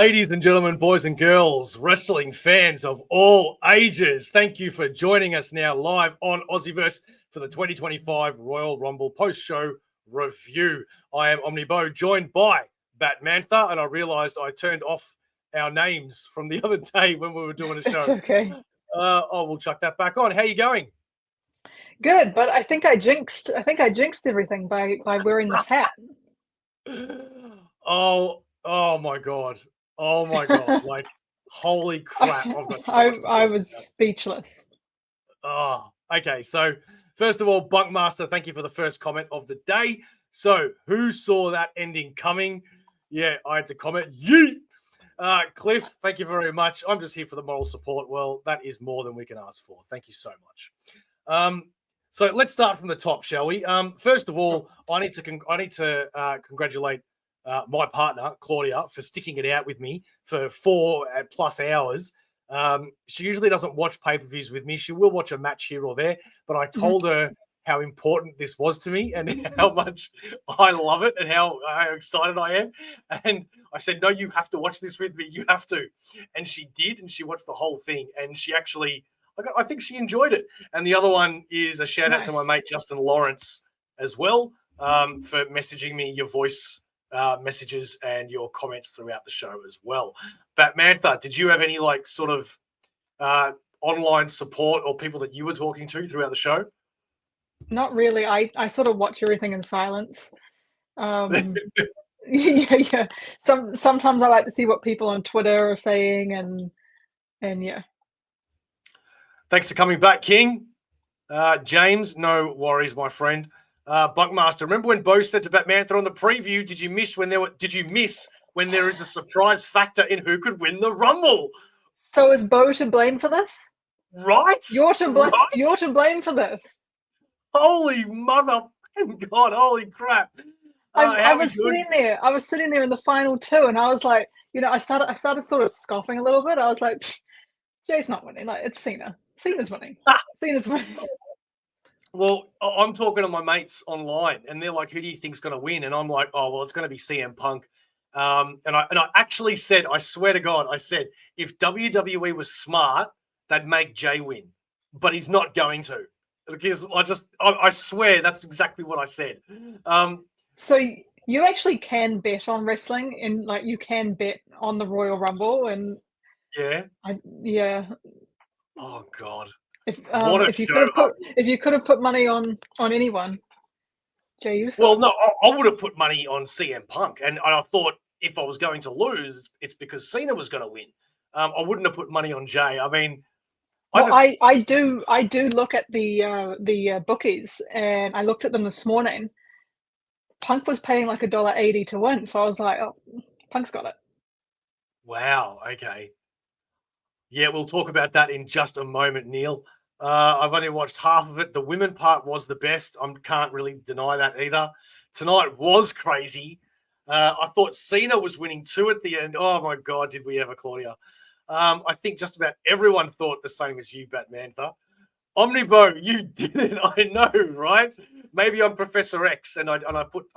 Ladies and gentlemen, boys and girls, wrestling fans of all ages, thank you for joining us now live on Aussieverse for the 2025 Royal Rumble post-show review. I am OmniBeau, joined by Batmantha, and I realised I turned off our names from the other day when we were doing a show. It's okay. We'll chuck that back on. How you going? Good, but I think I jinxed everything by wearing this hat. Oh my god. Oh my god. Like, holy crap. I've got I was speechless. Oh, okay. So, first of all, Bunkmaster, thank you for the first comment of the day. So, who saw that ending coming? Yeah, I had to comment. Yeet! Cliff, thank you very much. I'm just here for the moral support. Well, that is more than we can ask for. Thank you so much. So let's start from the top, shall we? First of all, I need to congratulate my partner, Claudia, for sticking it out with me for 4+ hours. She usually doesn't watch pay-per-views with me. She will watch a match here or there, but I told her how important this was to me and how much I love it and how excited I am. And I said, no, you have to watch this with me. You have to. And she did, and she watched the whole thing. And she actually, I think she enjoyed it. And the other one is a shout out to my mate, Justin Lawrence, as well, for messaging me your voice messages and your comments throughout the show as well. Batmantha, did you have any sort of online support or people that you were talking to throughout the show? Not really. I sort of watch everything in silence. Yeah. Sometimes I like to see what people on Twitter are saying, and yeah. Thanks for coming back, King. James, no worries, my friend. Bunkmaster, remember when Bo said to Batmantha on the preview, did you miss when there is a surprise factor in who could win the Rumble? So is Bo to blame for this? Right? You're to blame. Right? You're to blame for this. Holy mother God! Holy crap! I was sitting there. I was sitting there in the final two, and I was like, I started sort of scoffing a little bit. I was like, Jay's not winning. Like, it's Cena. Cena's winning. Cena's winning. Well, I'm talking to my mates online, and they're like, "Who do you think's going to win?" And I'm like, "Oh, well, it's going to be CM Punk." And I actually said, I swear to God, I said, if WWE was smart, they'd make Jay win, but he's not going to. Because I swear that's exactly what I said. So you actually can bet on wrestling, and you can bet on the Royal Rumble, and yeah. Oh God. If you could have put money on anyone, Jey Uso. Well, no, I would have put money on CM Punk, and I thought if I was going to lose, it's because Cena was going to win. I wouldn't have put money on Jay. I mean, I do look at the bookies, and I looked at them this morning. Punk was paying like $1.80 to win, so I was like, oh, Punk's got it. Wow. Okay. Yeah, we'll talk about that in just a moment, Neil. I've only watched half of it. The women part was the best. I can't really deny that either. Tonight was crazy. I thought Cena was winning too at the end. Oh, my God, did we ever, Claudia? I think just about everyone thought the same as you, Batmantha. OmniBeau, you did it. I know, right? Maybe I'm Professor X, and I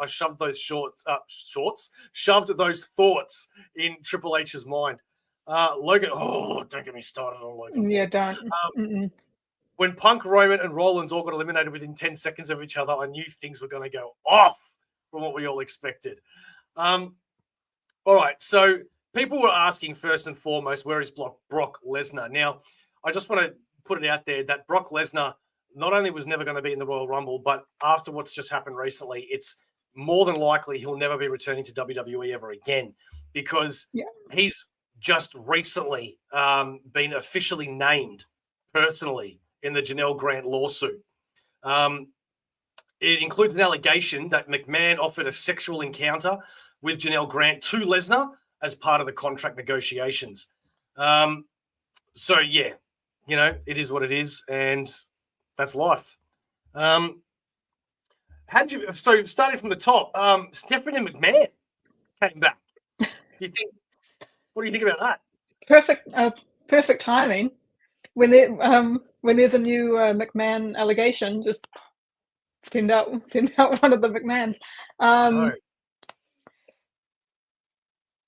shoved those shoved those thoughts in Triple H's mind. Logan, oh, don't get me started on Logan. Yeah, don't. When Punk, Roman, and Rollins all got eliminated within 10 seconds of each other, I knew things were going to go off from what we all expected. All right, so people were asking first and foremost, where is Brock Lesnar? Now, I just want to put it out there that Brock Lesnar not only was never going to be in the Royal Rumble, but after what's just happened recently, it's more than likely he'll never be returning to WWE ever again, because he's just recently been officially named personally in the Janelle Grant lawsuit. It includes an allegation that McMahon offered a sexual encounter with Janelle Grant to Lesnar as part of the contract negotiations. So, yeah, it is what it is, and that's life. So starting from the top, Stephanie McMahon came back. What do you think about that? Perfect timing. When there's a new McMahon allegation, just send out one of the McMahons.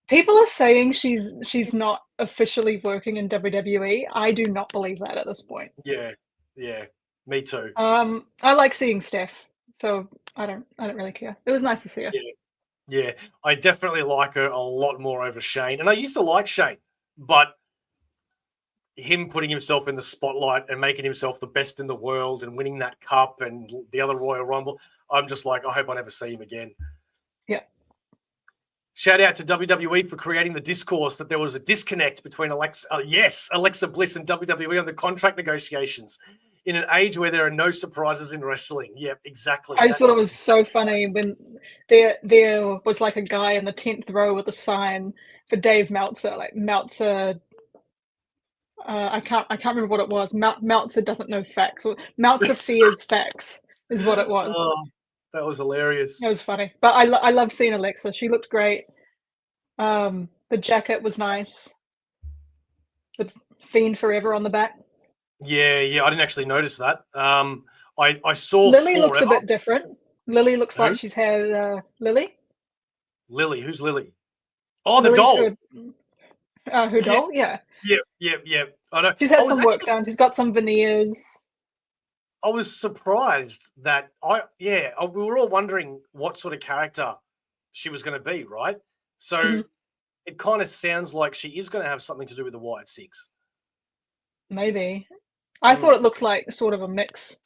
People are saying she's not officially working in WWE. I do not believe that at this point. Yeah, yeah, me too. I like seeing Steph, so I don't really care. It was nice to see her. Yeah, yeah, I definitely like her a lot more over Shane, and I used to like Shane, but him putting himself in the spotlight and making himself the best in the world and winning that cup and the other Royal Rumble, I'm just like, I hope I never see him again. Yeah. Shout out to WWE for creating the discourse that there was a disconnect between Alexa Bliss and WWE on the contract negotiations in an age where there are no surprises in wrestling. Yep, exactly. I just thought it was so funny when there was like a guy in the 10th row with a sign for Dave Meltzer, like Meltzer. I can't remember what it was. Meltzer doesn't know facts, or Meltzer fears facts is what it was. Oh, that was hilarious. It was funny, but I love seeing Alexa. She looked great. The jacket was nice, with Fiend Forever on the back. Yeah, I didn't actually notice that. I saw Lily looks a bit different. Lily looks like she's had Lily. Lily, who's Lily? Oh, the doll. Her doll, yeah. Yep. I know. She's had some work done. She's got some veneers. I was surprised that we were all wondering what sort of character she was going to be, right? So it kind of sounds like she is going to have something to do with the White Six. Maybe. I thought it looked like sort of a mix.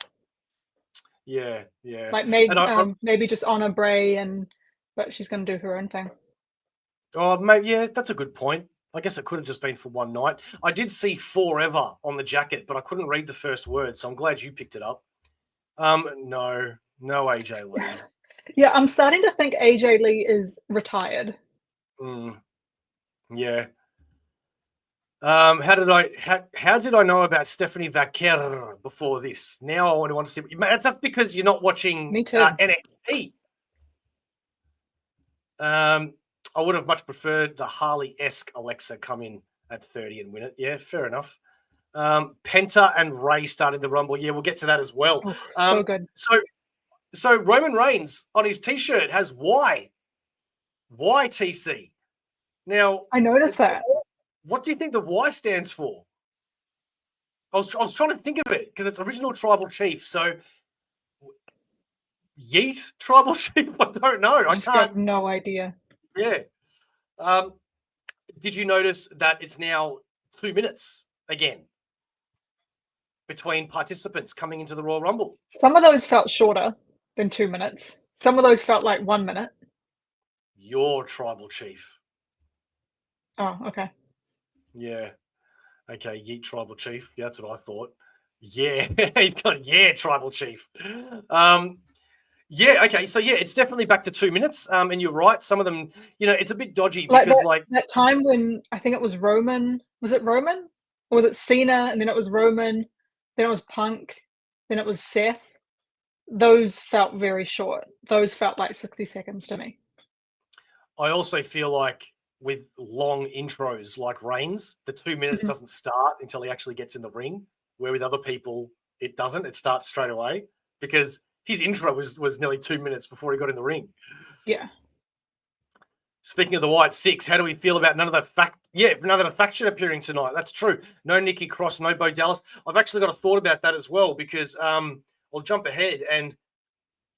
Yeah. Like maybe just Honor Bray, but she's going to do her own thing. Oh, maybe, yeah, that's a good point. I guess it could have just been for one night. I did see Forever on the jacket, but I couldn't read the first word, so I'm glad you picked it up. No AJ Lee. Yeah, I'm starting to think AJ Lee is retired. Yeah. How did I know about Stephanie Vaquer before this? Now I want to see. That's because you're not watching NXT. I would have much preferred the Harley-esque Alexa come in at 30 and win it. Yeah, fair enough. Penta and Ray started the Rumble. Yeah, we'll get to that as well. Oh, so good. So Roman Reigns on his T-shirt has YTC. Now I noticed that. What do you think the Y stands for? I was trying to think of it because it's original tribal chief. So Yeet tribal chief. I don't know. I got no idea. Yeah. Did you notice that it's now 2 minutes again between participants coming into the Royal Rumble? Some of those felt shorter than 2 minutes. Some of those felt like 1 minute. Your tribal chief. Oh, okay. Yeah. Okay, Yeet tribal chief. Yeah, that's what I thought. Yeah, he's got tribal chief. Yeah, okay. So yeah, it's definitely back to 2 minutes. And you're right. Some of them, it's a bit dodgy because that time when I think it was Roman. Was it Roman? Or was it Cena? And then it was Roman. Then it was Punk. Then it was Seth. Those felt very short. Those felt like 60 seconds to me. I also feel like with long intros like Reigns, the 2 minutes doesn't start until he actually gets in the ring, where with other people, it doesn't. It starts straight away because his intro was nearly 2 minutes before he got in the ring. Yeah. Speaking of the White Six, how do we feel about another faction appearing tonight? That's true. No Nikki Cross, no Bo Dallas. I've actually got a thought about that as well because I'll jump ahead and,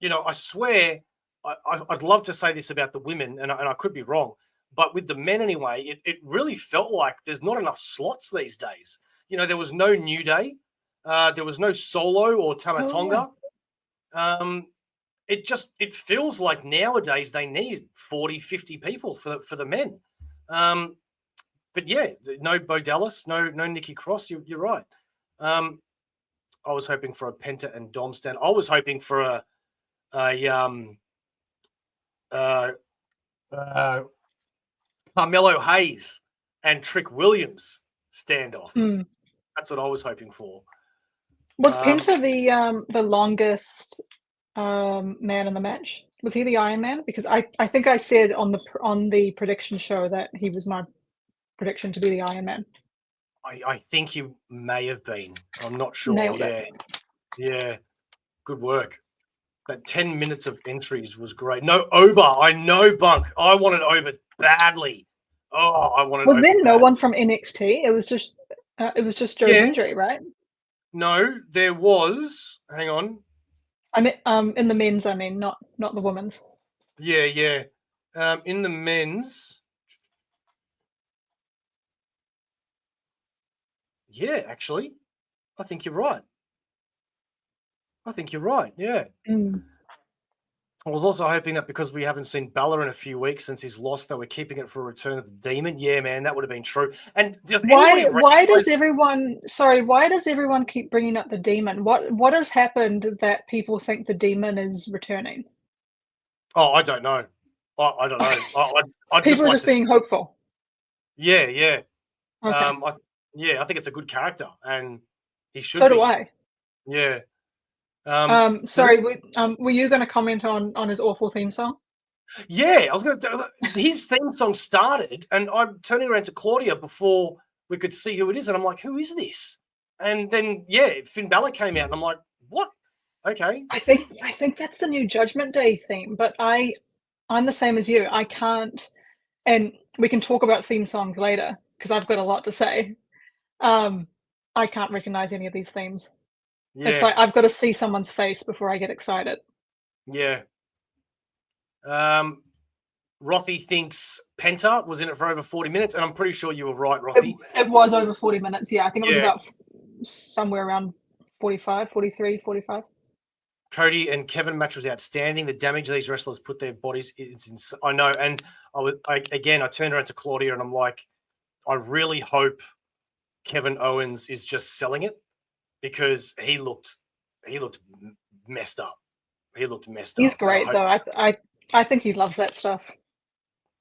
I swear I'd love to say this about the women and I could be wrong, but with the men anyway, it really felt like there's not enough slots these days. There was no New Day. There was no Solo or Tama Tonga. It feels like nowadays they need 40, 50 people for the men. But yeah, no Bo Dallas, no Nikki Cross. You're right. I was hoping for a Penta and Dom stand. I was hoping for a Carmelo Hayes and Trick Williams standoff. That's what I was hoping for. Was Penta the longest man in the match? Was he the Iron Man? Because I think I said on the prediction show that he was my prediction to be the Iron Man. I think he may have been. I'm not sure. Nailed it. Yeah. Good work. That 10 minutes of entries was great. No Oba. I know Bunk. I wanted Oba badly Oh, I wanted. Was there open no bad. one from NXT? It was just Joe Yeah. Hendry, right? No, there was. Hang on. I mean, in the men's, I mean, not the women's. Yeah, yeah. In the men's. Yeah, actually, I think you're right. Yeah. Mm. I was also hoping that because we haven't seen Bella in a few weeks since he's lost, that we're keeping it for a return of the demon. Yeah, man, that would have been true. And does anybody Why does recognize? why does everyone keep bringing up the demon? What has happened that people think the demon is returning? Oh, I don't know. I don't know. I'd just People are like just to see. being hopeful. Yeah, yeah. Okay. I think it's a good character, and he should So do be. I. Yeah. Does Sorry, were you gonna comment on his awful theme song? Yeah, I was going to. His theme song started, and I'm turning around to Claudia before we could see who it is, and I'm like, "Who is this?" And then, yeah, Finn Balor came out, and I'm like, "What? Okay, I think that's the new Judgment Day theme, but I'm the same as you. I can't, and we can talk about theme songs later because I've got a lot to say. Um, I can't recognize any of these themes. It's yeah, like I've got to see someone's face before I get excited. yeah." Um, Rothy thinks Penta was in it for over 40 minutes, and I'm pretty sure you were right, It, Rothy. it was over 40 minutes. Yeah, I think it was Yeah, about somewhere around 45, 43, 45. Cody and Kevin match was outstanding. The damage these wrestlers put their bodies is I know, and I turned around to Claudia, and I'm like, I really hope Kevin Owens is just selling it because he looked messed up. He looked messed He's up, and I great hope. though. I think he loves that stuff.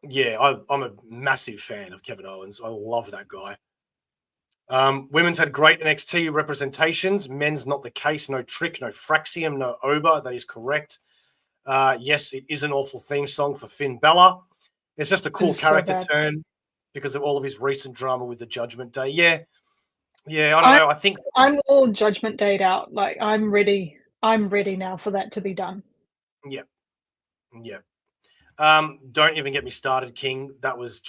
Yeah, I'm a massive fan of Kevin Owens. I love that guy. Women's had great NXT representations. Men's not the case. No Trick, no Fraxium, no Oba. That is correct. Yes, it is an awful theme song for Finn Balor. It's just a It cool is so character bad. turn because of all of his recent drama with the Judgment Day. Yeah, yeah. I don't I'm know. I think. I'm all Judgment Dayed out. Like I'm ready. I'm ready now for that to be done. Yeah, yeah. Don't even get me started, King. That was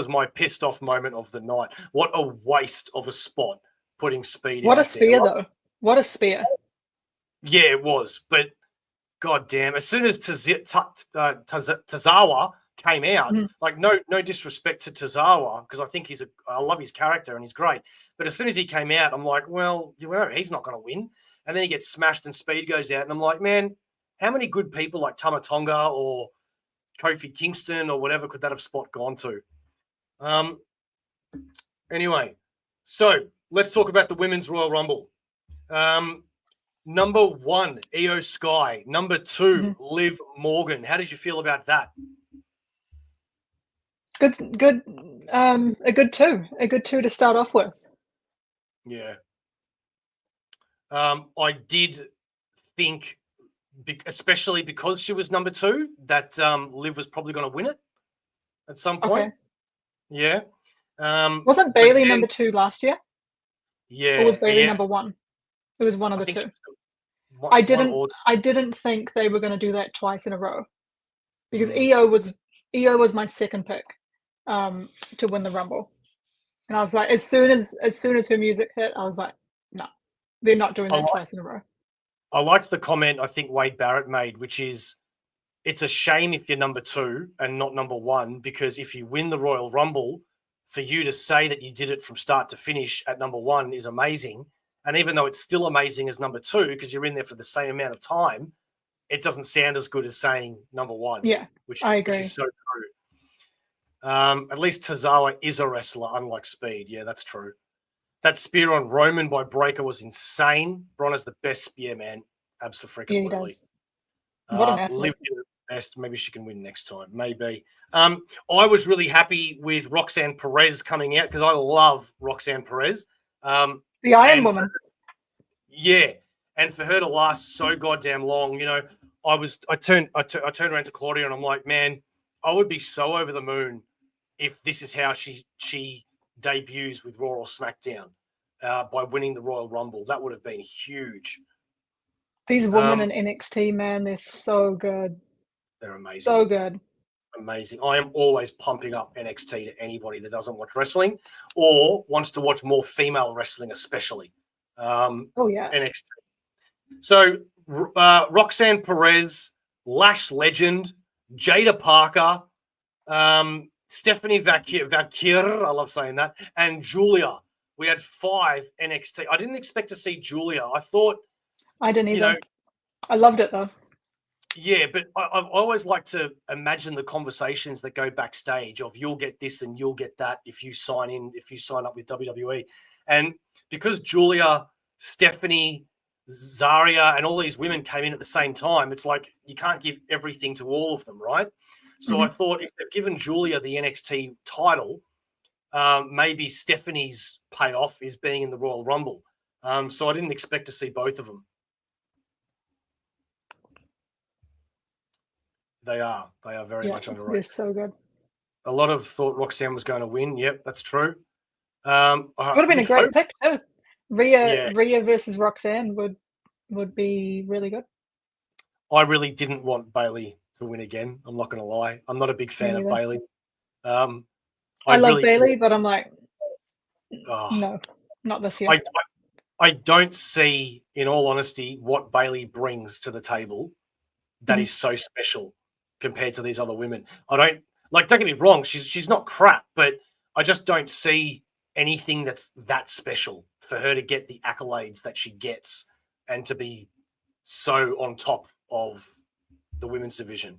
my pissed off moment of the night. What a waste of a spot putting Speed What a out there. spear though. What a spear. Yeah, it was, but god damn, as soon as Tozawa came out, Mhm. like no disrespect to Tozawa, because I think I love his character and he's great. But as soon as he came out, I'm like, well, he's not gonna win. And then he gets smashed and Speed goes out, and I'm like, man, how many good people like Tamatonga or Kofi Kingston or whatever could that have spot gone to? Anyway, so let's talk about the Women's Royal Rumble. Number 1, Io Sky. Number 2, Mhm. Liv Morgan. How did you feel about that? Good. A good two. A good two to start off with. Yeah. I did think, especially because she was number 2, that Liv was probably going to win it at some point. Okay. Yeah. Wasn't But Bailey then, number 2 last year, or was yeah, Bailey yeah. number 1? It was one of I the think she two. was I one didn't. or I didn't think they were going to do that twice in a row because mm, EO was my second pick to win the Rumble, and I was like, as soon as her music hit, I was like, no, they're not doing I, that li- twice in a row. I liked the comment I think Wade Barrett made, which is it's a shame if you're number 2 and not number 1, because if you win the Royal Rumble, for you to say that you did it from start to finish at number 1 is amazing. And even though it's still amazing as number 2, because you're in there for the same amount of time, it doesn't sound as good as saying number 1, Yeah, which I is agree. so true. At least Tozawa is a wrestler, unlike Speed. Yeah, that's true. That spear on Roman by Breaker was insane. Bron is the best spear, man. Yeah, he Absolutely. does. What an Liv athlete. did it best. Maybe she can win next time. Maybe. I was really happy with Roxanne Perez coming out because I love Roxanne Perez. The Iron And Woman. yeah, and for her to last so goddamn long, I turned around to Claudia and I'm like, man, I would be so over the moon if this is how she debuts with Raw or SmackDown by winning the Royal Rumble. That would have been huge. These women Um, in NXT, man, they're so good. they're amazing. So good. amazing. I am always pumping up NXT to anybody that doesn't watch wrestling or wants to watch more female wrestling, especially. Oh yeah. NXT. So Roxanne Perez, Lash Legend, Jada Parker, Stephanie Vakir, I love saying that, and Julia. We had 5 NXT. I didn't expect to see Julia. I thought, I didn't either. you know, I loved it though. yeah, but I always like to imagine the conversations that go backstage of you'll get this and you'll get that if you sign up with WWE. And because Julia, Stephanie, Zarya, and all these women came in at the same time, it's like you can't give everything to all of them, right? So I thought if they've given Julia the NXT title, maybe Stephanie's payoff is being in the Royal Rumble. So I didn't expect to see both of them. They are very much underrated. They're so good. A lot of thought Roxanne was going to win. Yep, that's true. Would have been a great pick too. Rhea versus Roxanne would be really good. I really didn't want Bayley to win again. I'm not going to lie. I'm not a big fan of Bayley. I love Bayley, but I'm like, no, not this year. I don't see, in all honesty, what Bayley brings to the table that is so special compared to these other women. I don't don't get me wrong, she's not crap, but I just don't see anything that's that special for her to get the accolades that she gets and to be so on top of the women's division.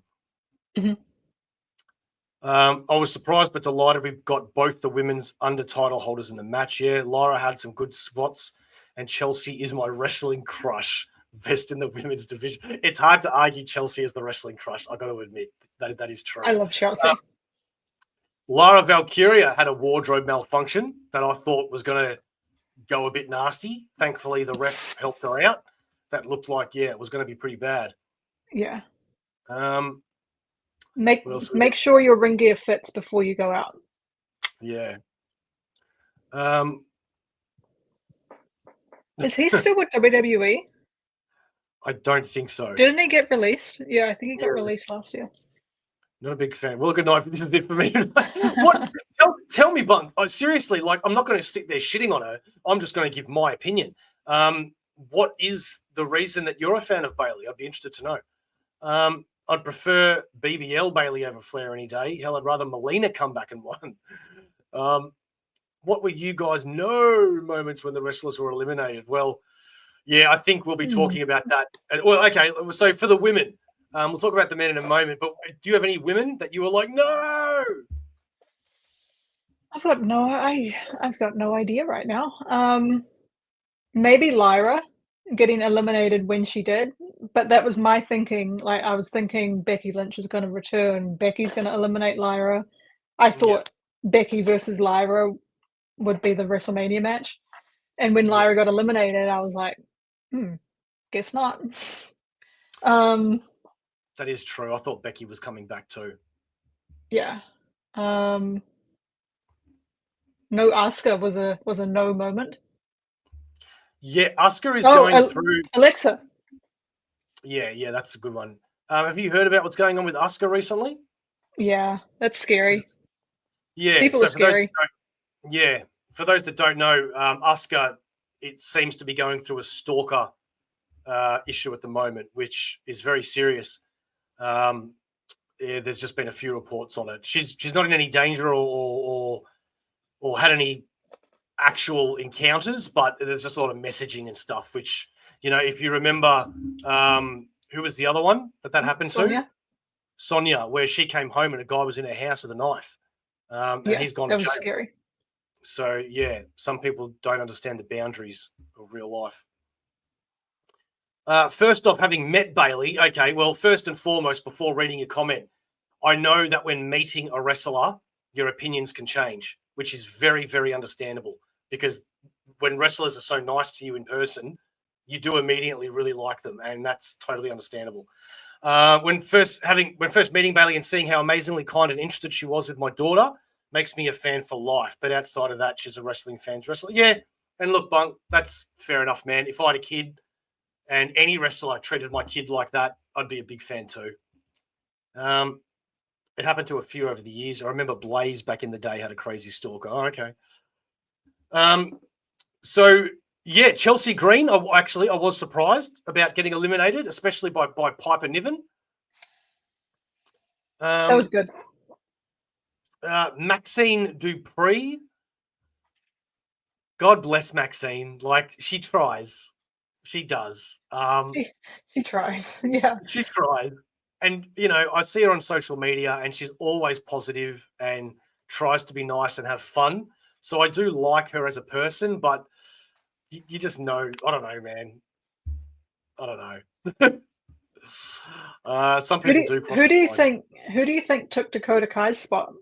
I was surprised but delighted we got both the women's under title holders in the match. Yeah, Lyra had some good spots, and Chelsea is my wrestling crush. Best in the women's division. It's hard to argue Chelsea is the wrestling crush. I got to admit that is true. I love Chelsea. Lara Valkyria had a wardrobe malfunction that I thought was going to go a bit nasty. Thankfully, the ref helped her out. That looked like it was going to be pretty bad. Yeah. Make sure your ring gear fits before you go out. Yeah. Is he still with WWE? I don't think so. Didn't he get released? Yeah, I think he got released last year. Not a big fan. Well, good night. This is it for me. Tell me, Bunk. Seriously, I'm not going to sit there shitting on her. I'm just going to give my opinion. What is the reason that you're a fan of Bayley? I'd be interested to know. I'd prefer BBL Bayley over Flair any day. Hell, I'd rather Melina come back and won. What were you guys' no moments when the wrestlers were eliminated? Well, yeah, I think we'll be talking about that. Well, okay, so for the women, we'll talk about the men in a moment, but do you have any women that you were like, no? I've got no idea right now. Maybe Lyra getting eliminated when she did, but that was my thinking. Like, I was thinking Becky Lynch is going to return. Becky's going to eliminate Lyra. I thought Becky versus Lyra would be the WrestleMania match. And when Lyra got eliminated, I was like, guess not. That is true. I thought Becky was coming back too. Yeah. No, Asuka was a no moment. Yeah, Asuka is going through Alexa. Yeah, that's a good one. Have you heard about what's going on with Asuka recently? Yeah, that's scary. Yeah, people are scary. For those that don't know, Asuka, it seems to be going through a stalker issue at the moment, which is very serious. There's just been a few reports on it. She's not in any danger or had any actual encounters, but there's just a lot of messaging and stuff, which, if you remember, who was the other one that happened to? Sonia, where she came home and a guy was in her house with a knife. And he's gone to jail. That was scary. So, yeah, some people don't understand the boundaries of real life. First off, having met Bayley, okay, well, first and foremost, before reading your comment, I know that when meeting a wrestler, your opinions can change, which is very, very understandable, because when wrestlers are so nice to you in person, you do immediately really like them, and that's totally understandable. When first meeting Bayley and seeing how amazingly kind and interested she was with my daughter makes me a fan for life. But outside of that, she's a wrestling fan's wrestler. Yeah, and look, Bunk, that's fair enough, man. If I had a kid and any wrestler treated my kid like that, I'd be a big fan too. It happened to a few over the years. I remember Blaze back in the day had a crazy stalker. Oh, okay. So yeah, Chelsea Green. I was surprised about getting eliminated, especially by Piper Niven. That was good. Maxine Dupree. God bless Maxine. Like, she tries. She does. She tries. Yeah. She tries. And, you know, I see her on social media and she's always positive and tries to be nice and have fun. So I do like her as a person, but you just know, I don't know, man. I don't know. Some people do cross who do the you line. think took Dakota Kai's spot?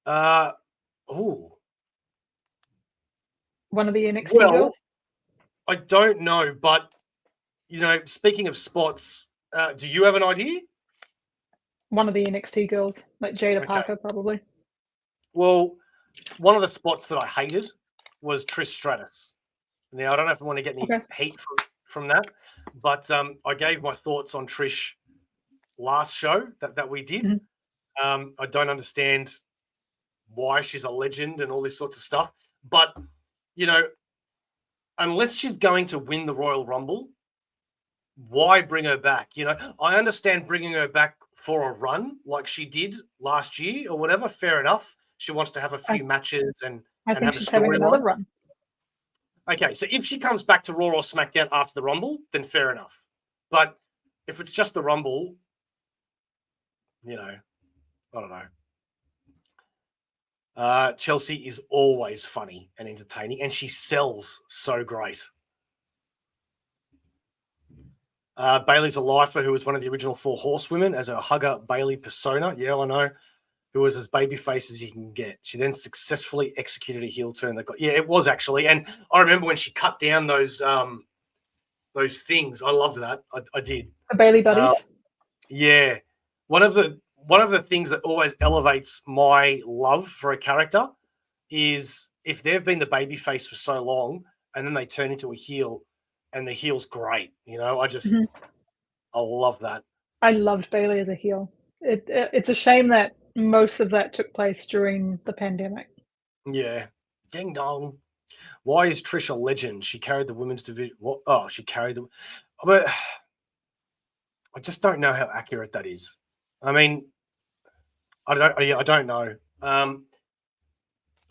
Oh, One of the NXT well, girls? I don't know, but, you know, speaking of spots, do you have an idea? One of the NXT girls, like Jada Okay. Parker, probably. Well, one of the spots that I hated was Trish Stratus. Now, I don't know if I want to get any heat from that, but I gave my thoughts on Trish last show that we did. Mm-hmm. I don't understand why she's a legend and all this sorts of stuff. But, you know, unless she's going to win the Royal Rumble, why bring her back? You know, I understand bringing her back for a run like she did last year or whatever. Fair enough. She wants to have a few matches and think have she's a having another storyline. run. Okay, so if she comes back to Raw or SmackDown after the Rumble, then fair enough. But if it's just the Rumble, you know, I don't know. Chelsea is always funny and entertaining, and she sells so great. Bailey's a lifer who was one of the original 4 Horsewomen as a hugger Bailey persona. Yeah, I know. Who was as babyface as you can get. She then successfully executed a heel turn that got. Yeah, it was actually. And I remember when she cut down those things. I loved that. I did. The Bailey buddies. Yeah. One of the things that always elevates my love for a character is if they've been the babyface for so long and then they turn into a heel and the heel's great. You know, I love that. I loved Bailey as a heel. It's a shame that most of that took place during the pandemic. Yeah. Ding dong. Why is Trish a legend? She carried the women's division. What? Oh, she carried the. But I just don't know how accurate that is. I mean, I don't know. I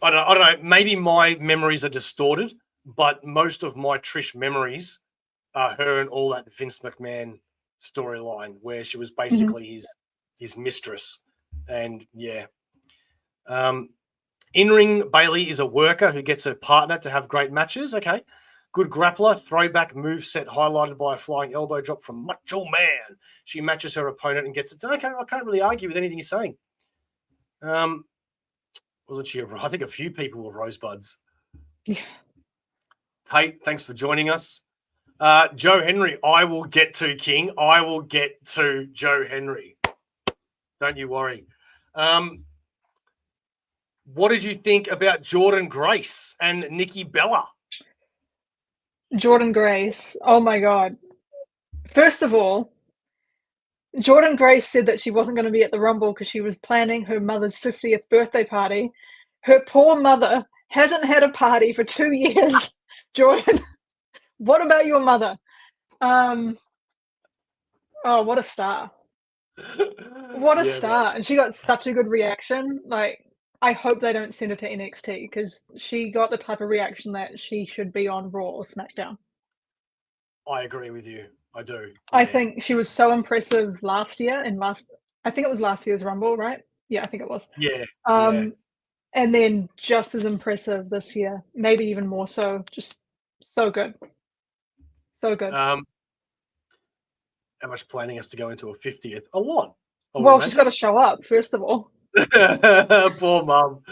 don't know. Maybe my memories are distorted, but most of my Trish memories are her and all that Vince McMahon storyline where she was basically his mistress. And yeah. In-ring, Bailey is a worker who gets her partner to have great matches. Okay. Good grappler, throwback move set highlighted by a flying elbow drop from Macho Man. She matches her opponent and gets it. Okay, I can't really argue with anything you're saying. Wasn't she? I think a few people were rosebuds. Yeah. Tate, thanks for joining us. Joe Henry, I will get to, King. I will get to Joe Henry. Don't you worry. What did you think about Jordan Grace and Nikki Bella? Jordan Grace. Oh my God. First of all, Jordan Grace said that she wasn't going to be at the Rumble because she was planning her mother's 50th birthday party. Her poor mother hasn't had a party for 2 years. Jordan, what about your mother? Oh, what a star. What a star. Man. And she got such a good reaction. Like, I hope they don't send her to NXT because she got the type of reaction that she should be on Raw or SmackDown. I agree with you. I do. Yeah. I think she was so impressive last year I think it was last year's Rumble, right? Yeah, I think it was. Yeah. And then just as impressive this year, maybe even more so. Just so good. So good. How much planning has to go into a 50th? A lot. Well, she's got to show up, first of all. Poor mum.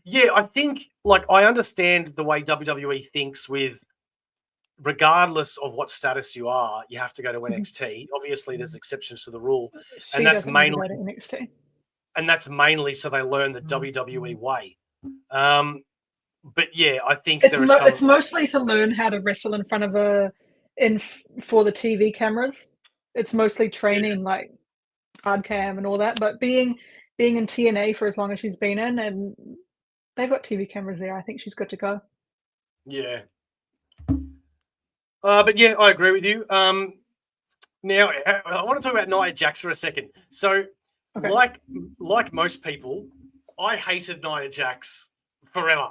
Yeah, I think, like, I understand the way WWE thinks with, regardless of what status you are, you have to go to NXT. Obviously, there's exceptions to the rule. And that's mainly to NXT. And that's mainly so they learn the WWE way. But yeah, I think it's mostly to learn how to wrestle in front of for the TV cameras. it's mostly training, like hard cam and all that. But being in TNA for as long as she's been in, and they've got TV cameras there, I think she's good to go. Yeah. But yeah, I agree with you. Now I want to talk about Nia Jax for a second. So, Okay. like most people, I hated Nia Jax forever.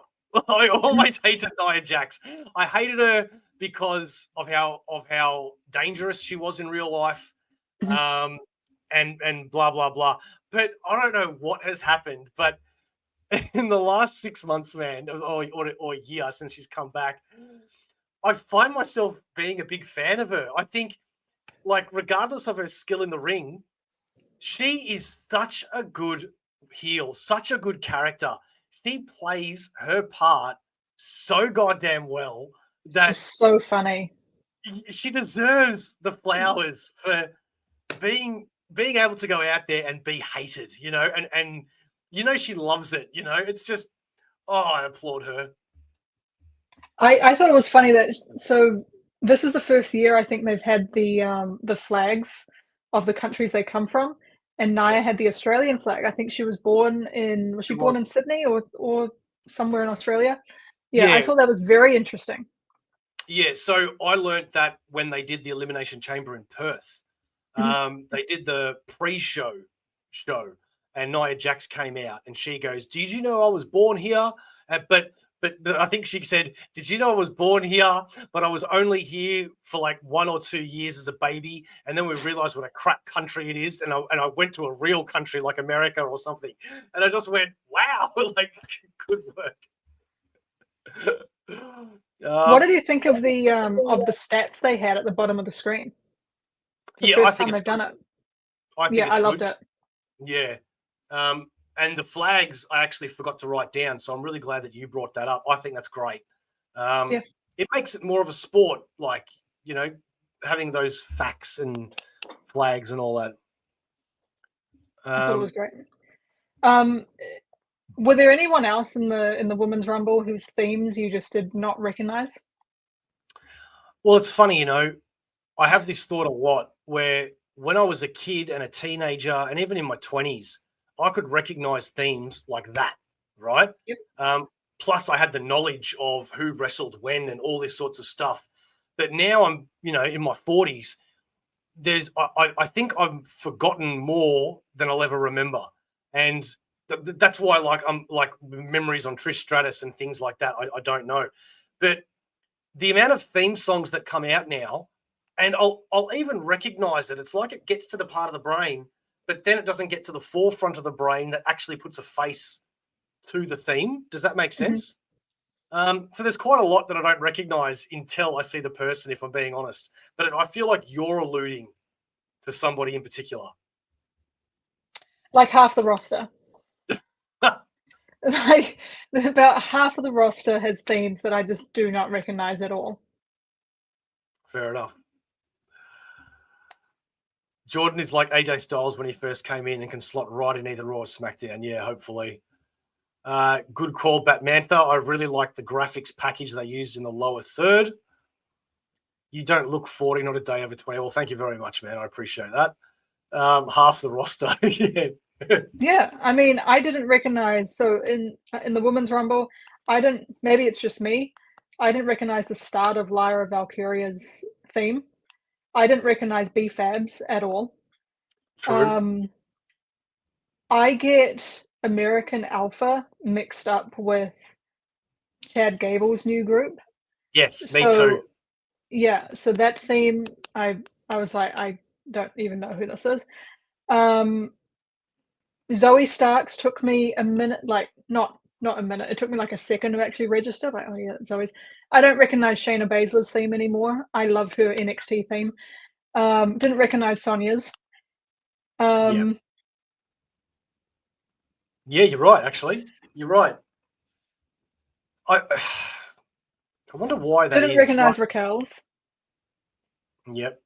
I always hated Nia Jax. I hated her because of how dangerous she was in real life, and blah blah blah. But I don't know what has happened. But in the last 6 months, man, or year since she's come back, I find myself being a big fan of her. I think, like, regardless of her skill in the ring, she is such a good heel, such a good character. She plays her part so goddamn well that It's so funny. she deserves the flowers for being able to go out there and be hated, and she loves it, It's just, I applaud her. I thought it was funny that so this is the first year I think they've had the flags of the countries they come from, and Nia Yes. had the Australian flag. I think she was born in Sydney or somewhere in Australia? Yeah, I Yeah. thought that was very interesting. Yeah, so I learned that when they did the Elimination Chamber in Perth. They did the pre-show show, and Nia Jax came out, and she goes, "Did you know I was born here?" But I think she said, "Did you know I was born here? But I was only here for like 1 or 2 years as a baby, and then we realized what a crap country it is, and I went to a real country like America or something." And I just went, "Wow, like, good work." What did you think of the stats they had at the bottom of the screen? The Yeah, I first think time it's they've done good. it. I think Yeah, it's I loved good. it. Yeah. And the flags I actually forgot to write down, so I'm really glad that you brought that up. I think that's great. Yeah. It makes it more of a sport, like, having those facts and flags and all that. I thought it was great. Were there anyone else in the Women's Rumble whose themes you just did not recognize? Well, it's funny, I have this thought a lot where when I was a kid and a teenager, and even in my 20s, I could recognize themes like that, right? Yep. Plus, I had the knowledge of who wrestled when and all this sorts of stuff. But now I'm, in my 40s. I think I've forgotten more than I'll ever remember, and that's why, I'm like memories on Trish Stratus and things like that. I don't know, but the amount of theme songs that come out now, and I'll even recognize it. It's like it gets to the part of the brain, but then it doesn't get to the forefront of the brain that actually puts a face to the theme. Does that make sense? So there's quite a lot that I don't recognize until I see the person, if I'm being honest. But I feel like you're alluding to somebody in particular. Like half the roster. Like about half of the roster has themes that I just do not recognize at all. Fair enough. Jordan is like AJ Styles when he first came in and can slot right in either Raw or SmackDown. Yeah, hopefully. Good call, Batmantha. I really like the graphics package they used in the lower third. You don't look 40, not a day over 20. Well, thank you very much, man. I appreciate that. Half the roster. Yeah. Yeah, I mean, I didn't recognize so in the Women's Rumble, I didn't maybe it's just me. I didn't recognize the start of Lyra Valkyria's theme. I didn't recognize B-Fabs at all. True. I get American Alpha mixed up with Chad Gable's new group. Yes, me too. So yeah, so that theme, I was like, I don't even know who this is. Zoe Starks took me a minute, like not a minute. It took me like a second to actually register. Like, oh yeah, Zoe's. I don't recognize Shayna Baszler's theme anymore. I loved her NXT theme. Didn't recognize Sonya's. Yeah, you're right. Actually, you're right. I wonder why that Didn't is. recognize Raquel's. Yep.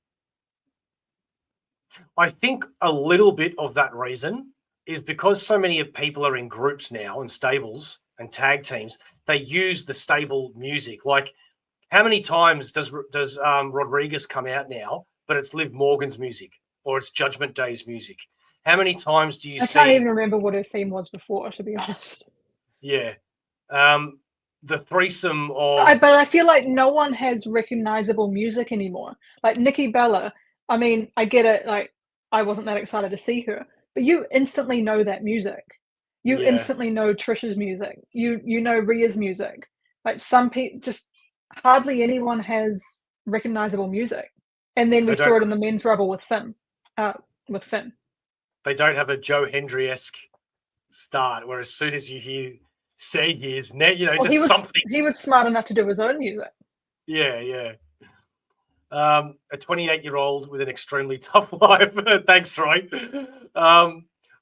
I think a little bit of that reason is because so many of people are in groups now and stables and tag teams. They use the stable music. Like, how many times does Rodriguez come out now but it's Liv Morgan's music or it's Judgment Day's music. How many times do you see? I can't even remember what her theme was before, to be honest. Yeah. The threesome of... But I feel like no one has recognizable music anymore. Like Nikki Bella, I mean, I get it, like, I wasn't that excited to see her, but you instantly know that music. You Yeah. instantly know Trisha's music. You know Rhea's music. Like, some people, just hardly anyone has recognizable music. And then we saw it in the men's rubble with Finn. They don't have a Joe Hendry-esque start, where as soon as you say his net, something. He was smart enough to do his own music. Yeah. A 28-year-old with an extremely tough life. Thanks, Troy.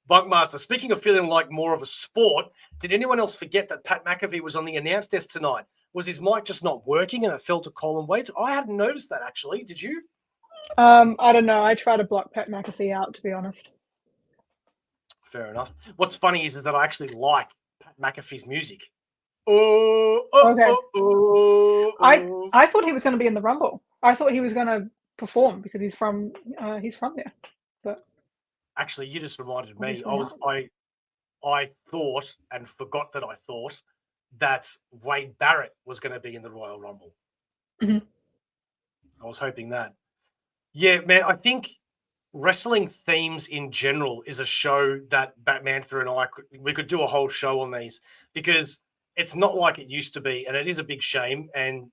Bunkmaster, speaking of feeling like more of a sport, did anyone else forget that Pat McAfee was on the announce desk tonight? Was his mic just not working and it fell to Colin Waite? I hadn't noticed that, actually. Did you? I don't know. I try to block Pat McAfee out, to be honest. Fair enough. What's funny is that I actually like Pat McAfee's music. Okay. I thought he was going to be in the Rumble. I thought he was going to perform because he's from there. But actually, you just reminded me. Obviously I thought and forgot that I thought that Wade Barrett was going to be in the Royal Rumble. Mhm. I was hoping that. Yeah, man, I think wrestling themes in general is a show that Batmantha and we could do a whole show on these, because it's not like it used to be, and it is a big shame. And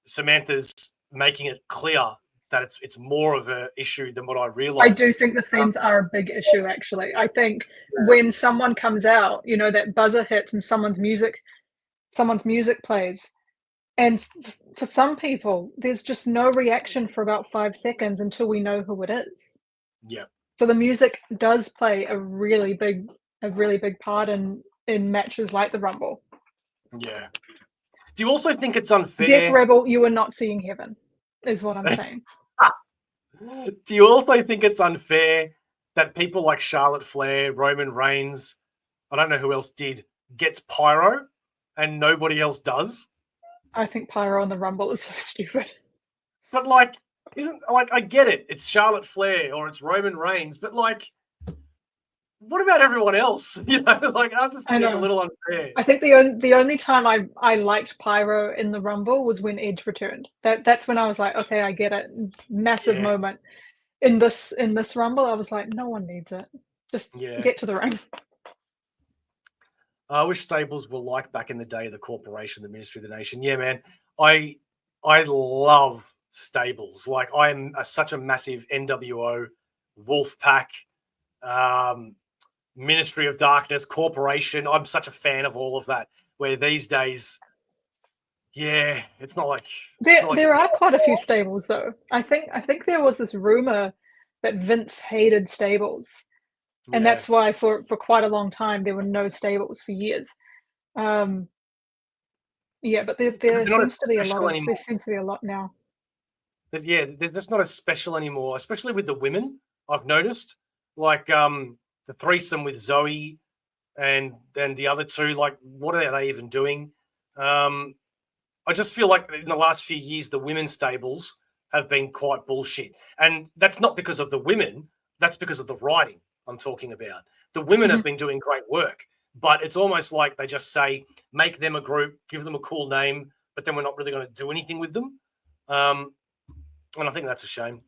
Samantha's making it clear that it's more of an issue than what I realized. I do think the themes are a big issue, actually. I think when someone comes out, that buzzer hits and someone's music plays, and for some people, there's just no reaction for about 5 seconds until we know who it is. Yeah. So the music does play a really big part in matches like the Rumble. Yeah. Do you also think it's unfair? Death Rebel, you are not seeing heaven, is what I'm saying. Do you also think it's unfair that people like Charlotte Flair, Roman Reigns, I don't know who else gets pyro and nobody else does? I think pyro in the Rumble is so stupid. But I get it. It's Charlotte Flair or it's Roman Reigns, but what about everyone else? I just think it's a little unfair. I think the only time I liked pyro in the Rumble was when Edge returned. That's when I was like, okay, I get it. Massive moment. In this Rumble, I was like, no one needs it. Just get to the ring. I wish stables were like back in the day, the corporation, the Ministry of the Nation. Yeah, man. I love stables. Like, I'm such a massive NWO, Wolfpack, Ministry of Darkness, Corporation. I'm such a fan of all of that. Where these days, it's not like there are quite a few stables though. I think there was this rumor that Vince hated stables, and that's why for quite a long time there were no stables for years. But there seems to be a lot. There seems to be a lot now. But there's just not as special anymore, especially with the women. I've noticed, the threesome with Zoe, and then the other two. Like, what are they even doing? I just feel like in the last few years, the women's stables have been quite bullshit, and that's not because of the women. That's because of the writing I'm talking about. The women have been doing great work, but it's almost like they just say, make them a group, give them a cool name, but then we're not really going to do anything with them. And I think that's a shame.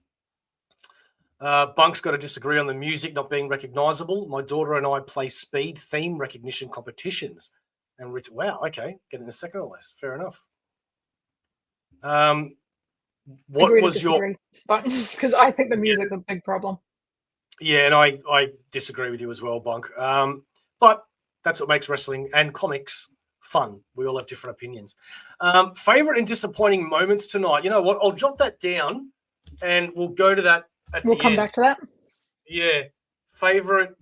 Bunk's got to disagree on the music not being recognizable. My daughter and I play speed theme recognition competitions. And wow, okay, getting a second or less. Fair enough. What was your... Because I think the music's a big problem. Yeah, and I disagree with you as well, Bunk. But that's what makes wrestling and comics fun. We all have different opinions. Favorite and disappointing moments tonight. You know what? I'll jot that down, and we'll go to that at the end. We'll come back to that. Yeah, favorite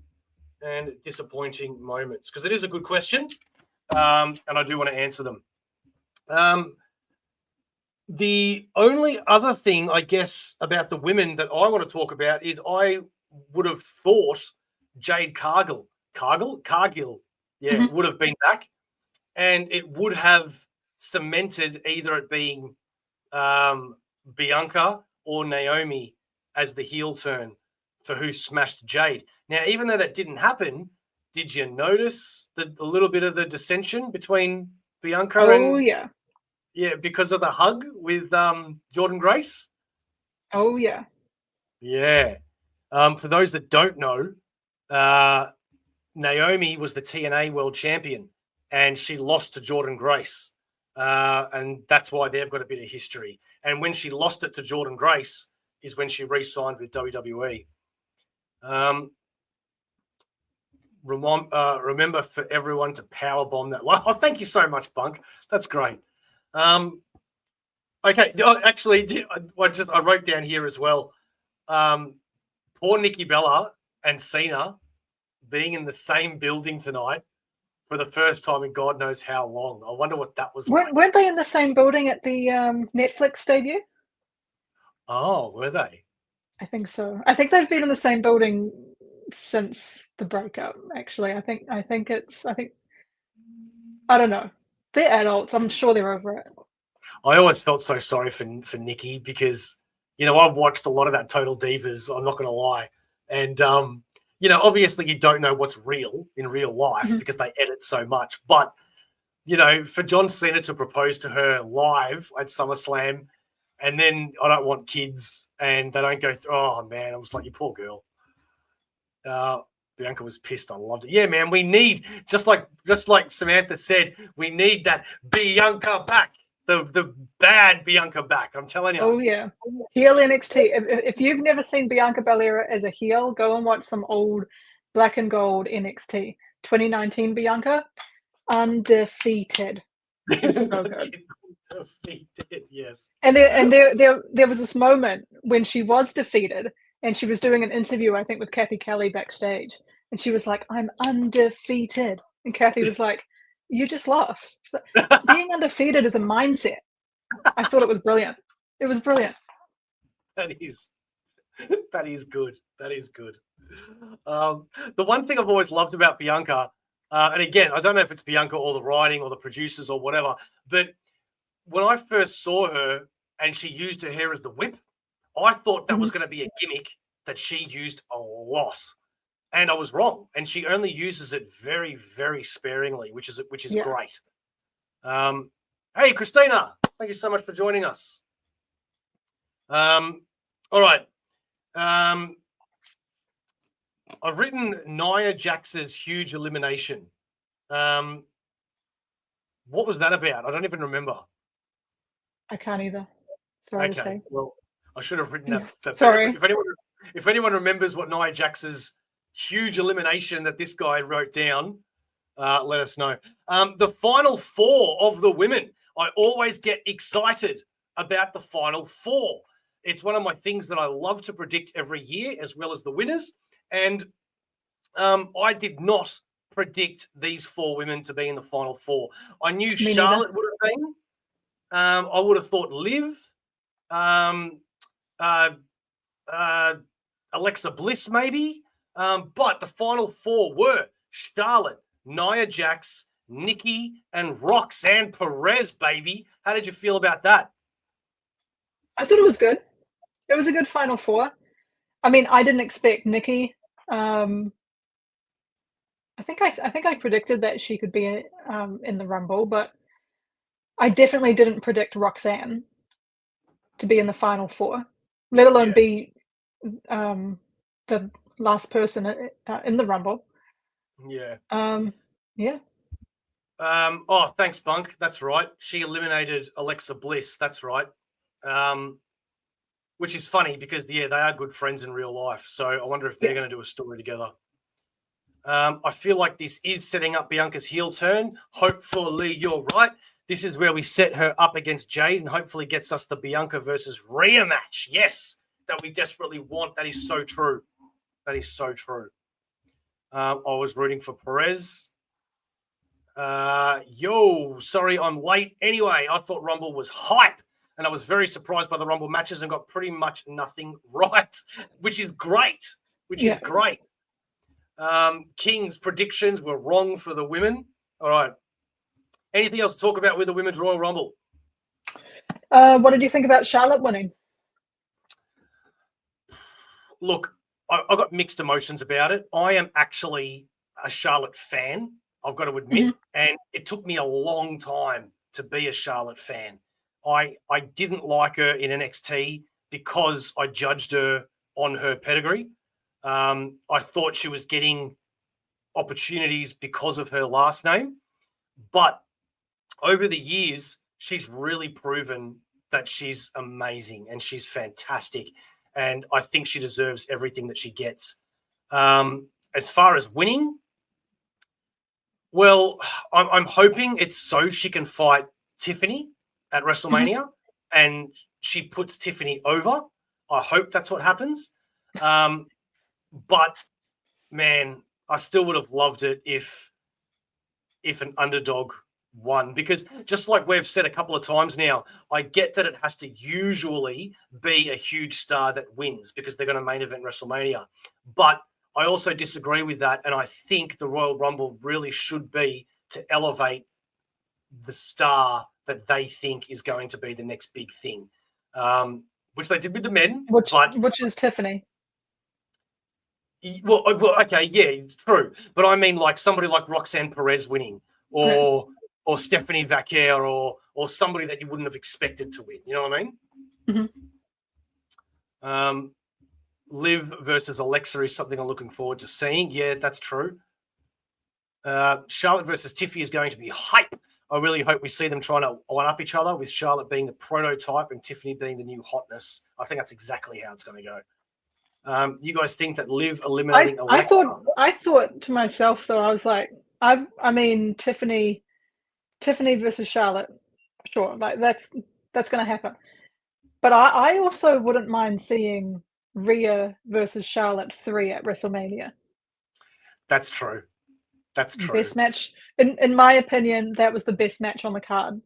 and disappointing moments, because it is a good question, and I do want to answer them. The only other thing, I guess, about the women that I want to talk about is I would have thought Jade Cargill, would have been back, and it would have cemented either it being Bianca or Naomi as the heel turn for who smashed Jade. Now, even though that didn't happen, did you notice a little bit of the dissension between Bianca and yeah, because of the hug with Jordan Grace? Oh yeah. Yeah. For those that don't know, Naomi was the TNA World Champion, and she lost to Jordan Grace. And that's why they've got a bit of history. And when she lost it to Jordan Grace is when she re-signed with WWE. Remember for everyone to powerbomb that. Oh, thank you so much, Bunk. That's great. Okay, actually, I wrote down here as well. Poor Nikki Bella and Cena being in the same building tonight for the first time in God knows how long. I wonder what that was like. Weren't they in the same building at the Netflix debut? Oh, were they? I think so. I think they've been in the same building since the breakup. Actually, I think I don't know. They're adults. I'm sure they're over it. I always felt so sorry for Nikki because, I've watched a lot of that Total Divas. I'm not going to lie, and obviously you don't know what's real in real life because they edit so much. But for John Cena to propose to her live at SummerSlam, and then I don't want kids, and they don't go through. Oh man, I was like, you poor girl. Bianca was pissed. I loved it. Yeah, man, we need just like Samantha said, we need that Bianca back. The bad Bianca back. I'm telling you. Oh yeah, heel NXT. If you've never seen Bianca Belair as a heel, go and watch some old black and gold NXT 2019 Bianca, undefeated. It was so good. Defeated, yes. And there was this moment when she was defeated, and she was doing an interview, I think, with Kathy Kelly backstage, and she was like, "I'm undefeated," and Kathy was like, "You just lost." Being undefeated is a mindset. I thought it was brilliant. It was brilliant. That is good. That is good. The one thing I've always loved about Bianca, and again, I don't know if it's Bianca or the writing or the producers or whatever, but when I first saw her and she used her hair as the whip, I thought that was going to be a gimmick that she used a lot. And I was wrong. And she only uses it very, very sparingly, which is great. Hey, Christina, thank you so much for joining us. All right. I've written Nia Jax's huge elimination. What was that about? I don't even remember. I can't either. Sorry to say. Well, I should have written that. Sorry. If anyone remembers what Nia Jax's huge elimination that this guy wrote down, let us know. The final four of the women. I always get excited about the final four. It's one of my things that I love to predict every year, as well as the winners. And I did not predict these four women to be in the final four. I knew Charlotte would have been. I would have thought Liv, Alexa Bliss maybe. But the final four were Charlotte, Nia Jax, Nikki, and Roxanne Perez, baby. How did you feel about that? I thought it was good. It was a good final four. I mean, I didn't expect Nikki. I think I predicted that she could be in the Rumble, but I definitely didn't predict Roxanne to be in the final four, let alone be the last person in the Rumble. Yeah. Yeah. Oh, thanks, Bunk. That's right. She eliminated Alexa Bliss. That's right. Which is funny because, they are good friends in real life. So I wonder if they're going to do a story together. I feel like this is setting up Bianca's heel turn. Hopefully you're right. This is where we set her up against Jade and hopefully gets us the Bianca versus Rhea match. Yes, that we desperately want. That is so true. That is so true. I was rooting for Perez. Sorry I'm late. Anyway, I thought Rumble was hype, and I was very surprised by the Rumble matches and got pretty much nothing right, which is great. Is great. King's predictions were wrong for the women. All right. Anything else to talk about with the Women's Royal Rumble? What did you think about Charlotte winning? Look, I got mixed emotions about it. I am actually a Charlotte fan, I've got to admit, and it took me a long time to be a Charlotte fan. I didn't like her in NXT because I judged her on her pedigree. I thought she was getting opportunities because of her last name, but over the years, she's really proven that she's amazing and she's fantastic. And I think she deserves everything that she gets. As far as winning, well, I'm hoping it's so she can fight Tiffany at WrestleMania and she puts Tiffany over. I hope that's what happens. But, man, I still would have loved it if an underdog won, because just like we've said a couple of times now, I get that it has to usually be a huge star that wins because they're going to main event WrestleMania. But I also disagree with that, and I think the Royal Rumble really should be to elevate the star that they think is going to be the next big thing, which they did with the men. Which is Tiffany. Well, okay, yeah, it's true. But I mean like somebody like Roxanne Perez winning or Stephanie Vaquer or somebody that you wouldn't have expected to win. You know what I mean? Liv versus Alexa is something I'm looking forward to seeing. Yeah, that's true. Charlotte versus Tiffy is going to be hype. I really hope we see them trying to one-up each other, with Charlotte being the prototype and Tiffany being the new hotness. I think that's exactly how it's going to go. You guys think that Liv eliminating Alexa? I thought to myself, though, I was like, I mean, Tiffany versus Charlotte, sure, like that's going to happen. But I also wouldn't mind seeing Rhea versus Charlotte 3 at WrestleMania. That's true. That's true. Best match, in my opinion, that was the best match on the card.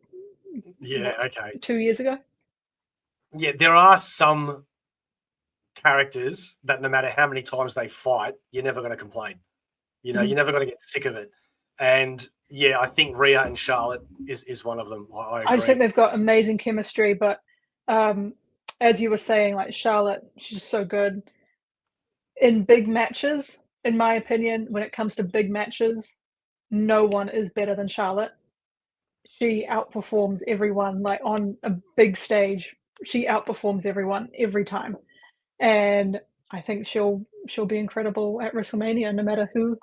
Yeah, okay. 2 years ago. Yeah, there are some characters that no matter how many times they fight, you're never going to complain. You know, you're never going to get sick of it. And yeah, I think Rhea and Charlotte is one of them. I agree. I just think they've got amazing chemistry, but as you were saying, like Charlotte, she's so good in big matches. In my opinion, when it comes to big matches, no one is better than Charlotte. She outperforms everyone, like on a big stage. She outperforms everyone every time. And I think she'll be incredible at WrestleMania, no matter who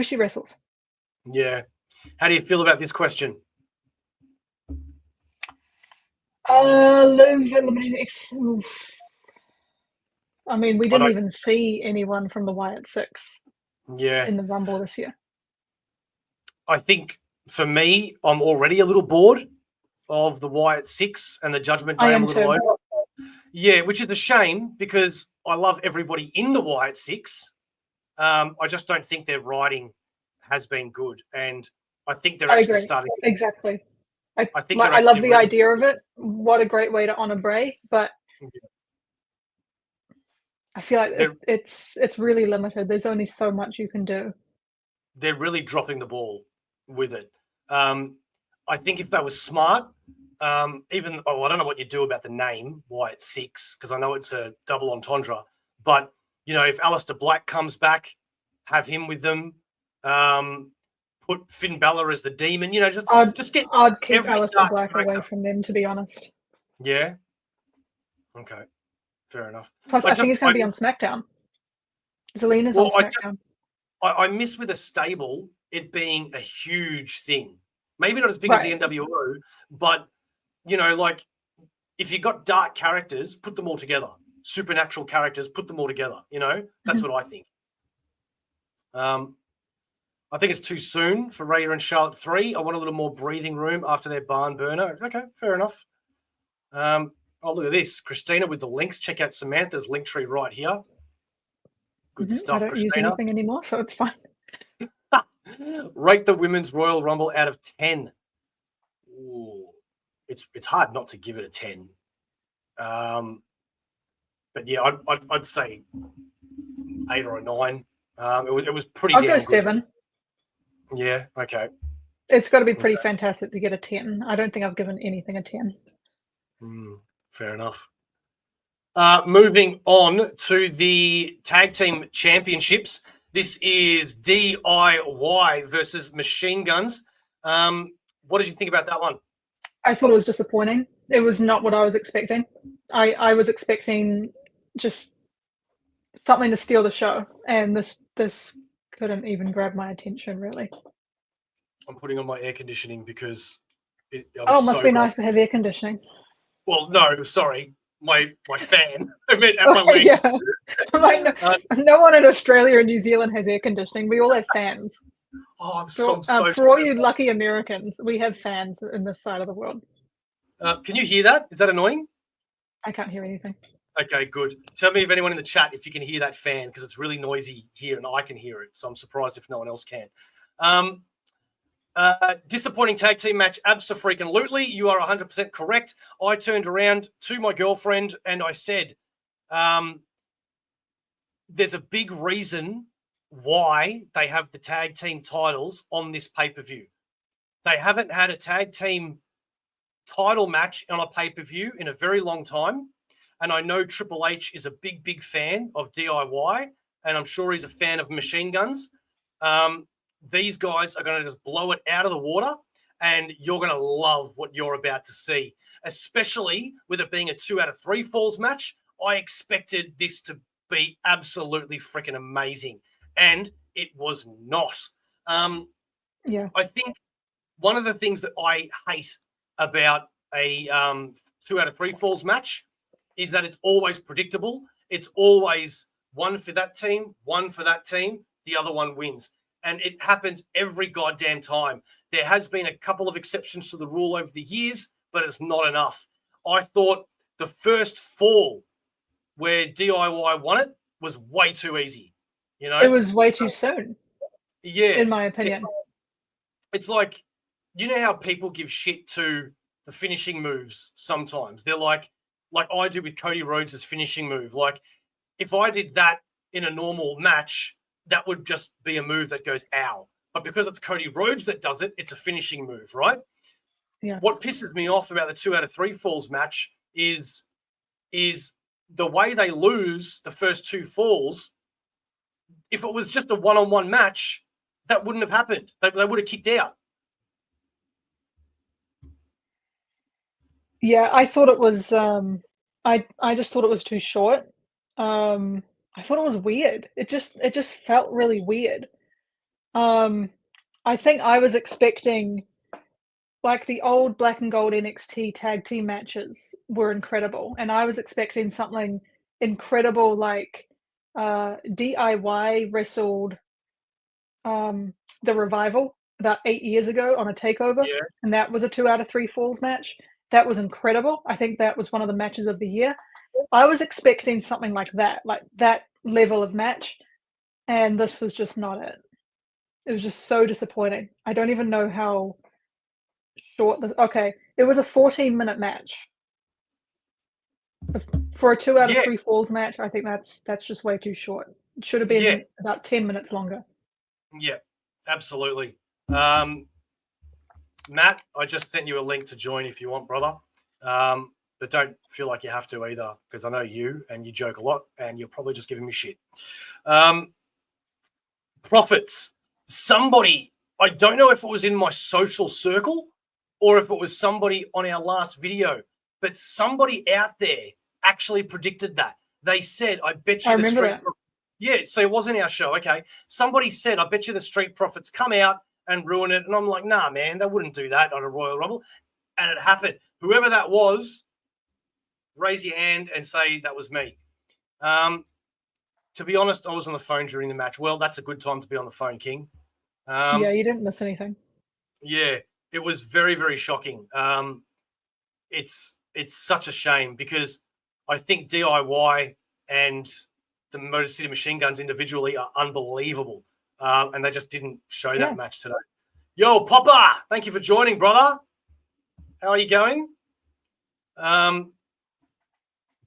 she wrestles. Yeah. How do you feel about this question? Liv eliminating. I mean, we didn't even see anyone from the Wyatt Six. Yeah. In the Rumble this year. I think for me, I'm already a little bored of the Wyatt Six and the Judgment Day. I'm a little over. Yeah, which is a shame because I love everybody in the Wyatt Six. I just don't think their writing has been good, and I think they're actually starting. Exactly. I think I love the idea of it. What a great way to honor Bray, but I feel like it's really limited. There's only so much you can do. They're really dropping the ball with it. I think if they were smart, I don't know what you do about the name Wyatt Six, because I know it's a double entendre, but you know, if Aleister Black comes back, have him with them. Put Finn Balor as the demon. You know, just get. I'd keep Aleister Black away from them, to be honest. Yeah. Okay. Fair enough. Plus, I think he's going to be on SmackDown. Zelina's on SmackDown. I miss with a stable it being a huge thing. Maybe not as big as the NWO, but you know, like if you got dark characters, put them all together. Supernatural characters, put them all together. You know, that's what I think. I think it's too soon for Rhea and Charlotte 3. I want a little more breathing room after their barn burner. Okay, fair enough. Oh, look at this. Christina with the links. Check out Samantha's link tree right here. Good stuff, I don't use anything anymore, so it's fine. Rate the Women's Royal Rumble out of 10. Ooh, it's hard not to give it a 10. But yeah, I'd say 8 or a 9. It was pretty. I'll go 7. Yeah. Okay. It's got to be pretty fantastic to get a 10. I don't think I've given anything a 10. Fair enough. Moving on to the tag team championships. This is DIY versus Machine Guns. What did you think about that one? I thought it was disappointing. It was not what I was expecting. I was expecting just something to steal the show, and this couldn't even grab my attention, really. I'm putting on my air conditioning because it must be nice to have air conditioning. Well, no, sorry. My fan. I meant at my legs. Yeah. Like, no one in Australia and New Zealand has air conditioning. We all have fans. Oh, for all you lucky Americans, we have fans in this side of the world. Can you hear that? Is that annoying? I can't hear anything. Okay, good. Tell me if anyone in the chat if you can hear that fan, because it's really noisy here and I can hear it. So I'm surprised if no one else can. Disappointing tag team match. Abso-freaking-lutely. You are 100% correct. I turned around to my girlfriend and I said, there's a big reason why they have the tag team titles on this pay-per-view. They haven't had a tag team title match on a pay-per-view in a very long time. And I know Triple H is a big, big fan of DIY, and I'm sure he's a fan of Machine Guns. These guys are going to just blow it out of the water, and you're going to love what you're about to see, especially with it being a 2 out of 3 falls match. I expected this to be absolutely freaking amazing, and it was not. Yeah, I think one of the things that I hate about a 2 out of 3 falls match is that it's always predictable. It's always one for that team, one for that team, the other one wins. And it happens every goddamn time. There has been a couple of exceptions to the rule over the years, but it's not enough. I thought the first fall where DIY won it was way too easy. You know, it was way too soon. Yeah, in my opinion. It's like, you know how people give shit to the finishing moves sometimes. They're like I do with Cody Rhodes' finishing move. Like, if I did that in a normal match, that would just be a move that goes, ow. But because it's Cody Rhodes that does it, it's a finishing move, right? Yeah. What pisses me off about the 2 out of 3 falls match is the way they lose the first 2 falls. If it was just a one-on-one match, that wouldn't have happened. They would have kicked out. Yeah, I thought it was. I just thought it was too short. I thought it was weird. It just felt really weird. I think I was expecting, like, the old Black and Gold NXT tag team matches were incredible, and I was expecting something incredible like DIY wrestled the Revival about 8 years ago on a takeover, Yeah. and that was a 2 out of 3 falls match. That was incredible. I think that was one of the matches of the year. I was expecting something like that level of match, and this was just not it. It was just so disappointing. I don't even know how short this. Okay, it was a 14-minute match. For a 2 out of 3 falls match, I think that's just way too short. It should have been about 10 minutes longer. Yeah, absolutely. Matt, I just sent you a link to join if you want, brother. But don't feel like you have to either, because I know you and you joke a lot and you're probably just giving me shit. Profits. Somebody, I don't know if it was in my social circle or if it was somebody on our last video, but somebody out there actually predicted that. They said, I bet you I remember that. Yeah, so it wasn't our show. Okay. Somebody said, I bet you the Street Profits come out and ruin it. And I'm like, nah, man, they wouldn't do that on a Royal Rumble. And it happened. Whoever that was, raise your hand and say that was me. To be honest, I was on the phone during the match. Well, that's a good time to be on the phone, King. Yeah, you didn't miss anything. Yeah, it was very, very shocking. It's such a shame because I think DIY and the Motor City Machine Guns individually are unbelievable. And they just didn't show that match today. Yo, Papa, thank you for joining, brother. How are you going?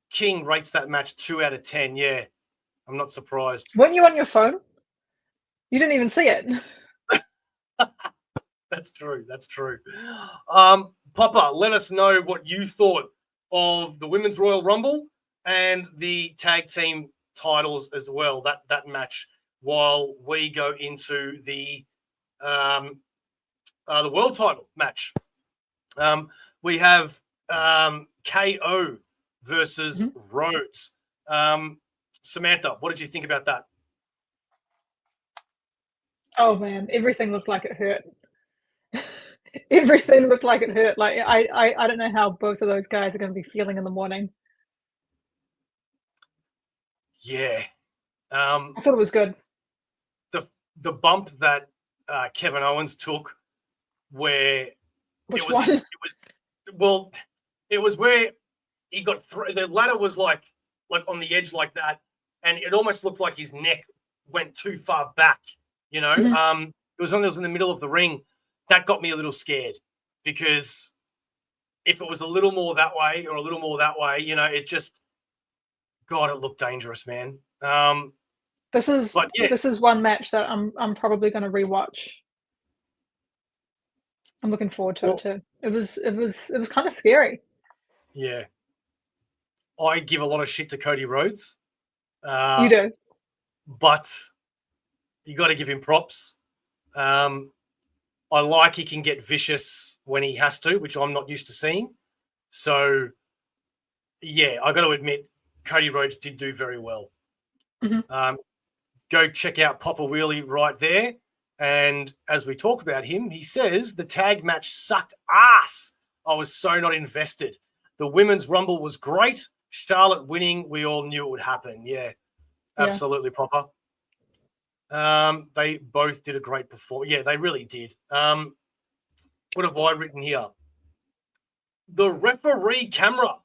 King rates that match 2 out of 10. Yeah, I'm not surprised. Weren't you on your phone? You didn't even see it. That's true. That's true. Papa, let us know what you thought of the Women's Royal Rumble and the tag team titles as well. That match, while we go into the world title match. We have KO versus Rhodes. Samantha, what did you think about that? Oh man, everything looked like it hurt. Everything looked like it hurt. Like I don't know how both of those guys are going to be feeling in the morning. Yeah. I thought it was good. The bump that Kevin Owens took, where Which one? It was where he got the ladder was like on the edge like that, and it almost looked like his neck went too far back. You know, it was when it was in the middle of the ring. That got me a little scared, because if it was a little more that way or a little more that way, you know, it just, God, it looked dangerous, man. This is one match that I'm probably going to rewatch. I'm looking forward to it too. It was kind of scary. Yeah, I give a lot of shit to Cody Rhodes. You do, but you got to give him props. I like he can get vicious when he has to, which I'm not used to seeing. So, yeah, I got to admit, Cody Rhodes did do very well. Go check out Popawheelie right there. And as we talk about him, he says the tag match sucked ass. I was so not invested. The women's rumble was great. Charlotte winning, we all knew it would happen. Yeah, absolutely proper. They both did a great performance. Yeah, they really did. What have I written here? The referee camera.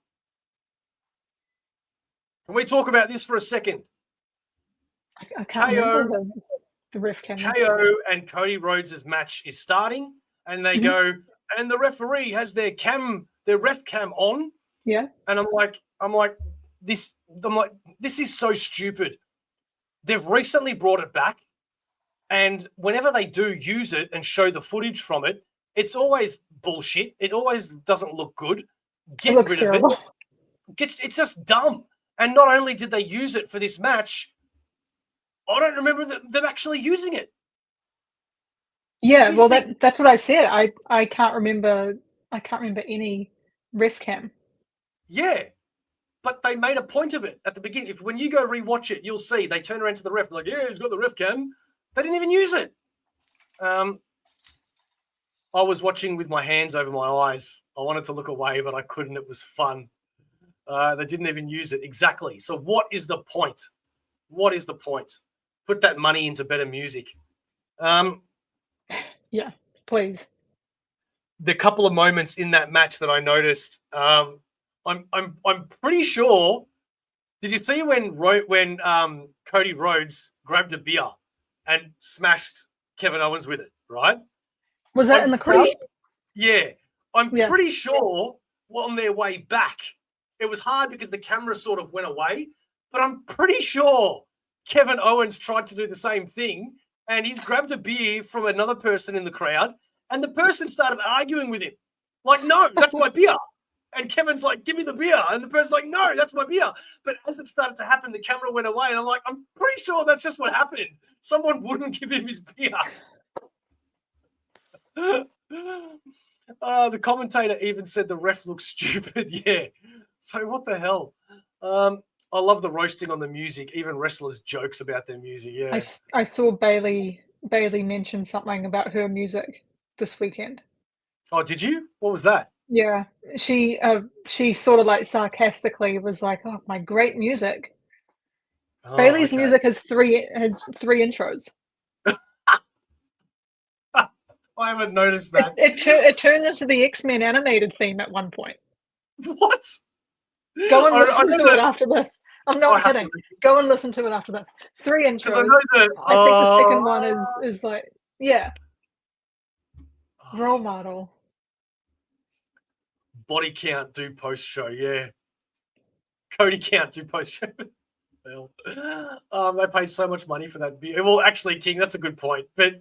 Can we talk about this for a second? I can't remember the ref camera. KO and Cody Rhodes' match is starting, and they go, and the referee has their ref cam on. Yeah. And I'm like, this is so stupid. They've recently brought it back, and whenever they do use it and show the footage from it, it's always bullshit. It always doesn't look good. Get rid of terrible. It. It's just dumb. And not only did they use it for this match, I don't remember them actually using it. Yeah, well, that's what I said. I can't remember. I can't remember any ref cam. Yeah, but they made a point of it at the beginning. When you go rewatch it, you'll see they turn around to the ref like, "Yeah, he's got the ref cam." They didn't even use it. I was watching with my hands over my eyes. I wanted to look away, but I couldn't. It was fun. They didn't even use it. Exactly. So what is the point? What is the point? Put that money into better music. Yeah, please. The couple of moments in that match that I noticed, I'm pretty sure. Did you see when Cody Rhodes grabbed a beer and smashed Kevin Owens with it? Right? Was that in the crowd? Yeah, I'm pretty sure on their way back. It was hard because the camera sort of went away, but I'm pretty sure Kevin Owens tried to do the same thing, and he's grabbed a beer from another person in the crowd, and the person started arguing with him. Like, no, that's my beer. And Kevin's like, give me the beer. And the person's like, no, that's my beer. But as it started to happen, the camera went away, and I'm like, I'm pretty sure that's just what happened. Someone wouldn't give him his beer. The commentator even said the ref looks stupid. Yeah. So what the hell? I love the roasting on the music. Even wrestlers jokes about their music. Yeah. I saw Bailey mention something about her music this weekend. Oh, did you? What was that? Yeah, she sort of like sarcastically was like, "Oh, my great music." Bailey's music has three intros. I haven't noticed that. It turns into the X-Men animated theme at one point. What? Go and listen to it after this. I'm not kidding. Go and listen to it after this. 3 intros. I think the second one is like, yeah. Role model. Body count do post show, yeah. Cody count do post show. Well, they paid so much money for that beer. Well, actually, King, that's a good point. But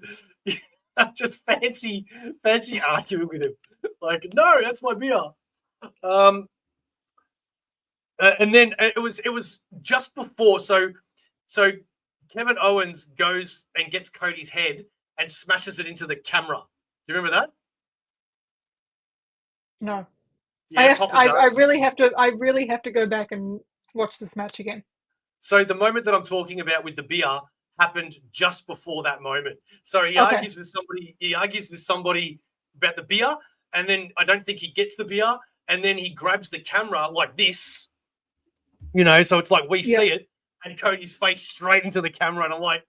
just fancy arguing with him. Like, no, that's my beer. And then it was just before. So Kevin Owens goes and gets Cody's head and smashes it into the camera. Do you remember that? No. Yeah, I really have to go back and watch this match again. So the moment that I'm talking about with the beer happened just before that moment. So he argues with somebody. He argues with somebody about the beer, and then I don't think he gets the beer, and then he grabs the camera like this. So it's like we see it, and Cody's face straight into the camera, and I'm like,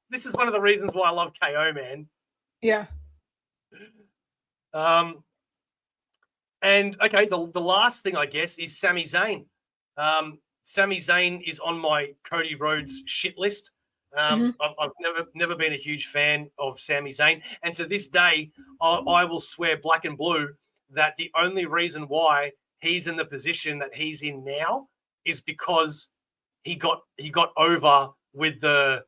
this is one of the reasons why I love KO, man. Yeah. And okay, the last thing I guess is Sami Zayn. Sami Zayn is on my Cody Rhodes shit list. I've never been a huge fan of Sami Zayn, and to this day, I will swear black and blue that the only reason why he's in the position that he's in now is because he got over with the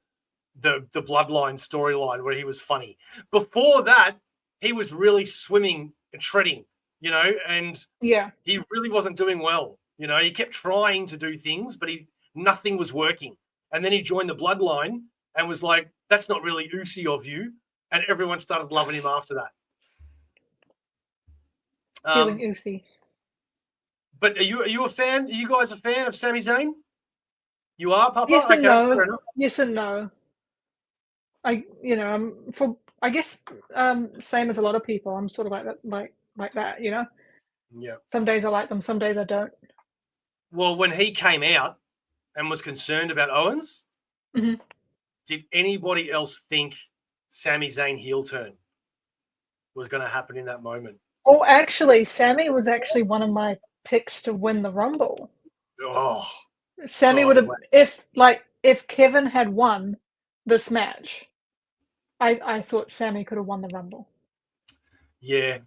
bloodline storyline where he was funny. Before that, he was really swimming and treading, and he really wasn't doing well. He kept trying to do things, but nothing was working. And then he joined the bloodline and was like, that's not really Usi of you. And everyone started loving him after that. Feeling Usi. But are you a fan? Are you guys a fan of Sami Zayn? You are, Papa? Yes and no. Yes and no. I guess same as a lot of people. I'm sort of like that, Yeah. Some days I like them, some days I don't. Well, when he came out and was concerned about Owens, did anybody else think Sami Zayn heel turn was going to happen in that moment? Oh, actually, Sami was actually one of my picks to win the Rumble. Oh, Sami would have, if Kevin had won this match, I thought Sami could have won the Rumble. Yeah,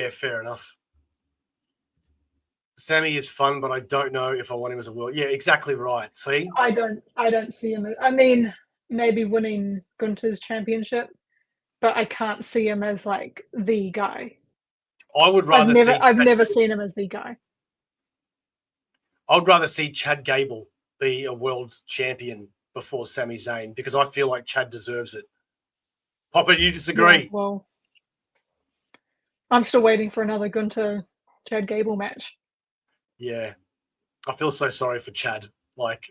fair enough. Sami is fun, but I don't know if I want him as a world. Yeah, exactly right. See, I don't see him. I mean, maybe winning Gunther's championship, but I can't see him as like the guy. I would rather. I've never seen him as the guy. I'd rather see Chad Gable be a world champion before Sami Zayn because I feel like Chad deserves it. Papa, you disagree? Yeah, well, I'm still waiting for another Gunther Chad Gable match. Yeah, I feel so sorry for Chad. Like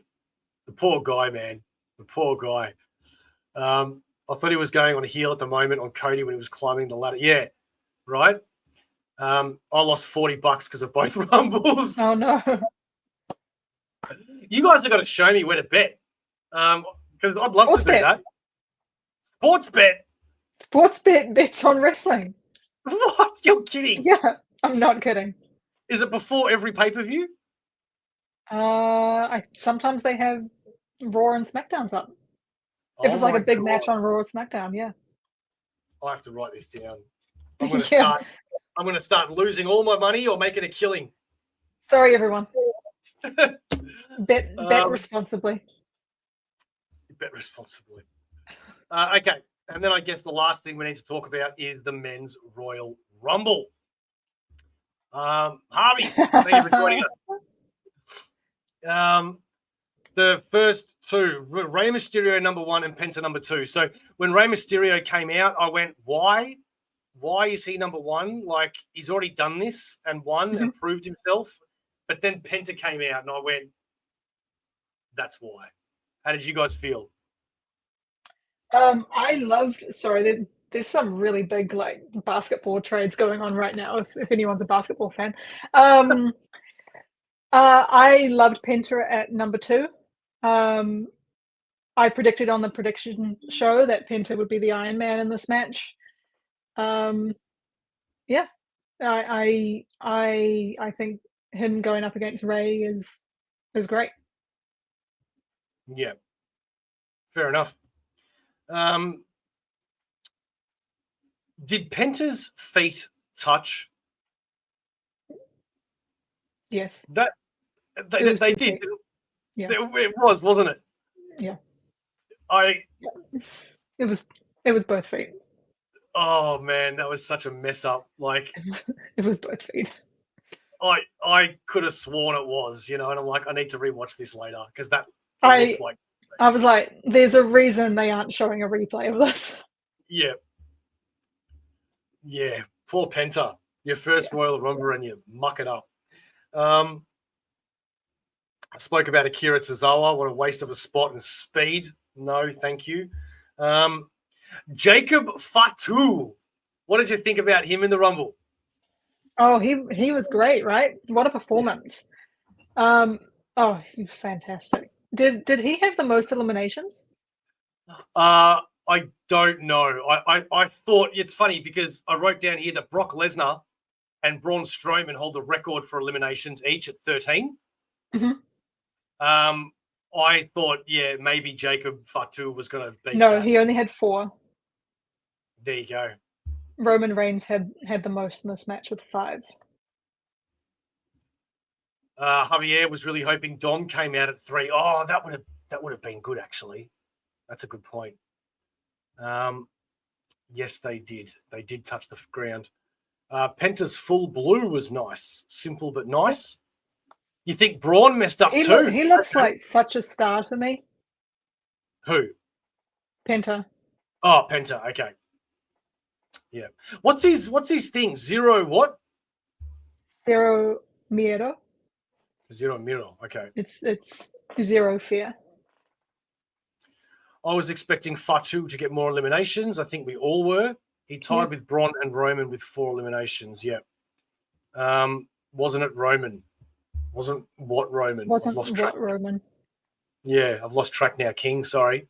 the poor guy, man. The poor guy. I thought he was going on a heel at the moment on Cody when he was climbing the ladder. Yeah, right. I lost $40 because of both Rumbles. Oh no! You guys have got to show me where to bet. Because I'd love to do that. Sports bet. Sports bet bets on wrestling. What? You're kidding? Yeah, I'm not kidding. Is it before every pay-per-view? Sometimes they have Raw and SmackDowns up. If it's like a big match on Raw or SmackDown, yeah. I have to write this down. I'm going to I'm going to start losing all my money or making a killing. Sorry, everyone. Bet responsibly. Bet responsibly. Okay, and then I guess the last thing we need to talk about is the Men's Royal Rumble. Harvey, thank you for joining us. The first two, Rey Mysterio number 1 and Penta number 2. So when Rey Mysterio came out, I went, why? Why is he number 1? Like, he's already done this and won and proved himself. But then Penta came out and I went, that's why. How did you guys feel? There's some really big like basketball trades going on right now if anyone's a basketball fan. I loved Penta at number 2. I predicted on the prediction show that Penta would be the Iron Man in this match. Yeah, I think him going up against Rey is great. Yeah, fair enough. Did Penta's feet touch? Yes. They did. Yeah. It was, wasn't it? Yeah. It was both feet. Oh man, that was such a mess up. Like it was both feet. I could have sworn it was, and I'm like, I need to rewatch this later because that I looked like. I was like, there's a reason they aren't showing a replay of this. Yeah. Yeah. Poor Penta. Your first Royal Rumble and you muck it up. I spoke about Akira Tozawa. What a waste of a spot and speed. No, thank you. Jacob Fatu. What did you think about him in the Rumble? Oh, he was great, right? What a performance. Oh, he's fantastic. Did he have the most eliminations? I don't know. I thought it's funny because I wrote down here that Brock Lesnar and Braun Strowman hold the record for eliminations each at 13. Mm-hmm. I thought, maybe Jacob Fatu was going to beat No, that. he only had 4. There you go. Roman Reigns had the most in this match with 5. Javier was really hoping Dom came out at 3. Oh, that would have been good, actually. That's a good point. Yes, they did. They did touch the ground. Penta's full blue was nice. Simple but nice. You think Braun messed up too? He looks like such a star to me. Who? Penta. Oh, Penta. Okay. Yeah. What's his thing? Zero what? Zero miedo. Zero Miro. Okay. It's zero fear. I was expecting Fatu to get more eliminations. I think we all were. He tied with Braun and Roman with 4 eliminations. Yeah. Wasn't it Roman? Wasn't what Roman? Wasn't what Roman? Yeah, I've lost track now, King. Sorry.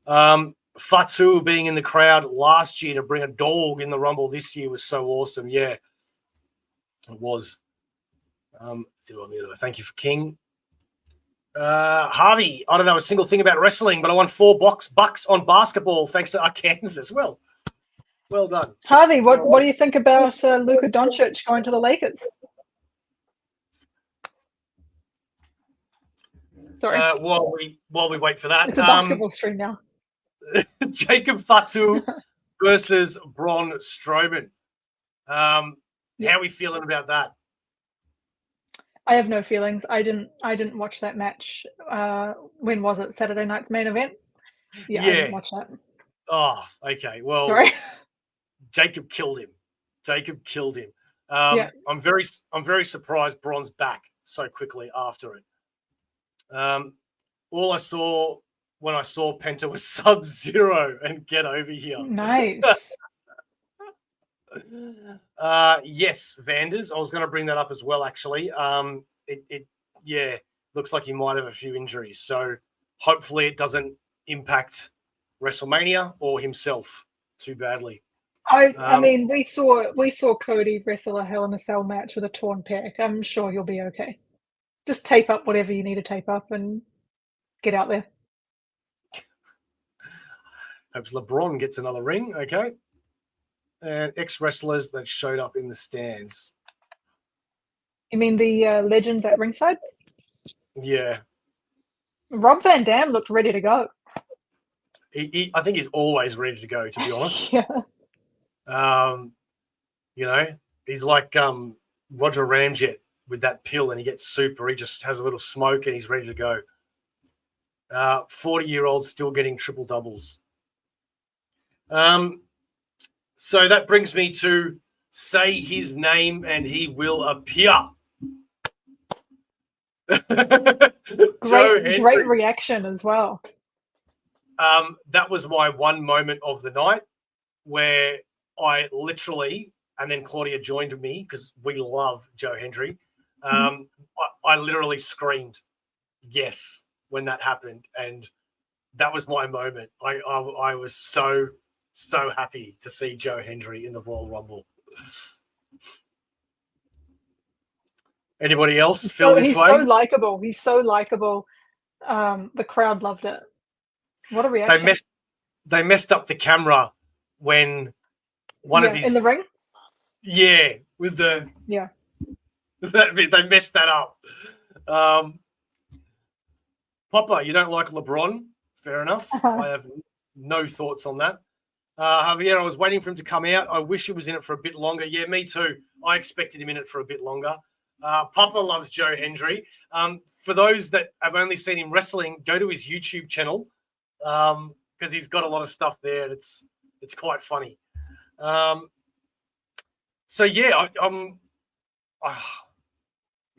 Fatu being in the crowd last year to bring a dog in the Rumble this year was so awesome. Yeah, it was. Thank you for King. Harvey, I don't know a single thing about wrestling, but I won $4 on basketball thanks to Arkansas. Well done. Harvey, what do you think about Luka Doncic going to the Lakers? Sorry. While we wait for that, it's a basketball stream now. Jacob Fatu versus Braun Strowman. How are we feeling about that? I have no feelings. I didn't watch that match. When was it? Saturday night's main event? Yeah, I didn't watch that. Oh, okay. Well, sorry. Jacob killed him. I'm very surprised Braun's back so quickly after it. All I saw when I saw Penta was Sub-Zero and Get Over Here. Nice. Yes, Vanders. I was going to bring that up as well, actually. Looks like he might have a few injuries. So hopefully it doesn't impact WrestleMania or himself too badly. I mean, we saw Cody wrestle a Hell in a Cell match with a torn pec. I'm sure he'll be okay. Just tape up whatever you need to tape up and get out there. Hopes LeBron gets another ring. Okay. And ex-wrestlers that showed up in the stands. You mean the legends at ringside? Yeah. Rob Van Dam looked ready to go. I think he's always ready to go, to be honest. He's like Roger Ramjet with that pill and he gets super. He just has a little smoke and he's ready to go. 40-year-old still getting triple doubles. So that brings me to say his name and he will appear. Great reaction as well. That was my one moment of the night where I literally, and then Claudia joined me because we love Joe Hendry. I literally screamed yes when that happened, and that was my moment. I was so happy to see Joe Hendry in the Royal Rumble. Anybody else feel this way? He's so likable. He's so likable. The crowd loved it. What a reaction. They messed up the camera when one of his... in the ring? Yeah, with the... Yeah. They messed that up. Papa, you don't like LeBron? Fair enough. I have no thoughts on that. Javier, I was waiting for him to come out. I wish he was in it for a bit longer. Yeah, me too. I expected him in it for a bit longer. Papa loves Joe Hendry. For those that have only seen him wrestling, go to his YouTube channel because he's got a lot of stuff there, and it's quite funny. So yeah,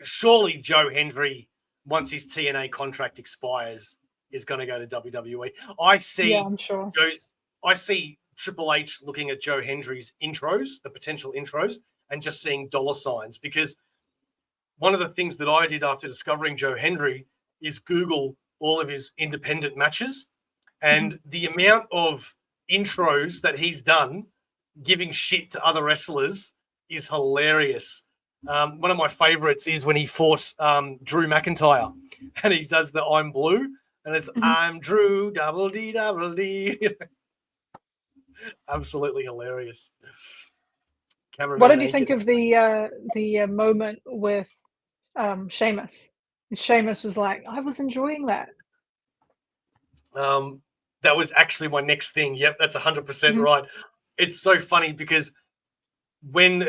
surely Joe Hendry, once his TNA contract expires, is going to go to WWE. I'm sure. I see Triple H looking at Joe Hendry's intros, the potential intros, and just seeing dollar signs, because one of the things that I did after discovering Joe Hendry is Google all of his independent matches, and the amount of intros that he's done giving shit to other wrestlers is hilarious. One of my favorites is when he fought Drew McIntyre, and he does the "I'm Blue," and it's "I'm Drew, double D, double D." Absolutely hilarious. What did you think of the moment with Sheamus? And Sheamus was like, "I was enjoying that." That was actually my next thing. Yep, that's 100% right. It's so funny because when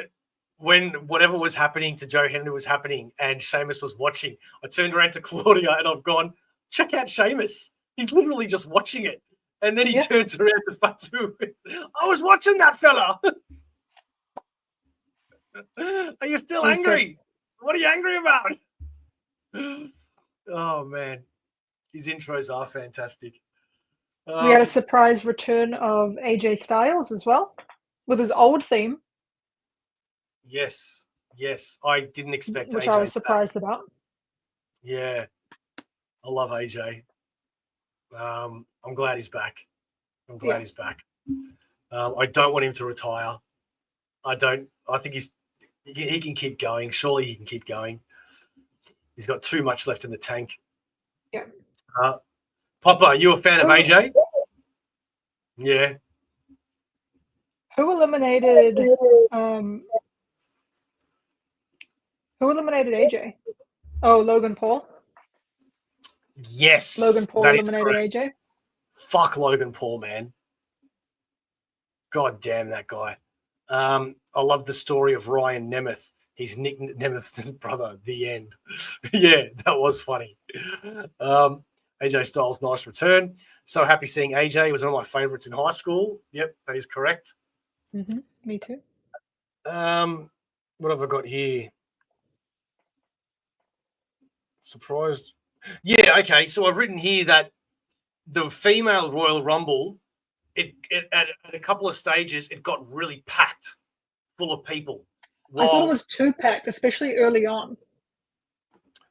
whatever was happening to Joe Hendry was happening and Sheamus was watching, I turned around to Claudia and I've gone, check out Sheamus. He's literally just watching it. And then he turns around to Fatu. I was watching that fella. Are you still angry? What are you angry about? Oh, man. His intros are fantastic. We had a surprise return of AJ Styles as well with his old theme. Yes. I didn't expect which AJ I was surprised about. Yeah. I love AJ. I'm glad he's back. He's back. I don't want him to retire. I think he can keep going. Surely he can keep going. He's got too much left in the tank. Yeah. Papa, are you a fan of AJ? Yeah. Who eliminated AJ? Oh, Logan Paul? Yes. Logan Paul eliminated AJ? Fuck Logan Paul, man. God damn that guy. I love the story of Ryan Nemeth. He's Nick Nemeth's brother. The end. Yeah, that was funny. AJ Styles, nice return. So happy seeing AJ. He was one of my favorites in high school. Yep, that is correct. Me too. What have I got here? Surprised. Yeah, okay. So I've written here that the female Royal Rumble, it at a couple of stages, it got really packed, full of people. I thought it was too packed, especially early on.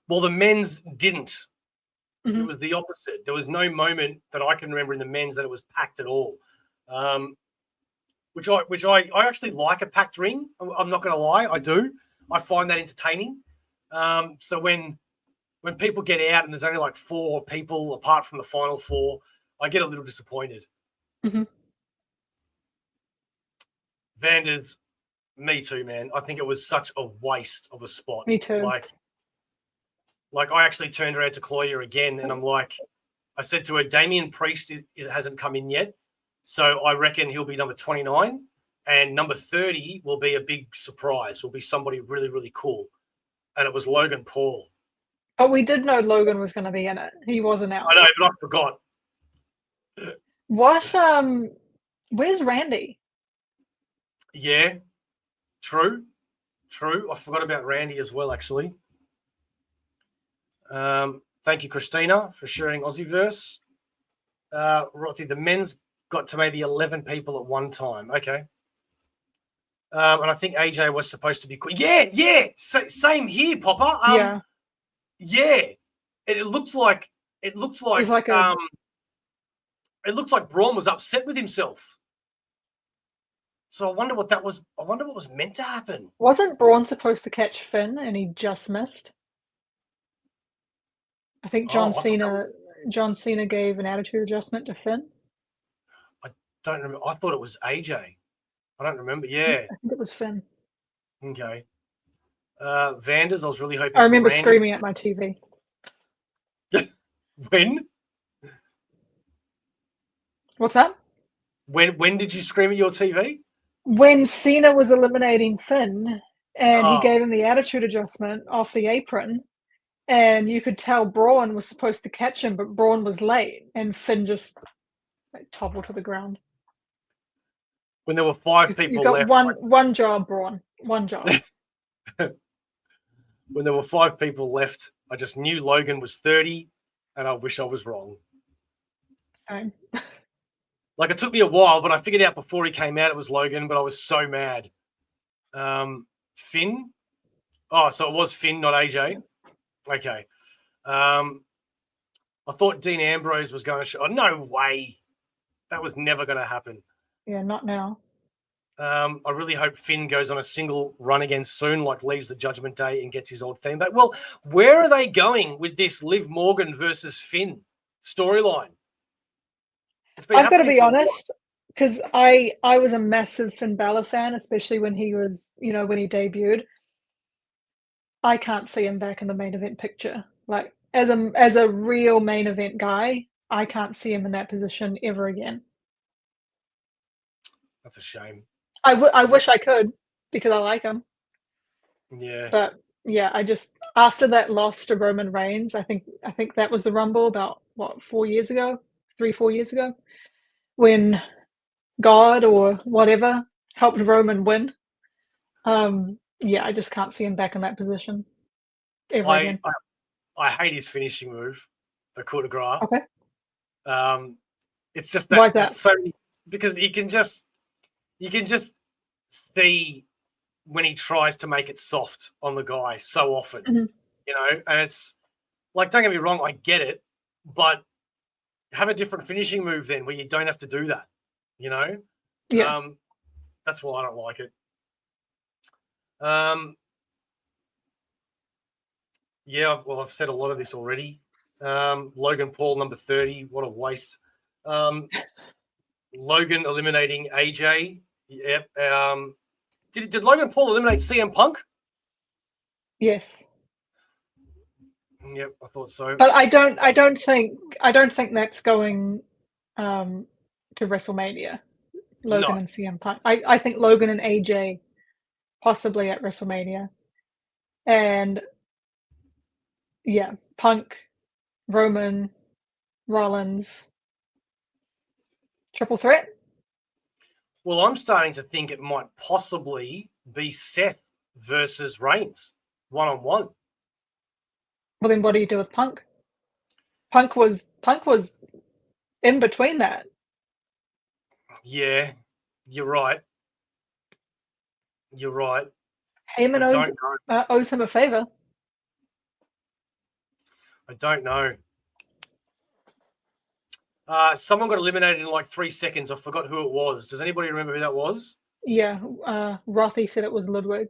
Well, the men's didn't. It was the opposite. There was no moment that I can remember in the men's that it was packed at all. Which I actually like a packed ring. I'm not going to lie, I do. I find that entertaining. So when people get out and there's only like 4 people apart from the final 4, I get a little disappointed. Vanders, me too, man. I think it was such a waste of a spot. Me too. Like I actually turned around to Claudia again and I'm like, I said to her, Damian Priest hasn't come in yet. So I reckon he'll be number 29 and number 30 will be a big surprise. Will be somebody really, really cool. And it was Logan Paul. Oh, we did know Logan was going to be in it. He wasn't out. I know, but I forgot. What? Where's Randy? Yeah, true. I forgot about Randy as well, actually. Thank you, Christina, for sharing Aussieverse. Rothy, the men's got to maybe 11 people at one time. Okay. And I think AJ was supposed to be quick. Yeah. Same here, Papa. Yeah. It looked like it looked like Braun was upset with himself. So I wonder what that was. I wonder what was meant to happen. Wasn't Braun supposed to catch Finn and he just missed? I think John Cena gave an attitude adjustment to Finn. I don't remember. I thought it was AJ. I don't remember. Yeah. I think it was Finn. Okay. Vanders, I was really hoping. I remember screaming at my TV. When? What's that? When did you scream at your TV? When Cena was eliminating Finn and he Oh. gave him the attitude adjustment off the apron, and you could tell Braun was supposed to catch him, but Braun was late, and Finn just toppled to the ground. When there were 5 You people got left. one job, Braun. One job. When there were 5 people left, I just knew Logan was 30, and I wish I was wrong. Same. Like, it took me a while, but I figured out before he came out it was Logan, but I was so mad. Finn? Oh, so it was Finn, not AJ? Okay. I thought Dean Ambrose was going to show. Oh, no way. That was never going to happen. Yeah, not now. I really hope Finn goes on a single run again soon, like leaves the Judgment Day and gets his old theme back. Well, where are they going with this Liv Morgan versus Finn storyline? I've got to be honest, because I was a massive Finn Balor fan, especially when he was, when he debuted. I can't see him back in the main event picture. Like, as a real main event guy, I can't see him in that position ever again. That's a shame. I wish I could, because I like him. Yeah. But yeah, I just, after that loss to Roman Reigns, I think that was the Rumble about, what, 4 years ago? 3-4 years ago? When God or whatever helped Roman win. Yeah, I just can't see him back in that position ever again. I hate his finishing move, the coup de grace. Okay. It's just that. Why is that? Because you can just see when he tries to make it soft on the guy so often, and it's like, don't get me wrong, I get it, but have a different finishing move then where you don't have to do that, Yeah. That's why I don't like it. Yeah, well, I've said a lot of this already. Logan Paul, number 30, what a waste. Logan eliminating AJ. Yep. Did Logan Paul eliminate CM Punk? Yes. Yep, I thought so. But I don't think that's going to WrestleMania. Logan and CM Punk. I think Logan and AJ possibly at WrestleMania. And yeah, Punk, Roman, Rollins, triple threat. Well, I'm starting to think it might possibly be Seth versus Reigns, 1-on-1. Well, then what do you do with Punk? Punk was in between that. Yeah, you're right. Heyman owes him a favor. I don't know. Someone got eliminated in like 3 seconds. I forgot who it was. Does anybody remember who that was? Yeah, Rothy said it was Ludwig.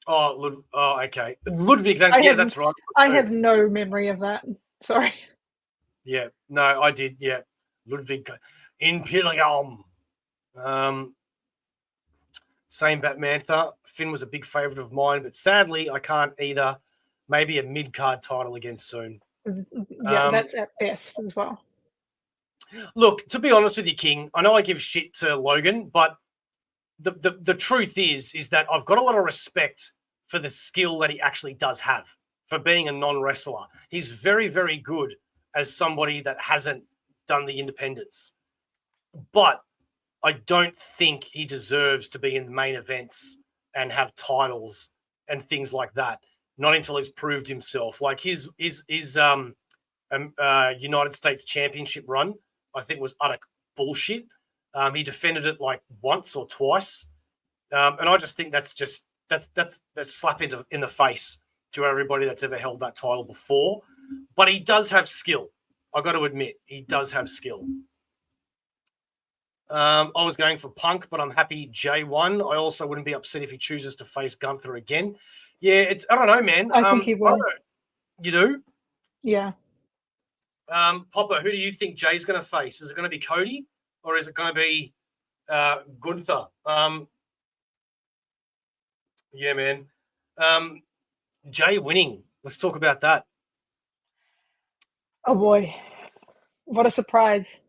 Oh, okay. Ludwig. That's right. I have no memory of that. Sorry. Yeah, no, I did. Yeah, Ludwig Imperium. Same Batmantha. Finn was a big favorite of mine, but sadly, I can't either. Maybe a mid-card title again soon. Yeah, that's at best as well. Look, to be honest with you, King, I know I give shit to Logan, but the truth is that I've got a lot of respect for the skill that he actually does have for being a non-wrestler. He's very, very good as somebody that hasn't done the independents. But I don't think he deserves to be in the main events and have titles and things like that. Not until he's proved himself. Like his United States Championship run, I think, was utter bullshit. He defended it like once or twice, and I just think that's slap in the face to everybody that's ever held that title before. But he does have skill. I got to admit, he does have skill. I was going for Punk, but I'm happy Jay won. I also wouldn't be upset if he chooses to face Gunther again. Yeah, I don't know, man. I think he will. You do? Yeah. Popper, who do you think Jay's going to face? Is it going to be Cody or is it going to be Gunther? Yeah, man. Jay winning. Let's talk about that. Oh, boy. What a surprise.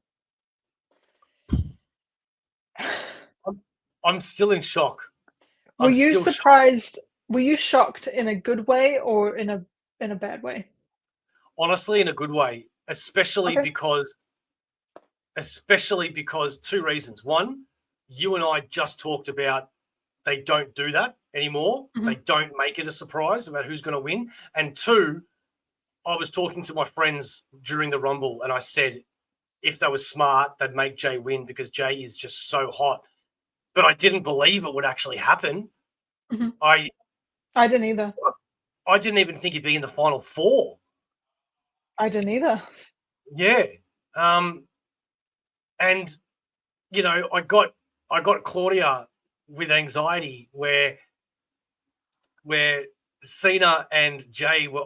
I'm still in shock. Were you still surprised? Were you shocked in a good way or in a bad way? honestly in a good way, especially Okay. because two reasons. One, you and I just talked about they don't do that anymore. Mhm. They don't make it a surprise about who's going to win. And two, I was talking to my friends during the Rumble and I said if they were smart, they'd make Jay win because Jay is just so hot. But I didn't believe it would actually happen. Mhm. I didn't either. I didn't even think he'd be in the final four. I didn't either. Yeah. And you know, I got Claudia with anxiety where Cena and Jay were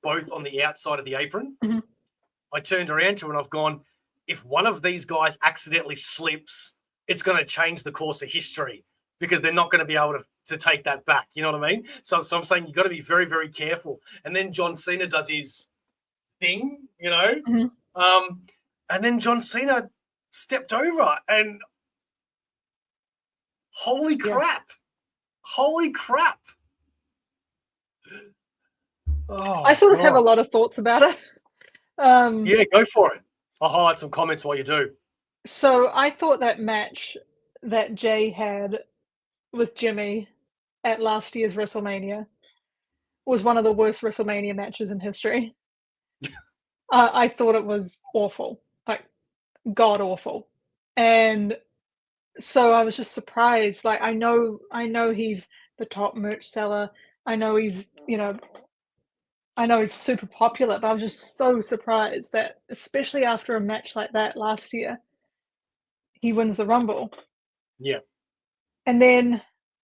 both on the outside of the apron. Mhm. I turned around to her and I've gone, if one of these guys accidentally slips, it's going to change the course of history because they're not going to be able to take that back. You know what I mean? So I'm saying you've got to be very, very careful. And then John Cena does his thing, you know? Mhm. And then John Cena stepped over and holy Yeah. crap. Holy crap. Oh, I sort of have a God. lot of thoughts about it. Yeah, go for it. I'll highlight some comments while you do. So I thought that match that Jay had with Jimmy at last year's WrestleMania was one of the worst WrestleMania matches in history. I thought it was awful, like god awful, and so I was just surprised. Like I know he's the top merch seller. I know he's I know he's super popular, but I was just so surprised that, especially after a match like that last year, he wins the Rumble. Yeah. And then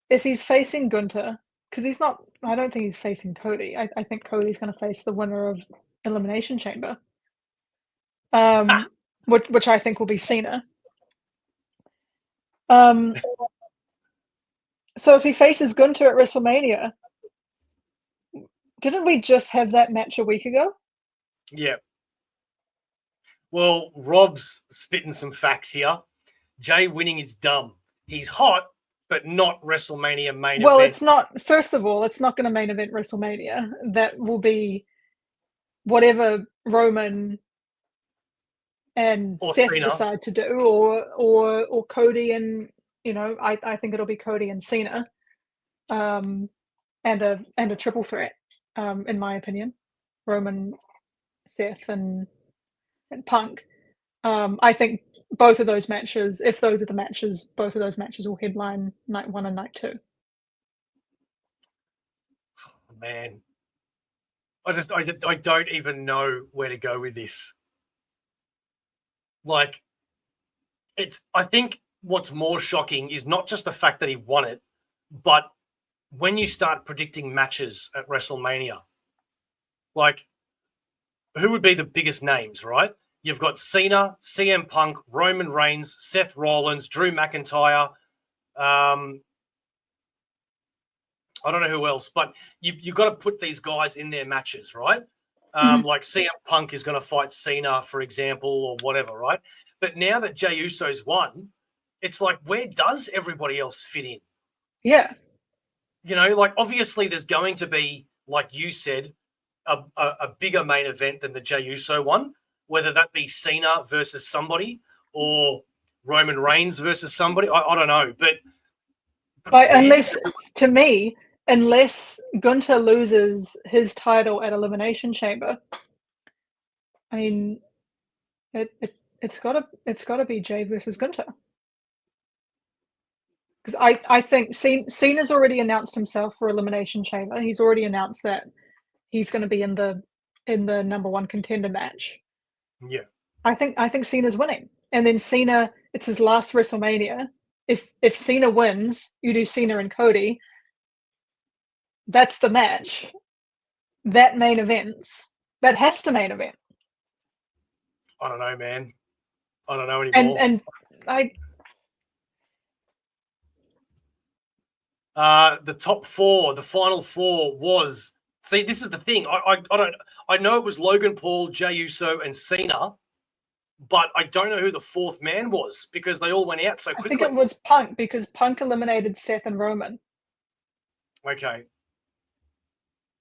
if he's facing Gunter, because he's not, I don't think he's facing Cody. I think Cody's going to face the winner of Elimination Chamber, Ha! which I think will be Cena. Um, so if he faces Gunter at WrestleMania, didn't we just have that match a week ago? Yeah. Well, Rob's spitting some facts here. Jay winning is dumb. He's hot, but not WrestleMania main Well, event. it's not. First of all, it's not going to main event WrestleMania. That will be whatever Roman and Or Seth Cena. decide to do, or Cody and I think it'll be Cody and Cena, and a triple threat, in my opinion, Roman, Seth, and Punk. I think both of those matches, if those are the matches, both of those matches will headline night 1 and night 2. Man. I don't even know where to go with this. Like, I think what's more shocking is not just the fact that he won it, but when you start predicting matches at WrestleMania, like, who would be the biggest names, right? You've got Cena, CM Punk, Roman Reigns, Seth Rollins, Drew McIntyre. I don't know who else, but you've got to put these guys in their matches, right? Like CM Punk is going to fight Cena, for example, or whatever, right? But now that Jey Uso's won, it's like, where does everybody else fit in? Yeah. You know, like obviously there's going to be, like you said, a bigger main event than the Jey Uso one, whether that be Cena versus somebody or Roman Reigns versus somebody. I don't know, but Like, where does to me, unless Gunter loses his title at Elimination Chamber, I mean, it's gotta be Jay versus Gunter. Because I think Cena's already announced himself for Elimination Chamber. He's already announced that he's going to be in the number one contender match. Yeah. I think Cena's winning, and then Cena, it's his last WrestleMania. If Cena wins, you do Cena and Cody. That's the match. That main events. That has to main event. I don't know, man. I don't know anymore. And I the top four, the final four was. See, this is the thing. I don't. I know it was Logan Paul, Jey Uso, and Cena, but I don't know who the fourth man was because they all went out so I quickly. think it was Punk, because Punk eliminated Seth and Roman. Okay.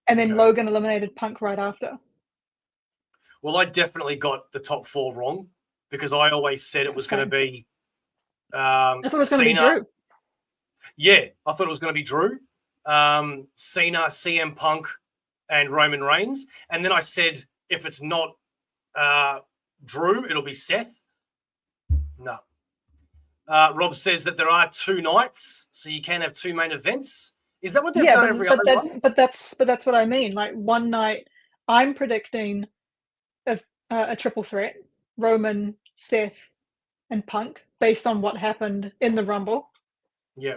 And then Okay. Logan eliminated Punk right after. Well, I definitely got the top 4 wrong because I always said it was going to be I thought it was going to be Cena. Drew. Yeah, I thought it was going to be Drew, Cena, CM Punk, and Roman Reigns. And then I said, if it's not Drew, it'll be Seth. No. Rob says that there are 2 nights, so you can have 2 main events. Is that what they've done every other one? But that's what I mean. Like one night, I'm predicting a triple threat: Roman, Seth, and Punk, based on what happened in the Rumble. Yeah.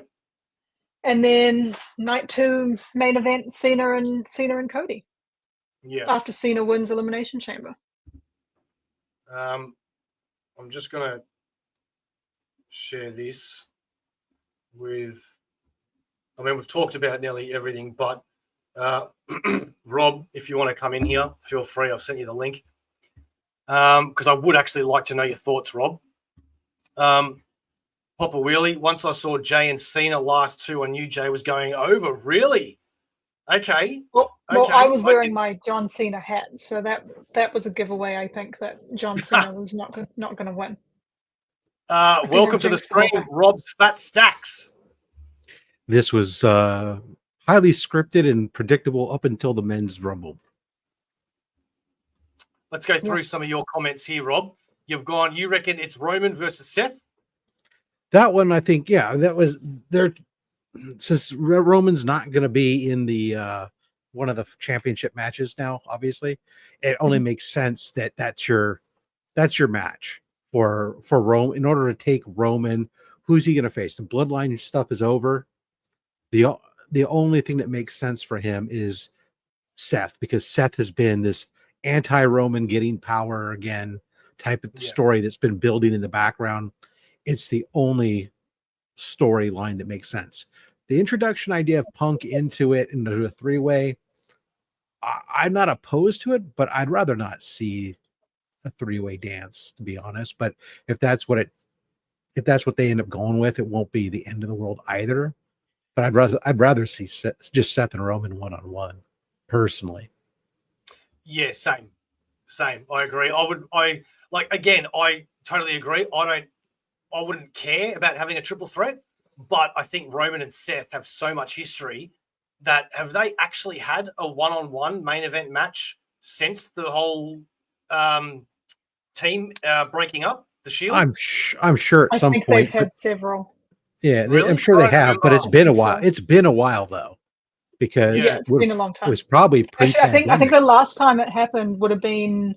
And then night 2 main event: Cena and Cody. Yeah. After Cena wins Elimination Chamber. I'm just gonna share this with. I mean, we've talked about nearly everything, but Rob, if you want to come in here, feel free. I've sent you the link because I would actually like to know your thoughts, Rob. Popawheelie, once I saw Jay and Cena last 2, I knew Jay was going over. Really? Okay. Well, Okay. I was wearing my John Cena hat, so that was a giveaway. I think that John Cena was not going to win. Welcome to the screen, Rob's Fat Stax. This was highly scripted and predictable up until the men's rumble. Let's go through some of your comments here, Rob. You've gone, you reckon it's Roman versus Seth? That one, I think, yeah, that was there. Since Roman's not going to be in the one of the championship matches now, obviously, it only makes sense that that's your match for Roman. In order to take Roman, who's he going to face? The bloodline stuff is over. The only thing that makes sense for him is Seth, because Seth has been this anti-Roman getting power again type of story that's been building in the background. It's the only storyline that makes sense. The introduction idea of Punk into it, into a 3-way, I'm not opposed to it, but I'd rather not see a 3-way dance, to be honest. But if that's what they end up going with, it won't be the end of the world either. But I'd rather see just Seth and Roman 1-on-1, personally. Yeah, same. I agree. I totally agree. I wouldn't care about having a triple threat, but I think Roman and Seth have so much history that have they actually had a 1-on-1 main event match since the whole team breaking up the Shield? I'm sure at some point they've had several. Yeah, really? I'm sure they have, but it's been a while. So. It's been a while though, because it's been a long time. It was probably actually, I think the last time it happened would have been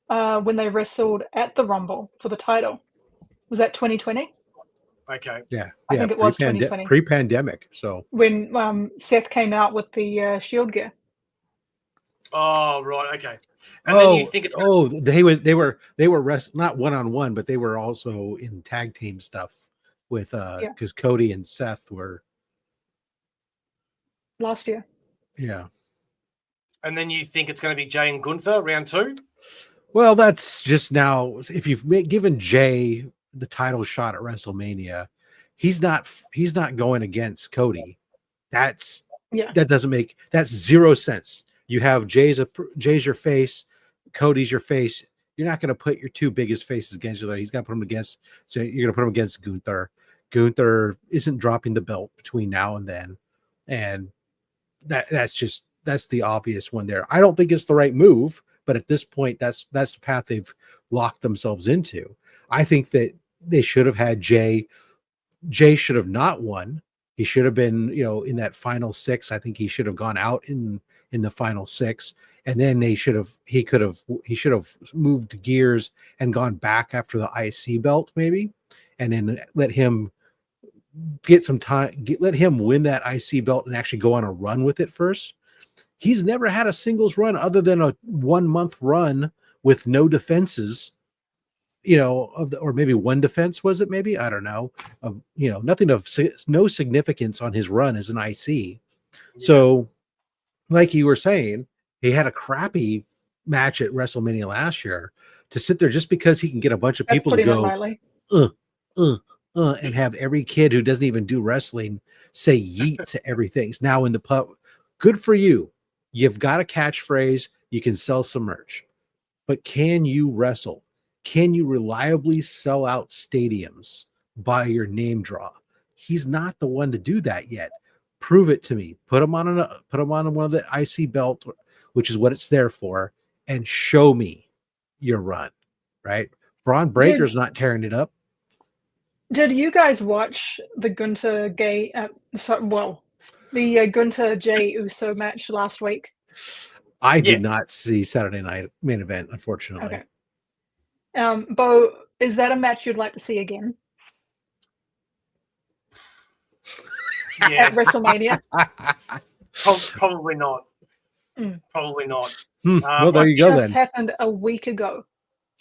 when they wrestled at the Rumble for the title. Was that 2020? Okay. Yeah, I think it was 2020. Pre-pandemic. So when Seth came out with the Shield gear. Oh right, okay. And then you think it's they were not 1-on-1, but they were also in tag team stuff with because Cody and Seth were last year. Yeah. And then you think it's going to be Jay and Gunther round 2? Well, that's just now. If you've given Jay the title shot at WrestleMania, he's not going against Cody. That doesn't zero sense. You have Jay's your face, Cody's your face. You're not going to put your 2 biggest faces against each other. He's got to put them against. So you're going to put him against Gunther. Gunther isn't dropping the belt between now and then, and that's the obvious one there. I don't think it's the right move, but at this point, that's the path they've locked themselves into. I think that they should have had Jay. Jay should have not won. He should have been, in that final 6. I think he should have gone out in the final 6, and then he should have moved gears and gone back after the IC belt maybe, and then let him get some time, let him win that IC belt and actually go on a run with it first. He's never had a singles run other than a 1-month run with no defenses, or maybe 1 defense, was it? Maybe, I don't know. Nothing of no significance on his run as an IC. Yeah. So, like you were saying, he had a crappy match at WrestleMania last year. To sit there just because he can get a bunch of people to go, and have every kid who doesn't even do wrestling say yeet to everything. Now in the pub, good for you. You've got a catchphrase. You can sell some merch. But can you wrestle? Can you reliably sell out stadiums by your name draw? He's not the one to do that yet. Prove it to me. Put him on one of the IC belt, which is what it's there for, and show me your run. Right? Braun Breaker's not tearing it up. Did you guys watch the Gunther the Gunther Jey Uso match last week? I did not see Saturday Night Main Event, unfortunately. Okay. Beau, is that a match you'd like to see again? Yeah. At WrestleMania? Probably not. Probably not. Well, there you go then. It just happened a week ago.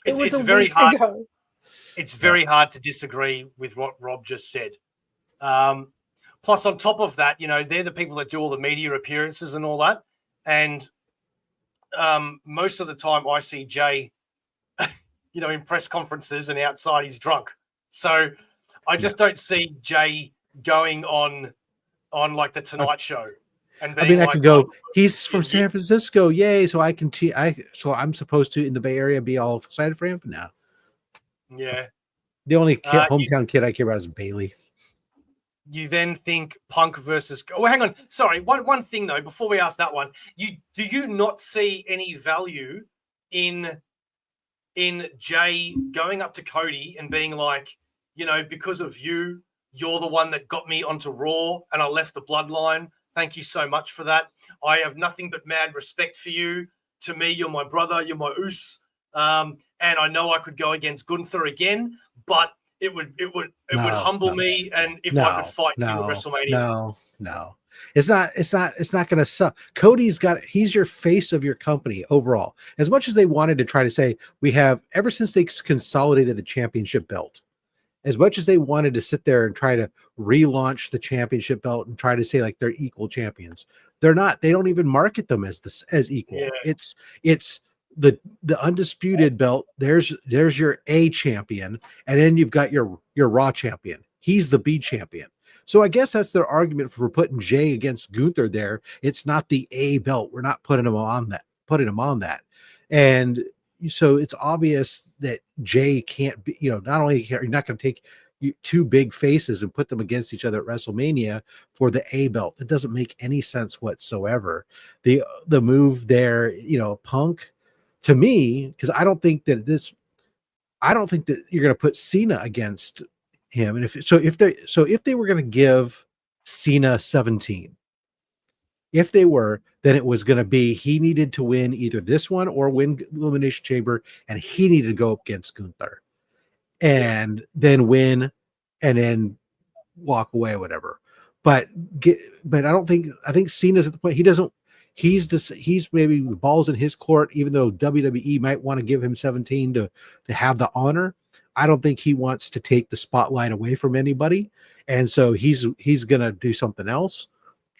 It was very hard. Ago. It's very hard to disagree with what Rob just said. Plus, on top of that, they're the people that do all the media appearances and all that. And most of the time I see Jay, in press conferences and outside he's drunk. So I just don't see Jay going on like the Tonight Show. And being I could go, he's from San Francisco. Yay. So so I'm supposed to in the Bay Area be all excited for him now. Yeah. The only hometown kid I care about is Bailey. You then think Punk versus... Oh, hang on. Sorry. One thing, though, before we ask that one. Do you not see any value in Jay going up to Cody and being like, because of you, you're the one that got me onto Raw and I left the bloodline. Thank you so much for that. I have nothing but mad respect for you. To me, you're my brother. You're my Oos. And I know I could go against Gunther again, but it would humble me, and if I could fight you at WrestleMania. No. It's not gonna suck. He's your face of your company overall. As much as they wanted to try to say we have ever since they consolidated the championship belt, as much as they wanted to sit there and try to relaunch the championship belt and try to say like they're equal champions, they're not. They don't even market them as equal. Yeah. It's the undisputed belt. There's your A champion, and then you've got your Raw champion. He's the B champion. So I guess that's their argument for putting Jay against Gunther there. It's not the A belt. We're not putting him on that. And so it's obvious that Jay can't be, not only you're not going to take two big faces and put them against each other at WrestleMania for the A belt. It doesn't make any sense whatsoever. The move there, Punk, to me, because I don't think that you're going to put Cena against him. And if they were going to give Cena 17, if they were, then it was going to be he needed to win either this one or win Elimination Chamber, and he needed to go up against Gunther and then win and then walk away or whatever. But I think Cena's at the point he's maybe balls in his court, even though WWE might want to give him 17 to have the honor. I don't think he wants to take the spotlight away from anybody. And so he's going to do something else.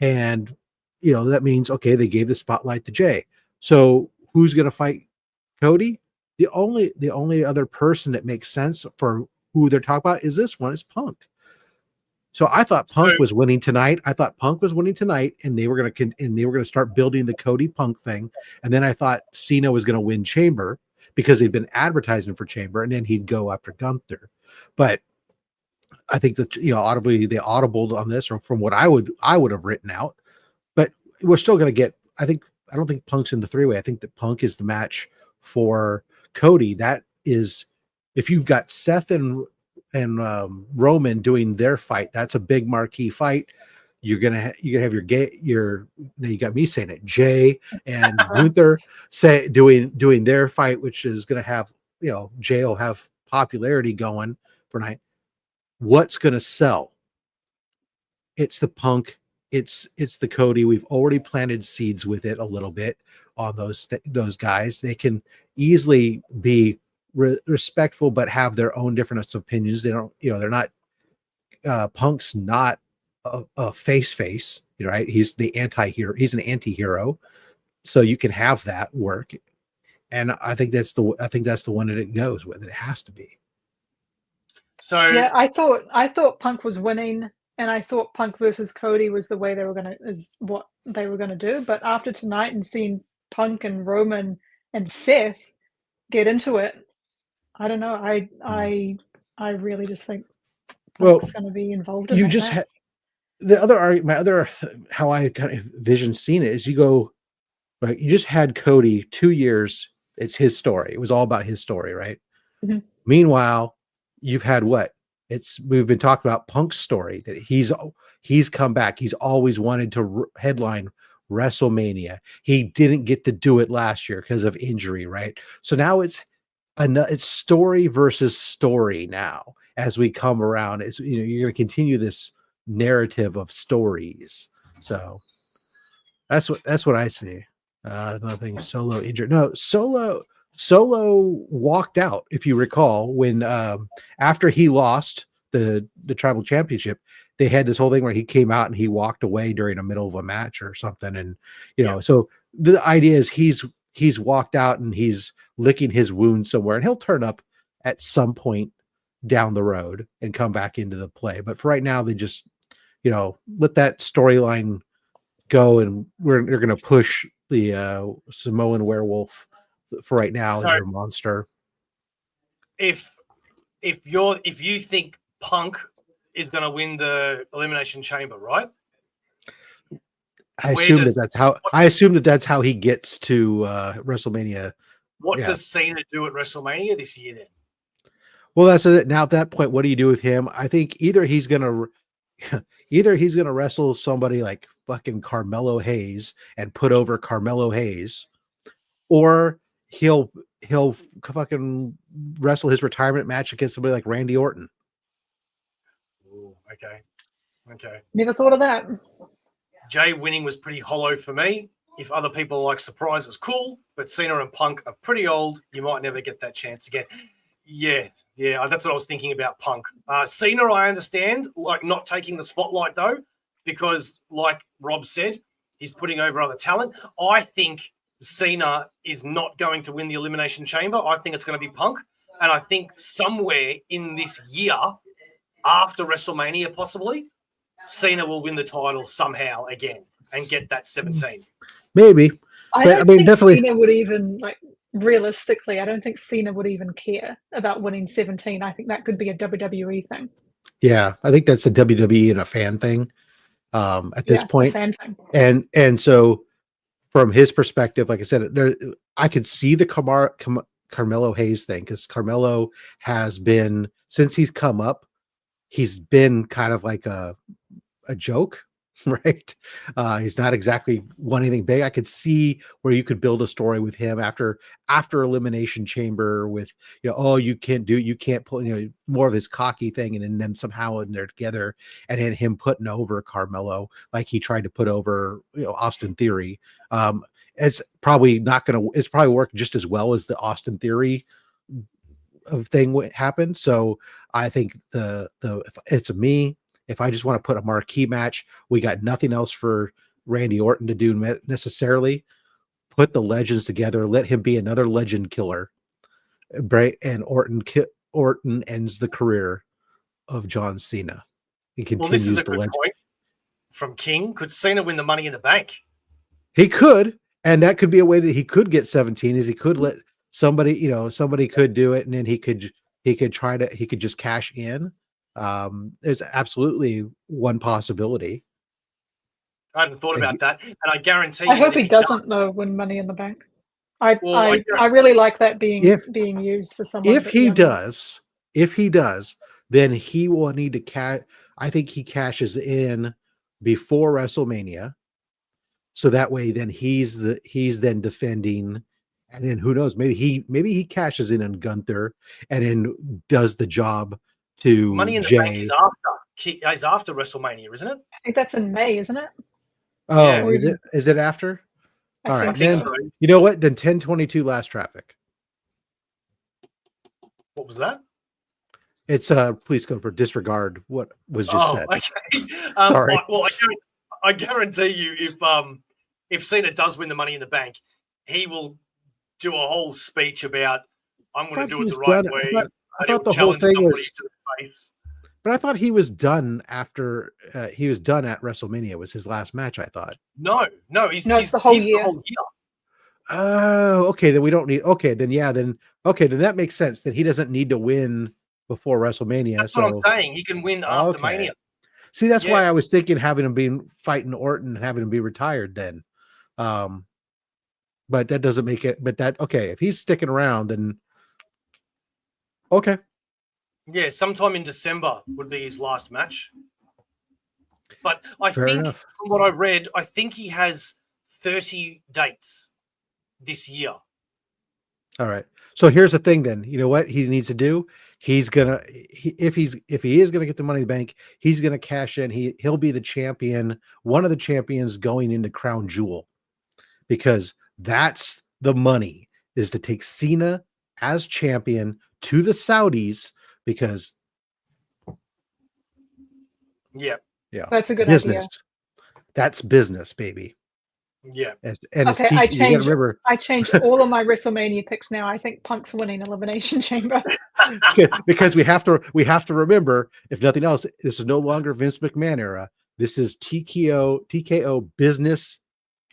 And, that means, okay, they gave the spotlight to Jay. So who's going to fight Cody? The only other person that makes sense for who they're talking about is Punk. So I thought Punk was winning tonight. And they were going to start building the Cody Punk thing. And then I thought Cena was going to win Chamber because he'd been advertising for Chamber, and then he'd go after Gunther. But I think that audibly they audibled on this, or from what I would have written out. But we're still going to get. I don't think Punk's in the three-way. I think that Punk is the match for Cody. That is, if you've got Seth and Roman doing their fight, that's a big marquee fight. You're gonna have you got me saying it, Jay and Gunther doing their fight, which is gonna have Jay will have popularity going for night. What's gonna sell? It's the Punk, it's the Cody. We've already planted seeds with it a little bit on those guys. They can easily be respectful, but have their own different opinions. They don't, they're not. Punk's not a face, right? He's the anti-hero. He's an anti-hero, so you can have that work. And I think that's the one that it goes with. It has to be. So yeah, I thought Punk was winning, and I thought Punk versus Cody was the way what they were gonna do. But after tonight and seeing Punk and Roman and Seth get into it, I don't know. I really just think Punk's going to be involved in you that just match. how I kind of vision seen it is you go, right, you just had Cody 2 years. It's his story. It was all about his story, right? Mhm. Meanwhile, you've had we've been talking about Punk's story, that he's come back. He's always wanted to headline WrestleMania. He didn't get to do it last year because of injury, right? So now it's story versus story now as we come around. It's, you're going to continue this narrative of stories. So that's what I see. Nothing Solo injured. No, Solo walked out, if you recall, when after he lost the tribal championship, they had this whole thing where he came out and he walked away during the middle of a match or something. And so the idea is he's walked out and he's licking his wound somewhere, and he'll turn up at some point down the road and come back into the play. But for right now, they just let that storyline go, and you're going to push the Samoan werewolf for right now as your monster. If you think Punk is going to win the Elimination Chamber, right? I assume that's how he gets to WrestleMania. What does Cena do at WrestleMania this year then? Well, that's it. Now at that point, what do you do with him? I think either he's gonna wrestle somebody like fucking Carmelo Hayes and put over Carmelo Hayes, or he'll fucking wrestle his retirement match against somebody like Randy Orton. Ooh, okay. Never thought of that. Jay winning was pretty hollow for me. If other people like surprises, cool. But Cena and Punk are pretty old. You might never get that chance again. Yeah. That's what I was thinking about Punk. Cena, I understand, like not taking the spotlight though, because like Rob said, he's putting over other talent. I think Cena is not going to win the Elimination Chamber. I think it's going to be Punk. And I think somewhere in this year, after WrestleMania possibly, Cena will win the title somehow again and get that 17. Maybe. I don't think definitely Cena would even, like, realistically, I don't think Cena would even care about winning 17. I think that could be a WWE thing. Yeah, I think that's a WWE and a fan thing at this point. A fan thing. And so from his perspective, like I said, I could see the Carmelo Hayes thing, because Carmelo has been, since he's come up, he's been kind of like a joke, right? He's not exactly won anything big. I could see where you could build a story with him after Elimination Chamber with, you can't pull, more of his cocky thing, and then them somehow in there together, and then him putting over Carmelo like he tried to put over, Austin Theory. It's probably worked just as well as the Austin Theory thing happened. So I think if I just want to put a marquee match, we got nothing else for Randy Orton to do necessarily. Put the legends together, let him be another legend killer, and Orton ends the career of John Cena. He continues this is a good point from King. Could Cena win the Money in the Bank? He could, and that could be a way that he could get 17. Is he could let somebody, somebody could do it, and then he could just cash in. There's absolutely one possibility. I hadn't thought about that, and I guarantee. I hope he doesn't though win Money in the Bank. I really like that being used for someone. If he does, then he will need to cash. I think he cashes in before WrestleMania, so that way then he's then defending, and then who knows, maybe he cashes in on Gunther and then does the job to Money in the Jay. Bank is after. Is after WrestleMania, isn't it? I think that's in May, isn't it? Oh, yeah. Is it after? All right, then so. You know what? Then 10/22 Last Traffic. What was that? It's please go for disregard what was just said. Okay. Sorry. I guarantee you, if Cena does win the Money in the Bank, he will do a whole speech about I'm going to do it the right way. I thought the whole thing was. But I thought he was done after he was done at WrestleMania. Was his last match? I thought. No, he's the whole year. Oh, okay. Then we don't need. Okay, then then that makes sense. Then he doesn't need to win before WrestleMania. That's what I'm saying. He can win after Mania. See, that's why I was thinking having him be fighting Orton and having him be retired then. But that doesn't make it. But that okay. If he's sticking around, then okay. Yeah, sometime in December would be his last match. But I think, from what I read, I think he has 30 dates this year. All right. So here's the thing then. You know what he needs to do? He's gonna if he is gonna get the Money in the Bank, he's gonna cash in. He'll be the champion, one of the champions going into Crown Jewel, because that's the money, is to take Cena as champion to the Saudis, because yeah, that's a good business. idea. That's business, baby. Yeah. I changed all of my WrestleMania picks now. I think Punk's winning Elimination Chamber. Because we have to remember, if nothing else, this is no longer Vince McMahon era. This is TKO business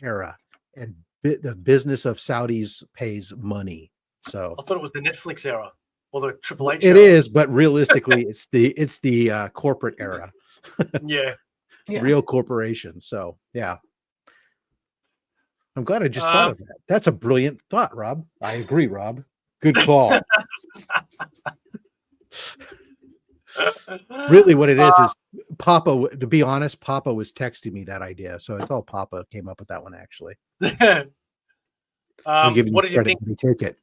era, and the business of Saudis pays money. So I thought it was the Netflix era or the Triple H. It is, but realistically, it's the corporate era. Yeah. Real corporation. So yeah. I'm glad I just thought of that. That's a brilliant thought, Rob. I agree, Rob. Good call. Really, what it is Papa. To be honest, Papa was texting me that idea, so it's all Papa came up with that one. Actually, what did you think? Take it.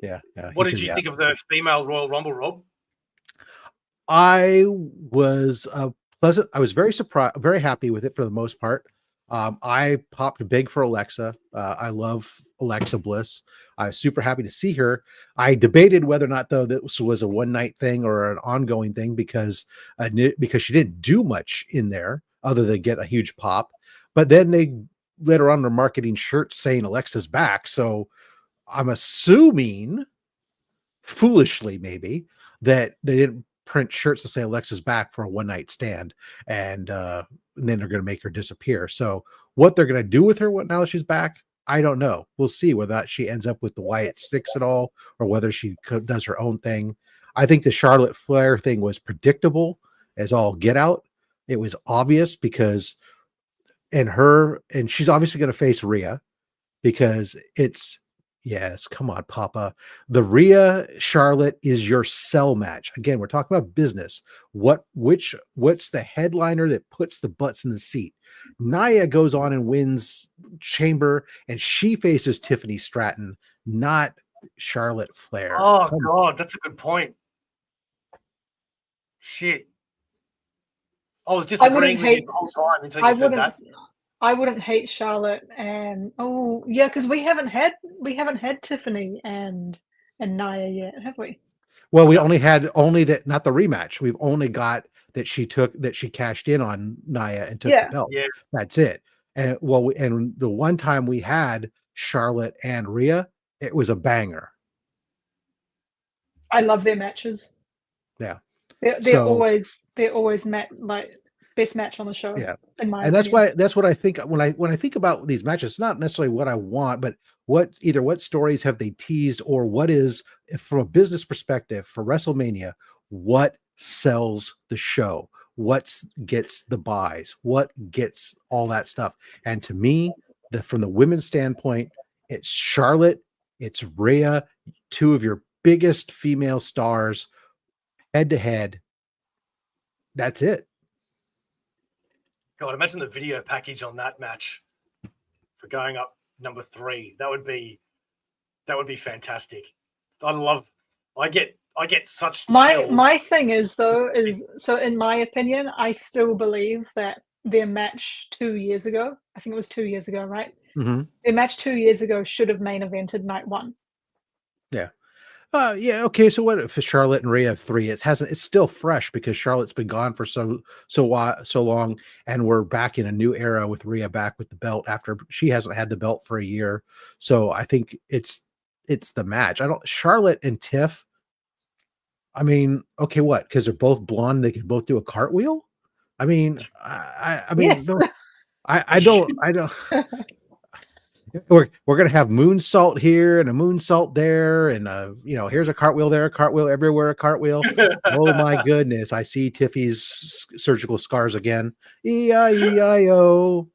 Yeah. What did you think of the female Royal Rumble, Rob? I was pleasant. I was very surprised, very happy with it for the most part. I popped big for Alexa. I love Alexa Bliss. I was super happy to see her. I debated whether or not, though, this was a one-night thing or an ongoing thing, because she didn't do much in there other than get a huge pop. But then they later on were marketing shirts saying Alexa's back. So I'm assuming, foolishly maybe, that they didn't print shirts to say Alexa's back for a one-night stand, and then they're going to make her disappear. So what they're going to do with her now that she's back, I don't know. We'll see whether she ends up with the Wyatt Six at all, or whether she does her own thing. I think the Charlotte Flair thing was predictable as all get out. It was obvious because, and she's obviously going to face Rhea, because yes, come on, Papa. The Rhea Charlotte is your sell match. Again, we're talking about business. What's the headliner that puts the butts in the seat? Nia goes on and wins Chamber, and she faces Tiffany Stratton, not Charlotte Flair. Oh, God, that's a good point. Shit. I was disagreeing with you the whole time until you said that. I wouldn't hate Charlotte, and because we haven't had Tiffany and Nia yet, have we? Well, we only had that, not the rematch. We've only got that she cashed in on Nia and took the belt. Yeah, that's it. And and the one time we had Charlotte and Rhea, it was a banger. I love their matches. Yeah, they're always like best match on the show. Yeah, in my and opinion. that's what I think when I think about these matches. It's not necessarily what I want, but what stories have they teased, or what is, from a business perspective for WrestleMania, what sells the show, what gets the buys, what gets all that stuff. And to me, from the women's standpoint, it's Charlotte, it's Rhea, two of your biggest female stars, head to head. That's it. God, imagine the video package on that match for going up number 3. That would be fantastic. I get such chills. My thing is so in my opinion, I still believe that their match 2 years ago, I think it was 2 years ago, right? Mm-hmm. Their match 2 years ago should have main evented night 1. Yeah. Okay. So what if Charlotte and Rhea have 3? It's still fresh because Charlotte's been gone for so long, and we're back in a new era with Rhea back with the belt after she hasn't had the belt for a year. So I think it's the match. Charlotte and Tiff, I mean, okay, what? Because they're both blonde, they can both do a cartwheel. I mean, I mean, Yes. no, I don't. We're gonna have moonsault here and a moonsault there, and here's a cartwheel there, a cartwheel everywhere, a cartwheel. Oh my goodness! I see Tiffy's surgical scars again. E-I-E-I-O.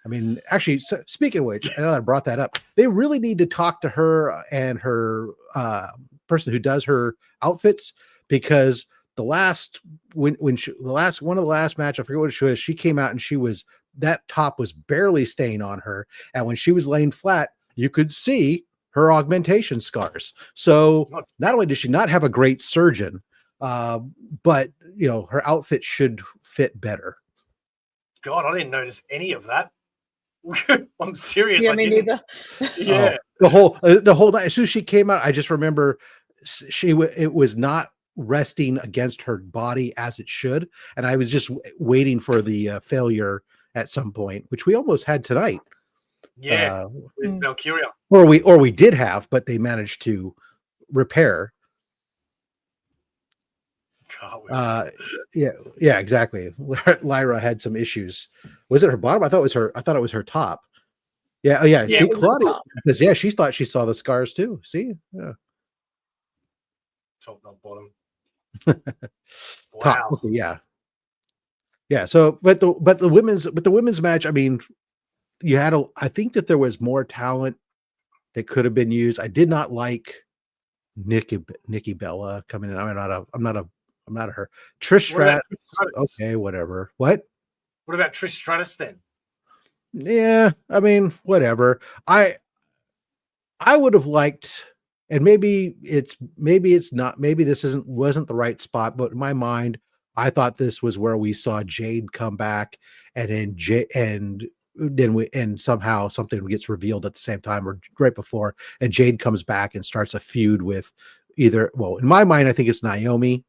I mean, actually, so, speaking of which, I know I brought that up. They really need to talk to her and her person who does her outfits, because the last one of the last match, I forget what it was, she came out and that top was barely staying on her, and when she was laying flat, you could see her augmentation scars. So not only does she not have a great surgeon, but her outfit should fit better. God, I didn't notice any of that. I'm serious. Yeah, me neither. Yeah. The whole night, as soon as she came out, I just remember it was not resting against her body as it should, and I was just waiting for the failure at some point, which we almost had tonight. Yeah, with Valkyria. Or we did have, but they managed to repair. Yeah, exactly. Lyra had some issues. Was it her bottom? I thought it was her top. Yeah, See, Claudia says, yeah, she thought she saw the scars too. See, yeah. Top, not bottom. Wow. Top, okay, yeah. So, but the women's match, I mean, I think that there was more talent that could have been used. I did not like Nikki Bella coming in. I'm not a her. Trish Stratus. Okay, whatever. What about Trish Stratus then? Yeah, I mean, whatever. I would have liked, and maybe it's not. Maybe this wasn't the right spot. But in my mind, I thought this was where we saw Jade come back, and then somehow something gets revealed at the same time or right before, and Jade comes back and starts a feud with in my mind, I think it's Naomi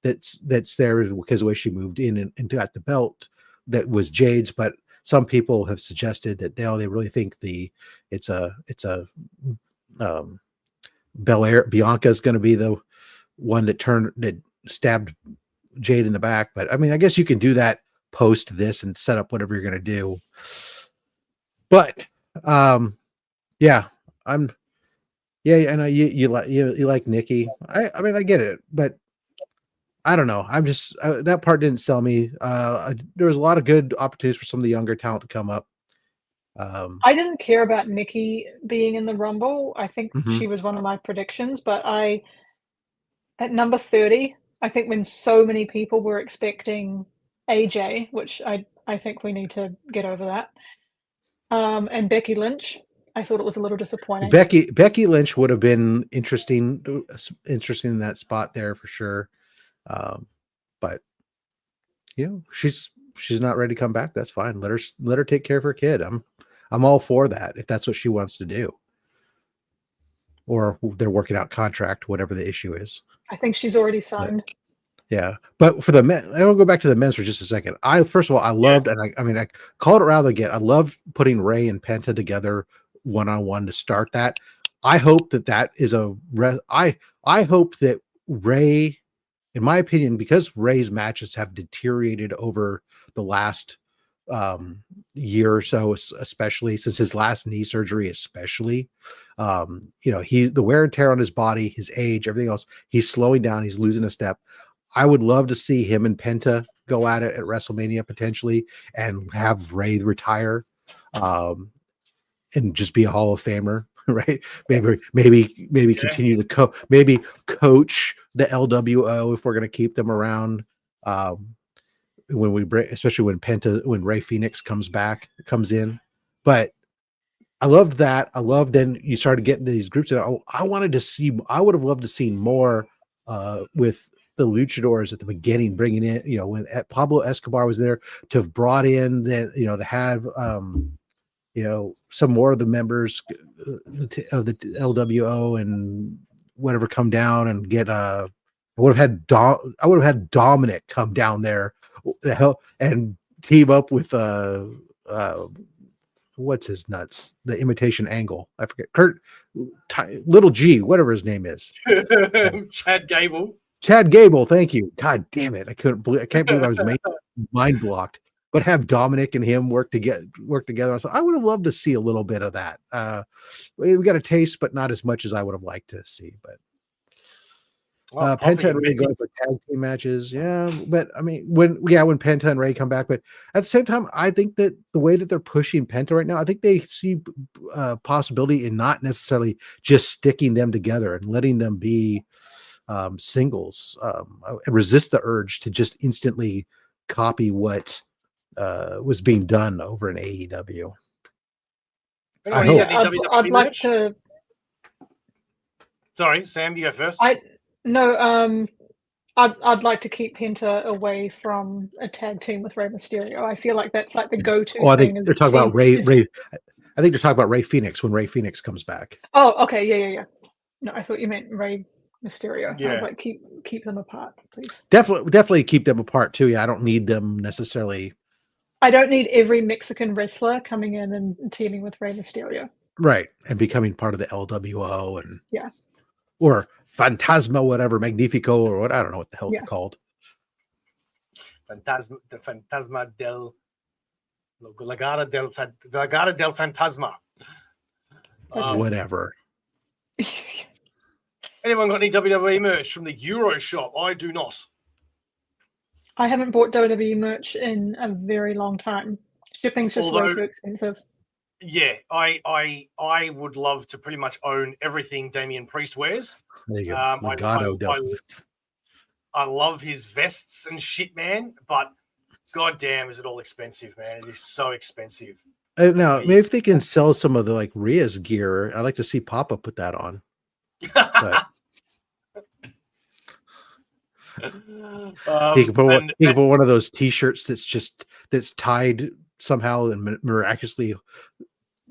that's there because the way she moved in and got the belt that was Jade's, but some people have suggested that they really think it's a Belair. Bianca is going to be the one that stabbed Jade in the back. But I mean, I guess you can do that post this and set up whatever you're going to do. But yeah, I know you like Nikki. I mean, I get it, but I don't know. I'm just that part didn't sell me. There was a lot of good opportunities for some of the younger talent to come up. I didn't care about Nikki being in the Rumble. I think she was one of my predictions, but at number 30, I think when so many people were expecting AJ, which I think we need to get over that, and Becky Lynch, I thought it was a little disappointing. Becky Lynch would have been interesting in that spot there for sure. But she's not ready to come back. That's fine. Let her take care of her kid. I'm all for that if that's what she wants to do. Or they're working out contract, whatever the issue is. I think she's already signed. Yeah, but for the men, I will go back to the men's for just a second. First of all, I loved, and I called it rather again. I love putting Ray and Penta together one-on-one to start that. I hope that is I hope that Ray, in my opinion, because Ray's matches have deteriorated over the last year or so, especially since his last knee surgery, especially, the wear and tear on his body, his age, everything else, he's slowing down, he's losing a step. I would love to see him and Penta go at it at WrestleMania potentially and have Ray retire and just be a Hall of Famer, right? Maybe continue maybe coach the LWO if we're going to keep them around. When we bring, especially when Ray Phoenix comes in. But I loved that. I loved then you started getting to these groups and I would have loved to see more with the luchadors at the beginning, bringing in, when Pablo Escobar was there, to have brought in that, to have some more of the members of the LWO and whatever come down and get I would have had Dominic come down there and team up with what's his nuts, the Imitation Angle, I forget, Little G, whatever his name is. Chad Gable. Chad Gable, thank you. God damn it. I can't believe I was mind blocked. But have Dominic and him work together. So I would have loved to see a little bit of that. We got a taste, but not as much as I would have liked to see. But Penta and Ray going for tag team matches, yeah. But I mean, when Penta and Ray come back, but at the same time, I think that the way that they're pushing Penta right now, I think they see possibility in not necessarily just sticking them together and letting them be singles. I resist the urge to just instantly copy what was being done over in AEW. I'd like to. Sorry, Sam, you go first. I'd like to keep Penta away from a tag team with Rey Mysterio. I feel like that's like the go-to. Oh, I think they're talking about Ray. I think they're talking about Ray Phoenix when Ray Phoenix comes back. Oh, okay, yeah. No, I thought you meant Rey Mysterio. Yeah. I was like, keep them apart, please. Definitely keep them apart too. Yeah, I don't need them necessarily. I don't need every Mexican wrestler coming in and teaming with Rey Mysterio. Right, and becoming part of the LWO and or Fantasma, whatever, Magnifico, or what, I don't know what the hell they're called. Fantasma del Legada del Fantasma. Whatever. Anyone got any WWE merch from the Euro shop? I do not. I haven't bought WWE merch in a very long time. Shipping's just way too expensive. Yeah, I would love to pretty much own everything Damian Priest wears. There you go. I love his vests and shit, man. But goddamn, is it all expensive, man? It is so expensive. Now, maybe if they can sell some of the like Rhea's gear, I'd like to see Papa put that on. But he can put one of those T-shirts that's tied somehow and miraculously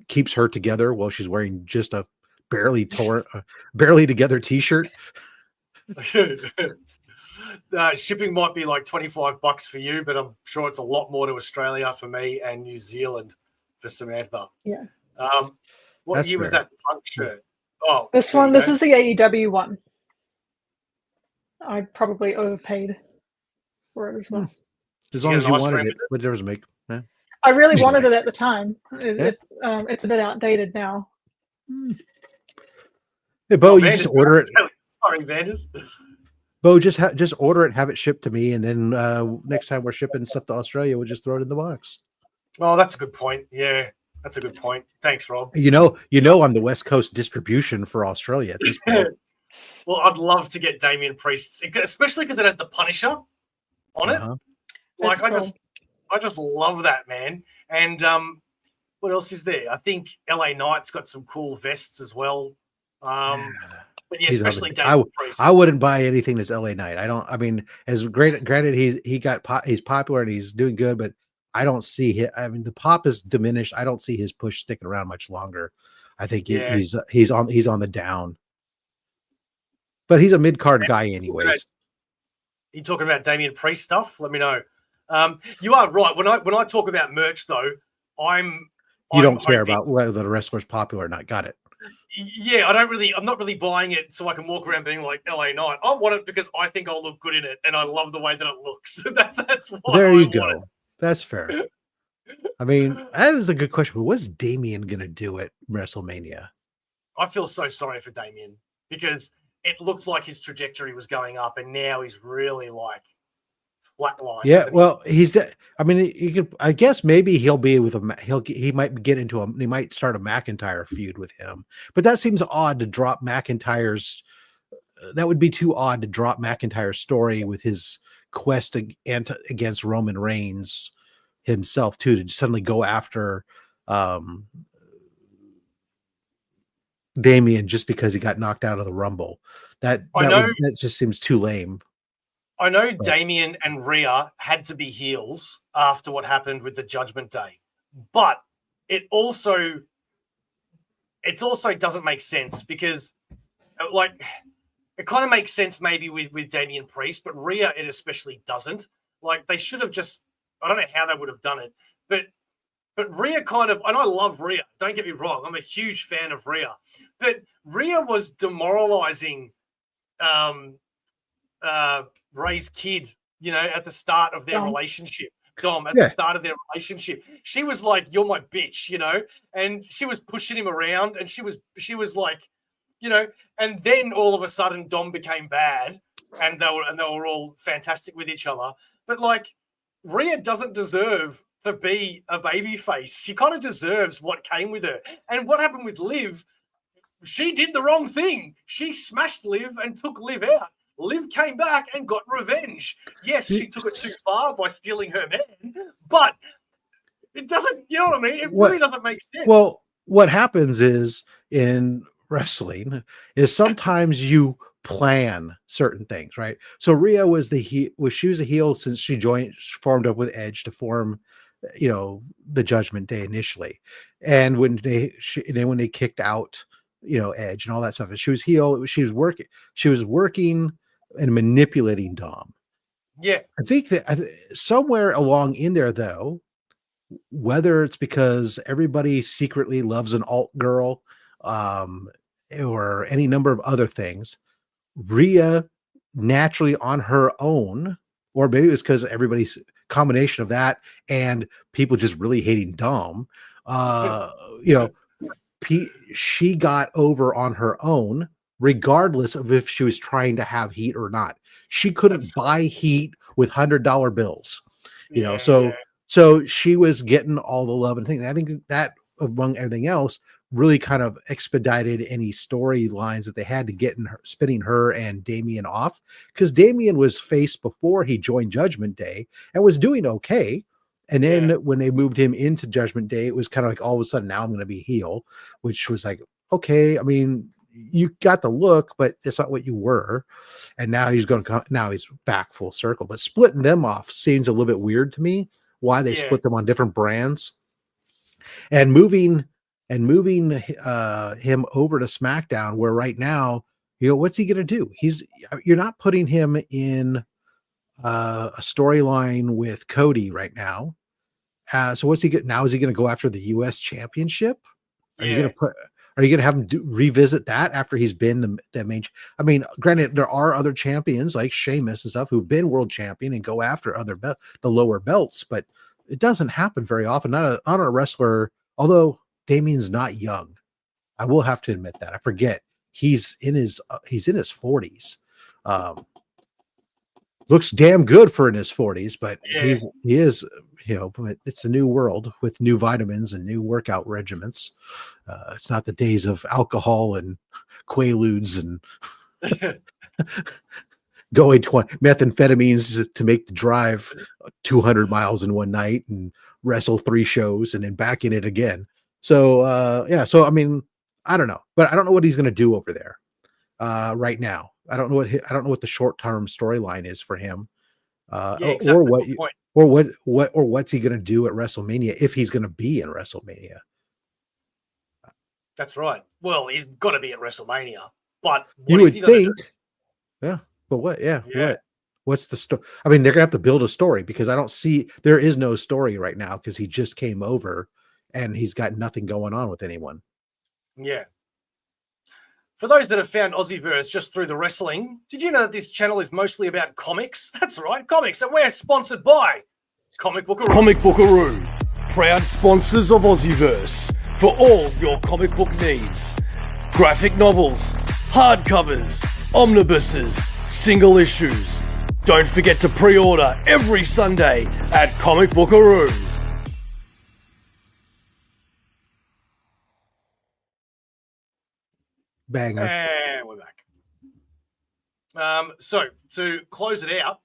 keeps her together while she's wearing just a barely together T-shirt. Shipping might be like $25 for you, but I'm sure it's a lot more to Australia for me and New Zealand for Samantha. Yeah. What year was that punk shirt? Oh, this is the AEW one. I probably overpaid for it as well. As long as you wanted it, what difference make? Yeah. I really wanted it at the time. It's a bit outdated now. Hey, Bo, you just order it. Sorry, Vanders. Bo, just order it, have it shipped to me, and then next time we're shipping stuff to Australia, we'll just throw it in the box. Oh, that's a good point. Yeah, that's a good point. Thanks, Rob. You know, I'm the West Coast distribution for Australia at this point. Well, I'd love to get Damian Priest, especially because it has the Punisher on it. Like, cool. I just love that, man. And what else is there? I think LA Knight's got some cool vests as well. But yeah, especially Damian Priest. I wouldn't buy anything that's LA Knight. As great. Granted, he's popular and he's doing good, but I don't see him. I mean, the pop is diminished. I don't see his push sticking around much longer. I think he's on the down. But he's a mid-card guy anyways. You talking about Damian Priest stuff? Let me know. You are right. When I talk about merch, though, I'm don't care about whether the wrestler's popular or not. Got it. Yeah, I'm not really buying it so I can walk around being like LA Knight. I want it because I think I'll look good in it, and I love the way that it looks. That's why. There you go. That's fair. I mean, that is a good question. But what's Damian gonna do at WrestleMania? I feel so sorry for Damian because it looked like his trajectory was going up, and now he's really like flatline. Yeah, well, I mean, he could. I guess maybe he'll be with he might start a McIntyre feud with him, but that seems odd to drop McIntyre's. That would be too odd to drop McIntyre's story with his quest against Roman Reigns himself too, to suddenly go after Damian just because he got knocked out of the Rumble. That just seems too lame. I know Damian and Rhea had to be heels after what happened with the Judgment Day, but it also doesn't make sense because, like, it kind of makes sense maybe with Damian Priest, but Rhea it especially doesn't. Like, they should have just, I don't know how they would have done it, but Rhea kind of, and I love Rhea, don't get me wrong, I'm a huge fan of Rhea, but Rhea was demoralizing Ray's kid, at the start of their Dom. relationship. Dom, at the start of their relationship, she was like, "You're my bitch," and she was pushing him around, and she was like, and then all of a sudden Dom became bad, and they were all fantastic with each other. But like, Rhea doesn't deserve to be a baby face. She kind of deserves what came with her. And what happened with Liv? She did the wrong thing. She smashed Liv and took Liv out. Liv came back and got revenge. Yes, she took it too far by stealing her man, but it doesn't, you know what I mean? It really doesn't make sense. Well, what happens is in wrestling is sometimes you plan certain things, right? So Rhea was she was a heel since she formed up with Edge to form, the Judgment Day initially. And when they kicked out, Edge and all that stuff, and she was heel, she was working and manipulating Dom. Yeah. I think that somewhere along in there, though, whether it's because everybody secretly loves an alt girl, or any number of other things, Rhea naturally on her own, or maybe it was because everybody's combination of that and people just really hating Dom, she got over on her own, regardless of if she was trying to have heat or not. She couldn't buy heat with $100 bills, so she was getting all the love and things. I think that, among everything else, really kind of expedited any storylines that they had to get spinning her and Damian off, because Damian was face before he joined Judgment Day and was doing okay. And then when they moved him into Judgment Day, it was kind of like all of a sudden, now I'm going to be heel, which was like, okay, I mean, you got the look, but it's not what you were. And now he's going to come. Now he's back full circle. But splitting them off seems a little bit weird to me. Why they split them on different brands, and moving him over to SmackDown, where right now, what's he going to do? You're not putting him in a storyline with Cody right now. So what's he get now? Is he going to go after the U.S. Championship? Are you going to have him revisit that after he's been the main? I mean, granted, there are other champions like Sheamus and stuff who've been world champion and go after the lower belts, but it doesn't happen very often. Not a wrestler. Although Damian's not young, I will have to admit that. I forget he's in his 40s. Looks damn good for in his 40s, but he is. But it's a new world with new vitamins and new workout regimens. It's not the days of alcohol and Quaaludes and going methamphetamines to make the drive 200 miles in one night and wrestle 3 shows and then back in it again. So, So, I mean, I don't know, but I don't know what he's going to do over there right now. I don't know what the short-term storyline is for him, or what's he going to do at WrestleMania if he's going to be in WrestleMania. That's right. Well, he's got to be at WrestleMania, but you would think, but what? What? What's the story? I mean, they're going to have to build a story, because there is no story right now, because he just came over and he's got nothing going on with anyone. Yeah. For those that have found Aussieverse just through the wrestling, did you know that this channel is mostly about comics? That's right, comics, and we're sponsored by Comic Bookaroo. Comic Bookaroo, proud sponsors of Aussieverse for all your comic book needs. Graphic novels, hardcovers, omnibuses, single issues. Don't forget to pre-order every Sunday at Comic Bookaroo. Banger. And we're back. So to close it out,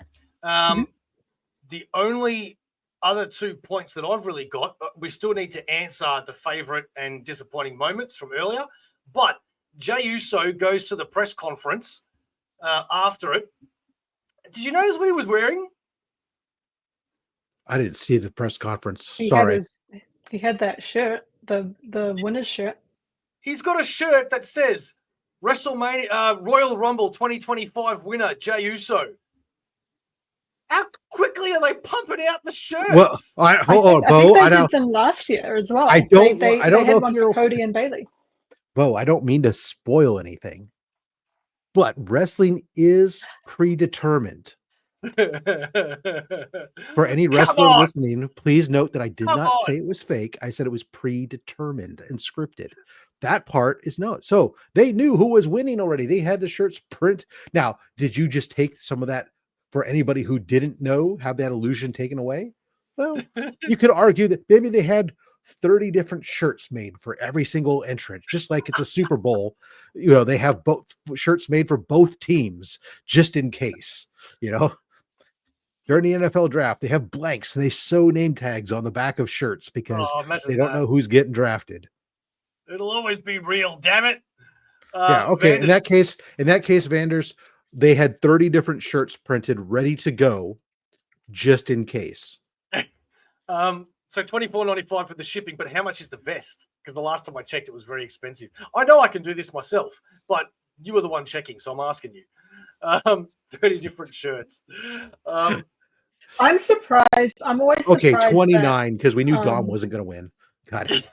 the only other 2 points that I've really got, we still need to answer the favorite and disappointing moments from earlier. But Jey Uso goes to the press conference after it. Did you notice what he was wearing? I didn't see the press conference. He had that shirt, the winner's shirt. He's got a shirt that says WrestleMania Royal Rumble 2025 winner Jey Uso. How quickly are they pumping out the shirts? Well, I think they did them last year as well. I don't had know one for Cody and Bailey. Bo, I don't mean to spoil anything, But wrestling is predetermined. For any wrestler listening, please note that I did not say it was fake. I said it was predetermined and scripted. That part is known. So they knew who was winning already. They had the shirts print. Now, did you just take some of that for anybody who didn't know, have that illusion taken away? Well, you could argue that maybe they had 30 different shirts made for every single entrant, just like at the Super Bowl. You know, they have both shirts made for both teams just in case, you know. During the NFL draft, they have blanks and they sew name tags on the back of shirts because they don't know who's getting drafted. It'll always be real, damn it. Yeah, okay. In that case, Vanders, they had 30 different shirts printed ready to go just in case. So $24.95 for the shipping, but how much is the vest? Because the last time I checked, it was very expensive. I know I can do this myself, but you were the one checking, so I'm asking you. 30 different shirts. I'm surprised. I'm always surprised. Okay, 29 because we knew Dom wasn't going to win. Got it.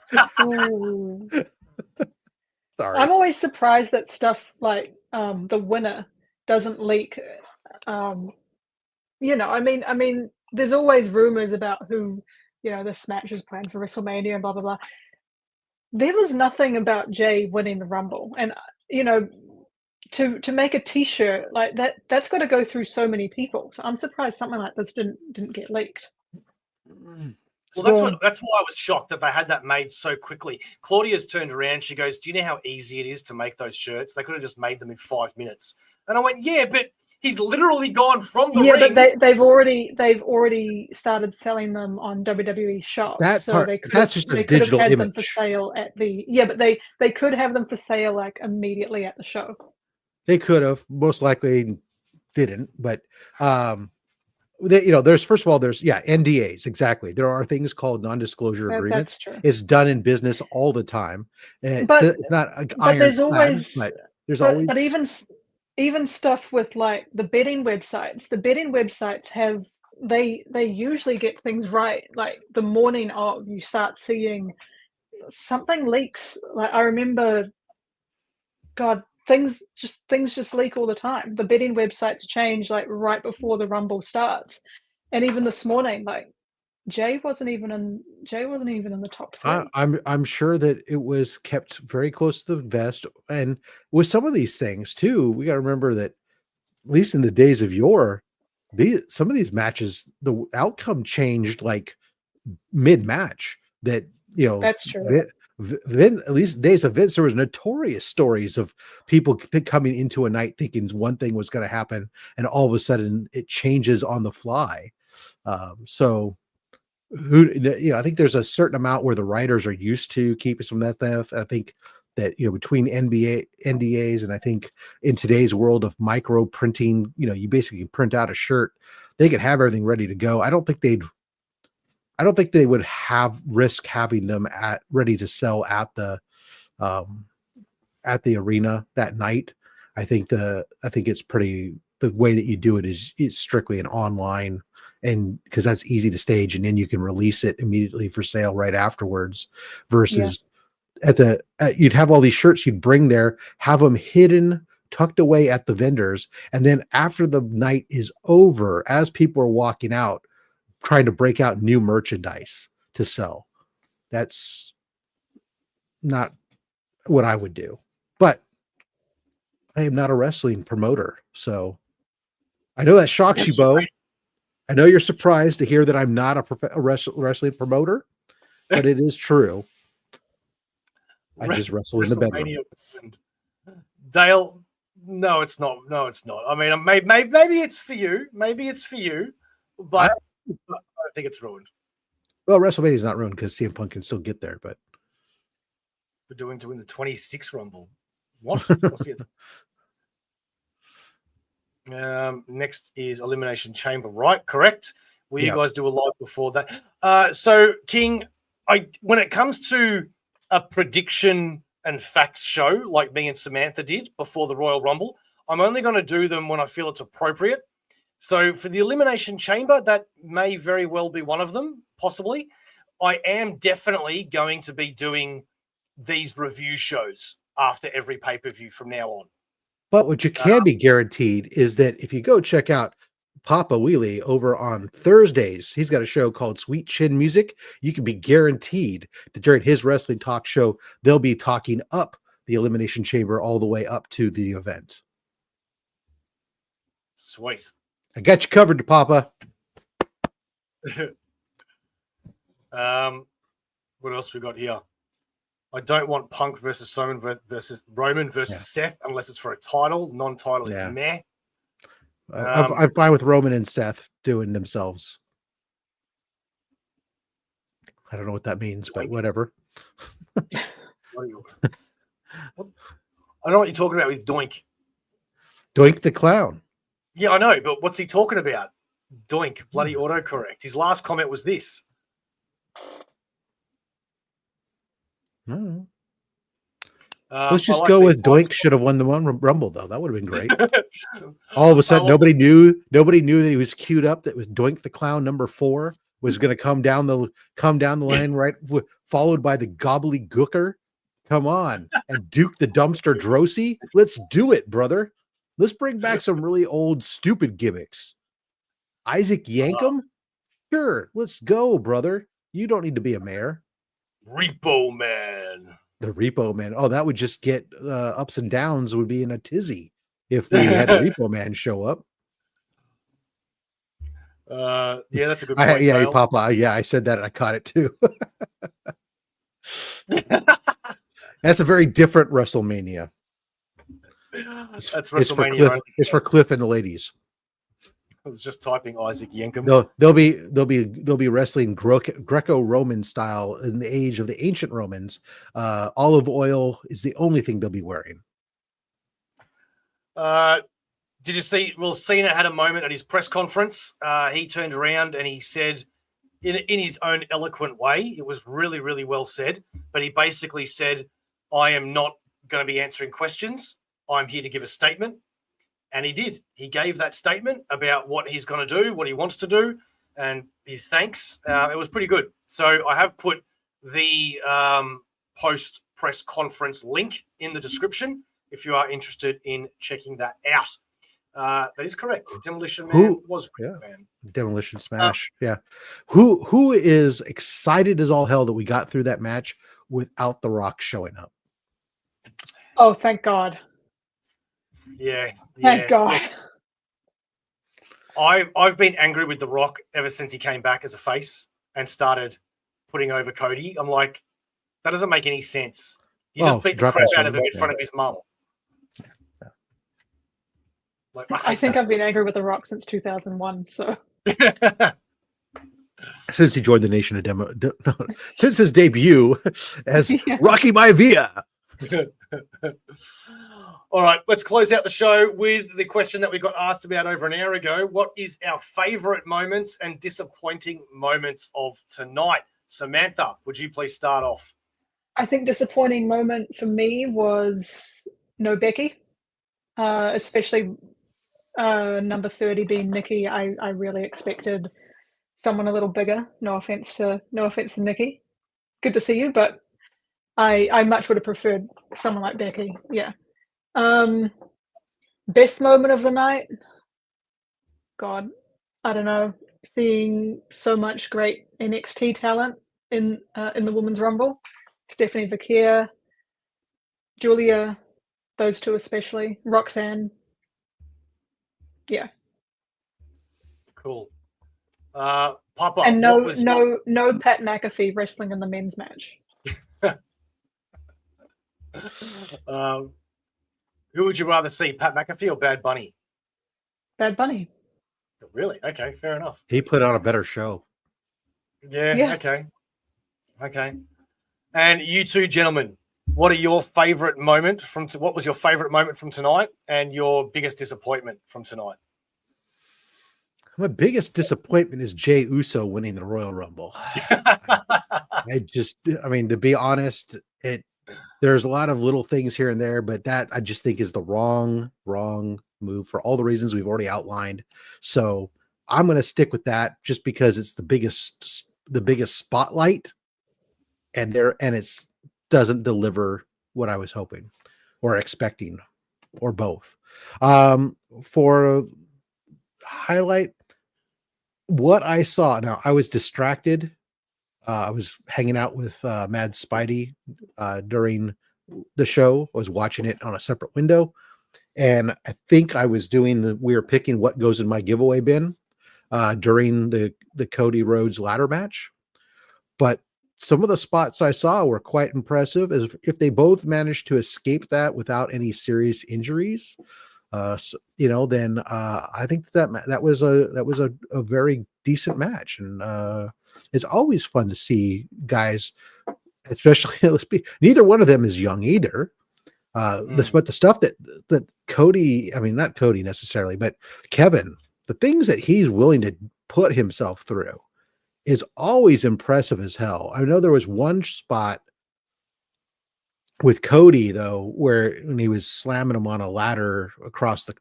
Sorry. I'm always surprised that stuff like the winner doesn't leak. You know, I mean, there's always rumors about who, you know, this match is planned for WrestleMania and blah blah blah. There was nothing about Jay winning the Rumble, and you know, to make a T-shirt like that's got to go through so many people. So I'm surprised something like this didn't get leaked. Well, that's why I was shocked that they had that made so quickly. Claudia's turned around. She goes, "Do you know how easy it is to make those shirts? They could have just made them in 5 minutes." And I went, "Yeah, but he's literally gone from the ring." But they've already started selling them on WWE Shop. That's just a digital image. Them for sale at the but they could have them for sale like immediately at the show. They could have, most likely didn't, but there's first of all, there's NDAs. Exactly. There are things called non-disclosure agreements. That's true. It's done in business all the time. But it's not but there's always always even stuff with like the betting websites. The betting websites have they usually get things right. Like the morning of, you start seeing something leaks. Like I remember, God, things just leak all the time. The betting websites change like right before the Rumble starts, and even this morning, like Jay wasn't even in the top 3. I'm sure that it was kept very close to the vest. And with some of these things too, we got to remember that at least in the days of yore, some of these matches, the outcome changed like mid-match. That, you know, that's true. Then at least days of Vince, there was notorious stories of people coming into a night thinking one thing was going to happen, and all of a sudden it changes on the fly. So I think there's a certain amount where the writers are used to keeping some of that stuff. I think that, you know, between NDAs and I think in today's world of micro printing, you know, you basically print out a shirt, they could have everything ready to go. I don't think they would have risk having them ready to sell at the arena that night. I think it's the way that you do it is it's strictly an online, and because that's easy to stage, and then you can release it immediately for sale right afterwards, versus you'd have all these shirts you'd bring there, have them hidden, tucked away at the vendors, and then after the night is over, as people are walking out, trying to break out new merchandise to sell. That's not what I would do, but I am not a wrestling promoter. So I know that shocks you, Bo. I know you're surprised to hear that I'm not a wrestling promoter, but it is true. I just wrestle in the bedroom. Dale, no, it's not. No, it's not. I mean, maybe it's for you. Maybe it's for you, but I don't think it's ruined. Well, WrestleMania is not ruined because CM Punk can still get there, but we're doing to win the 26 Rumble. What? Next is Elimination Chamber, right? Correct. Will you guys do a live before that? So, King, when it comes to a prediction and facts show like me and Samantha did before the Royal Rumble, I'm only going to do them when I feel it's appropriate. So for the Elimination Chamber, that may very well be one of them, possibly. I am definitely going to be doing these review shows after every pay-per-view from now on. But what you can be guaranteed is that if you go check out Popawheelie over on Thursdays, he's got a show called Sweet Chin Music. You can be guaranteed that during his wrestling talk show, they'll be talking up the Elimination Chamber all the way up to the event. Sweet. I got you covered, Papa. What else we got here? I don't want Punk versus Roman versus Seth unless it's for a title. Non-title is meh. I'm fine with Roman and Seth doing themselves. I don't know what that means, but whatever. I don't know what you're talking about with Doink. Doink the Clown. Yeah, I know, but what's he talking about? Doink, bloody autocorrect. His last comment was this. Let's just go with Doink should have won the Rumble, though. That would have been great. All of a sudden, nobody knew that he was queued up. That was Doink the Clown number 4 was going to come down the line, right, followed by the Gobbledygooker. Come on, and Duke the Dumpster Drosy. Let's do it, brother. Let's bring back some really old, stupid gimmicks. Isaac Yankem? Sure, let's go, brother. You don't need to be a mayor. Repo Man. The Repo Man. Oh, that would just get ups and downs. Would be in a tizzy if we had a Repo Man show up. Yeah, that's a good point. Yeah, Papa. Yeah, I said that and I caught it too. That's a very different WrestleMania. That's WrestleMania. It's for Cliff and the ladies. I was just typing Isaac Yankem. They'll be wrestling Greco-Roman style in the age of the ancient Romans. Olive oil is the only thing they'll be wearing. Did you see? Well, Cena had a moment at his press conference. He turned around and he said, in his own eloquent way, it was really, really well said. But he basically said, "I am not going to be answering questions. I'm here to give a statement." And he did. He gave that statement about what he's going to do, what he wants to do, and his thanks. It was pretty good. So I have put the post-press conference link in the description if you are interested in checking that out. That is correct. Demolition Man was man. Demolition Smash. Who is excited as all hell that we got through that match without The Rock showing up? Oh, thank God. Yeah. Thank God. I've been angry with The Rock ever since he came back as a face and started putting over Cody. I'm like, that doesn't make any sense. You just beat the crap out of him in front of his mum. Like, I think I've been angry with The Rock since 2001. So since he joined the Nation of Demo, since his debut as Rocky Maivia. All right, let's close out the show with the question that we got asked about over an hour ago. What is our favorite moments and disappointing moments of tonight? Samantha, would you please start off? I think disappointing moment for me was no Becky, especially number 30 being Nikki. I really expected someone a little bigger. No offense to Nikki. Good to see you, but I much would have preferred someone like Becky. Yeah. Best moment of the night? God, I don't know. Seeing so much great NXT talent in the Women's Rumble. Stephanie Vaquer, Julia, those two especially. Roxanne. Yeah. Cool. Papa. And no Pat McAfee wrestling in the men's match. Who would you rather see, Pat McAfee or Bad Bunny? Bad Bunny. Really? Okay, fair enough. He put on a better show. Yeah. Okay. And you two gentlemen, what was your favorite moment from tonight and your biggest disappointment from tonight? My biggest disappointment is Jey Uso winning the Royal Rumble. To be honest, there's a lot of little things here and there, but that I just think is the wrong move for all the reasons we've already outlined. So I'm going to stick with that just because it's the biggest spotlight, and it doesn't deliver what I was hoping or expecting. or both. For highlight, what I saw. Now I was distracted. I was hanging out with Mad Spidey during the show. I was watching it on a separate window, and I think I was we were picking what goes in my giveaway bin during the Cody Rhodes ladder match. But some of the spots I saw were quite impressive. As if they both managed to escape that without any serious injuries, then I think that was a very decent match, and it's always fun to see guys, especially neither one of them is young either. But the stuff that Cody, I mean, not Cody necessarily, but Kevin, the things that he's willing to put himself through is always impressive as hell. I know there was one spot with Cody though, where when he was slamming him on a ladder across the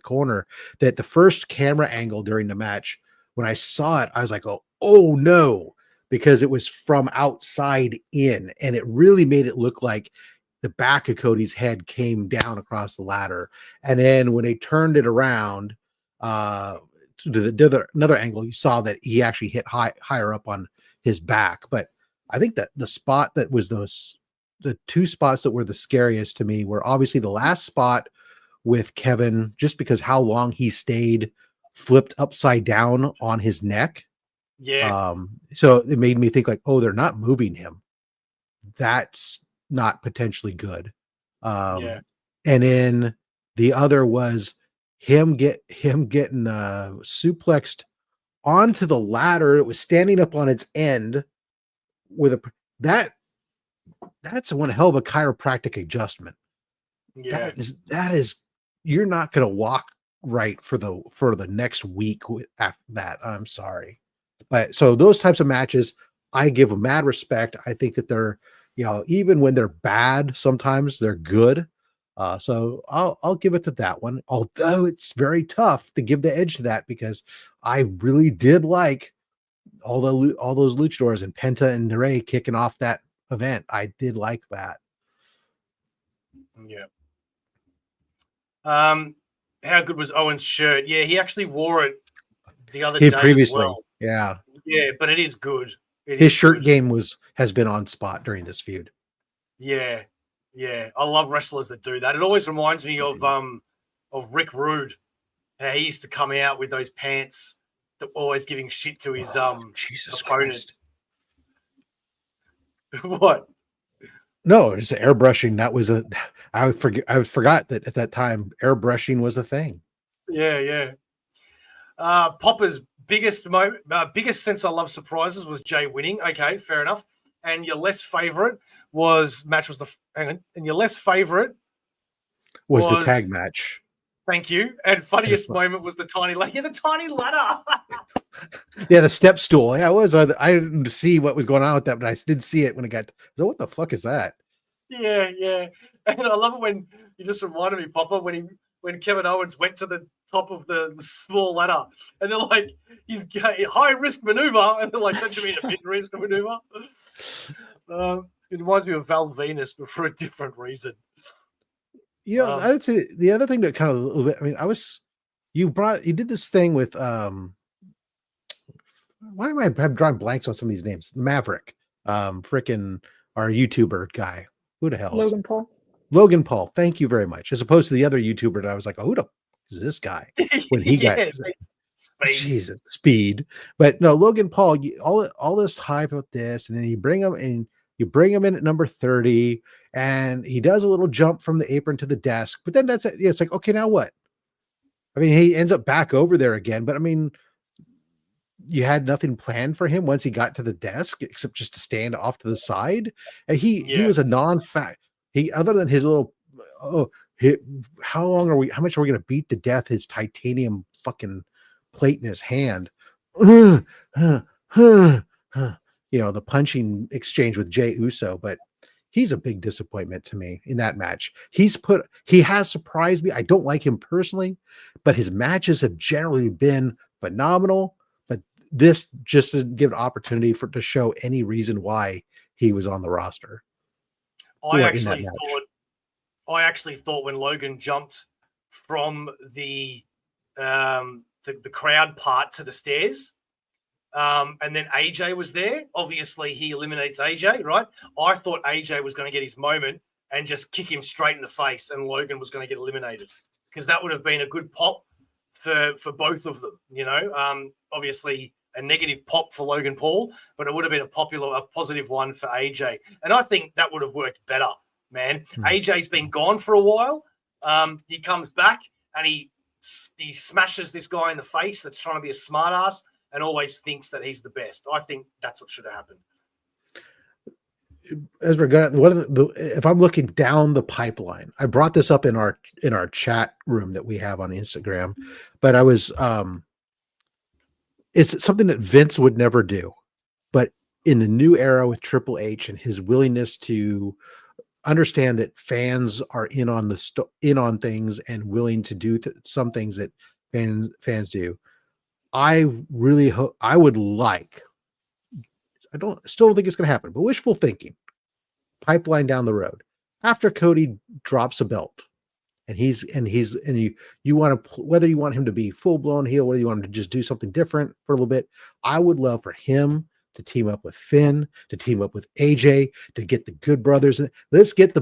corner, that the first camera angle during the match, when I saw it, I was like, oh no, because it was from outside in, and it really made it look like the back of Cody's head came down across the ladder. And then when they turned it around, to another angle, you saw that he actually hit higher up on his back. But I think that the spot that was the two spots that were the scariest to me were obviously the last spot with Kevin, just because how long he stayed flipped upside down on his neck. Yeah. So it made me think like, oh, they're not moving him. That's not potentially good. And then the other was him getting suplexed onto the ladder. It was standing up on its end with that's one hell of a chiropractic adjustment. Yeah. That is you're not going to walk right for the next week after that. I'm sorry. But so those types of matches, I give them mad respect. I think that they're, even when they're bad, sometimes they're good. So I'll give it to that one. Although it's very tough to give the edge to that, because I really did like all those luchadors and Penta and Nere kicking off that event. I did like that. Yeah. How good was Owen's shirt? Yeah, he actually wore it the other day previously. as well. Yeah. Yeah, but it is good. His shirt game has been on spot during this feud. Yeah. Yeah. I love wrestlers that do that. It always reminds me of Rick Rude. How he used to come out with those pants that were always giving shit to his Jesus opponent. Christ. What? No, just airbrushing. That was I forgot that at that time airbrushing was a thing. Yeah, yeah. Popper's biggest sense I love surprises was Jay winning. Okay, fair enough. And your less favorite was and your less favorite was the tag match. Thank you. And funniest moment was the tiny ladder. Yeah, the step stool. Yeah, I didn't see what was going on with that, but I did see it when it got. So what the fuck is that? Yeah, yeah. And I love it when you just reminded me, Popper, when Kevin Owens went to the top of the small ladder, and they're like, he's high risk maneuver, and they're like, don't you mean a mid risk maneuver? It reminds me of Val Venus, but for a different reason. I would say the other thing that kind of a little bit. I mean, you did this thing with why am I drawing blanks on some of these names? Maverick, freaking our YouTuber guy. Who the hell? Logan Paul. Logan Paul. Thank you very much. As opposed to the other YouTuber that I was like, oh, who the f- is this guy? When he got Jesus speed. But no, Logan Paul. All this hype about this, and then you bring him in at number 30, and he does a little jump from the apron to the desk. But then that's it. It's like, okay, now what? I mean, he ends up back over there again. But I mean, you had nothing planned for him once he got to the desk except just to stand off to the side. And he was a non-fact. Other than his little, how much are we going to beat to death his titanium fucking plate in his hand? The punching exchange with Jey Uso, but he's a big disappointment to me in that match. He has surprised me. I don't like him personally, but his matches have generally been phenomenal. But this just didn't give an opportunity to show any reason why he was on the roster. I I actually thought when Logan jumped from the crowd part to the stairs, and then AJ was there. Obviously, he eliminates AJ, right? I thought AJ was going to get his moment and just kick him straight in the face, and Logan was going to get eliminated, because that would have been a good pop for both of them. You know, obviously a negative pop for Logan Paul, but it would have been a positive one for AJ, and I think that would have worked better, man. AJ's been gone for a while. He comes back and he smashes this guy in the face that's trying to be a smartass and always thinks that he's the best. I think that's what should have happened. As we're going, if I'm looking down the pipeline, I brought this up in our chat room that we have on Instagram, but I was, it's something that Vince would never do, but in the new era with Triple H and his willingness to understand that fans are in on things and willing to do some things that fans do. I really hope, I still don't think it's going to happen, but wishful thinking, pipeline down the road, after Cody drops a belt and you want to, whether you want him to be full blown heel, whether you want him to just do something different for a little bit, I would love for him to team up with Finn, to team up with AJ, to get the Good Brothers. Let's get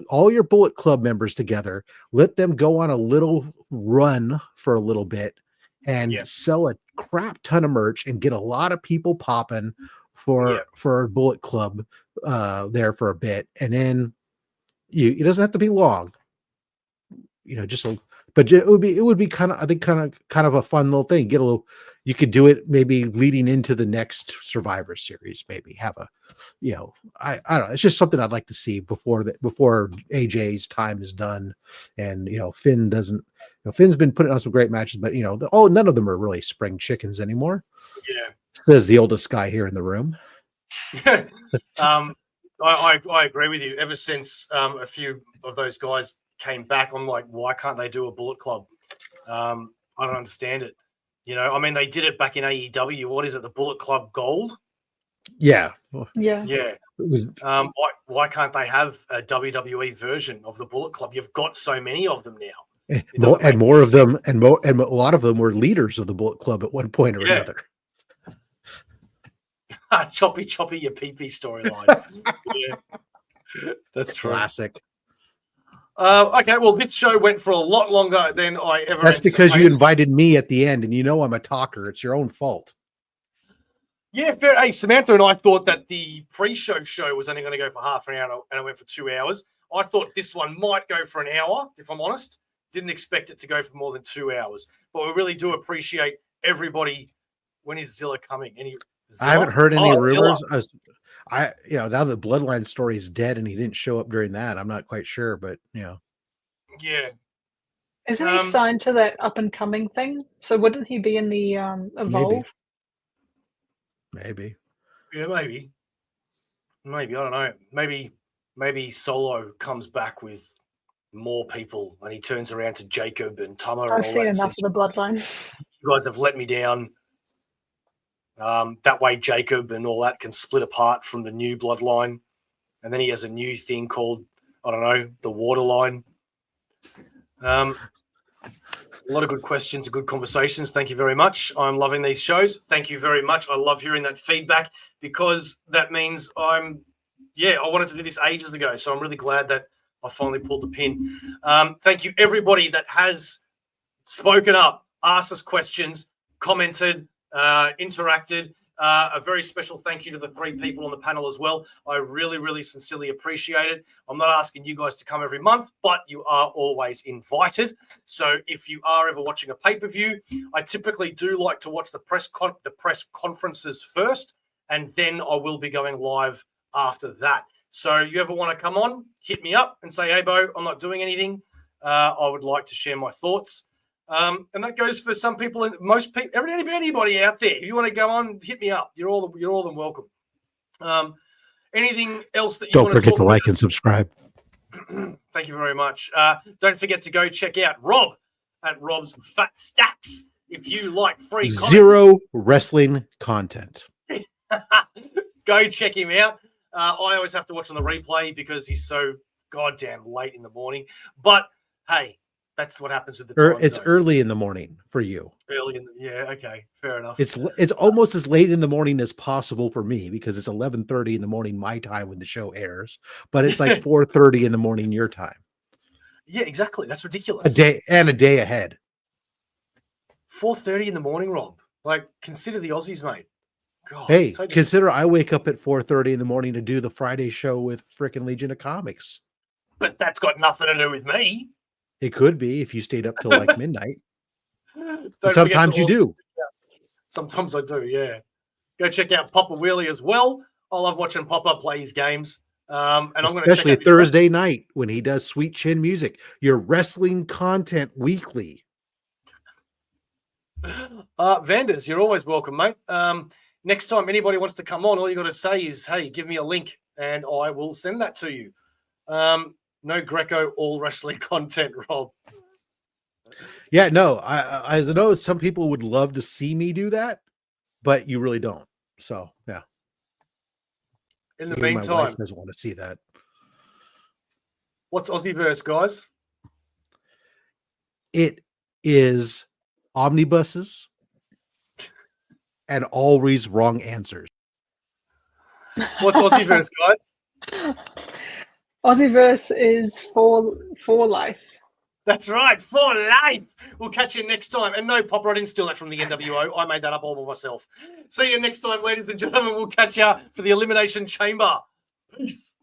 all your Bullet Club members together. Let them go on a little run for a little bit and sell a crap ton of merch and get a lot of people popping for Bullet Club there for a bit. And then it doesn't have to be long, but it would be kind of a fun little thing. You could do it maybe leading into the next Survivor Series, maybe have a, I don't know. It's just something I'd like to see before AJ's time is done. And, Finn doesn't, Finn's been putting on some great matches, but none of them are really spring chickens anymore. Yeah. Says the oldest guy here in the room. I agree with you. Ever since a few of those guys came back, I'm like, why can't they do a Bullet Club? I don't understand it. I mean, they did it back in AEW. What is it? The Bullet Club Gold? Yeah. Yeah. Why can't they have a WWE version of the Bullet Club? You've got so many of them now. And more of them, and a lot of them were leaders of the Bullet Club at one point or another. Choppy, your pee-pee storyline. Yeah. That's true. Classic. Okay, well, this show went for a lot longer than I ever. That's because you invited me at the end, and I'm a talker. It's your own fault. Yeah, fair. Hey, Samantha and I thought that the pre-show show was only going to go for half an hour, and it went for 2 hours. I thought this one might go for an hour, if I'm honest. Didn't expect it to go for more than 2 hours. But we really do appreciate everybody. When is Zilla coming? I haven't heard any rumors. Now the Bloodline story is dead and he didn't show up during that, I'm not quite sure, but Yeah. Isn't he signed to that up and coming thing? So wouldn't he be in the Evolve? Maybe. Yeah, maybe. I don't know. Maybe Solo comes back with more people and he turns around to Jacob and Tama. I've seen enough of the Bloodline. You guys have let me down. That way Jacob and all that can split apart from the new Bloodline. And then he has a new thing called, I don't know, the Waterline. A lot of good questions and good conversations. Thank you very much. I'm loving these shows. Thank you very much. I love hearing that feedback because that means I wanted to do this ages ago. So I'm really glad that I finally pulled the pin. Thank you, everybody that has spoken up, asked us questions, commented, interacted. A very special thank you to the 3 people on the panel as well. I really, really sincerely appreciate it. I'm not asking you guys to come every month, but you are always invited. So if you are ever watching a pay-per-view, I typically do like to watch the press conferences first, and then I will be going live after that. So you ever want to come on, hit me up and say, hey, Bo, I'm not doing anything. I would like to share my thoughts. And that goes for some people and most people, anybody out there. If you want to go on, hit me up. You're all than welcome. Anything else that you don't want forget to to like and subscribe. Thank you very much. Don't forget to go check out Rob at Rob's Fat Stax if you like free comics. Zero wrestling content. Go check him out. I always have to watch on the replay because he's so goddamn late in the morning. But hey, that's what happens with the time It's zones. early in the morning for you. Early in the, yeah, okay, fair enough. It's almost as late in the morning as possible for me because it's 11:30 in the morning my time when the show airs, but it's like 4:30 in the morning your time. Yeah, exactly. That's ridiculous. A day ahead. 4:30 in the morning, Rob. Like, consider the Aussies, mate. God, Hey, so consider I wake up at 4:30 in the morning to do the Friday show with frickin' Legion of Comics. But that's got nothing to do with me. It could be if you stayed up till like midnight. Don't Sometimes you do. Sometimes I do, yeah. Go check out Popawheelie as well. I love watching Papa play his games. And I'm going to check Especially out Thursday night when he does Sweet Chin Music, your wrestling content weekly. Vanders, you're always welcome, mate. Next time anybody wants to come on, all you got to say is, hey, give me a link and I will send that to you. No Greco all wrestling content, Rob. Yeah, no, I know some people would love to see me do that, but you really don't. So, yeah. In the Even meantime, my wife doesn't want to see that. What's Aussieverse, guys? It is omnibuses and always wrong answers. What's Aussieverse, guys? Aussieverse is for life. That's right, for life. We'll catch you next time. And no, Pop, I didn't steal that from the NWO. I made that up all by myself. See you next time, ladies and gentlemen. We'll catch you for the Elimination Chamber. Peace.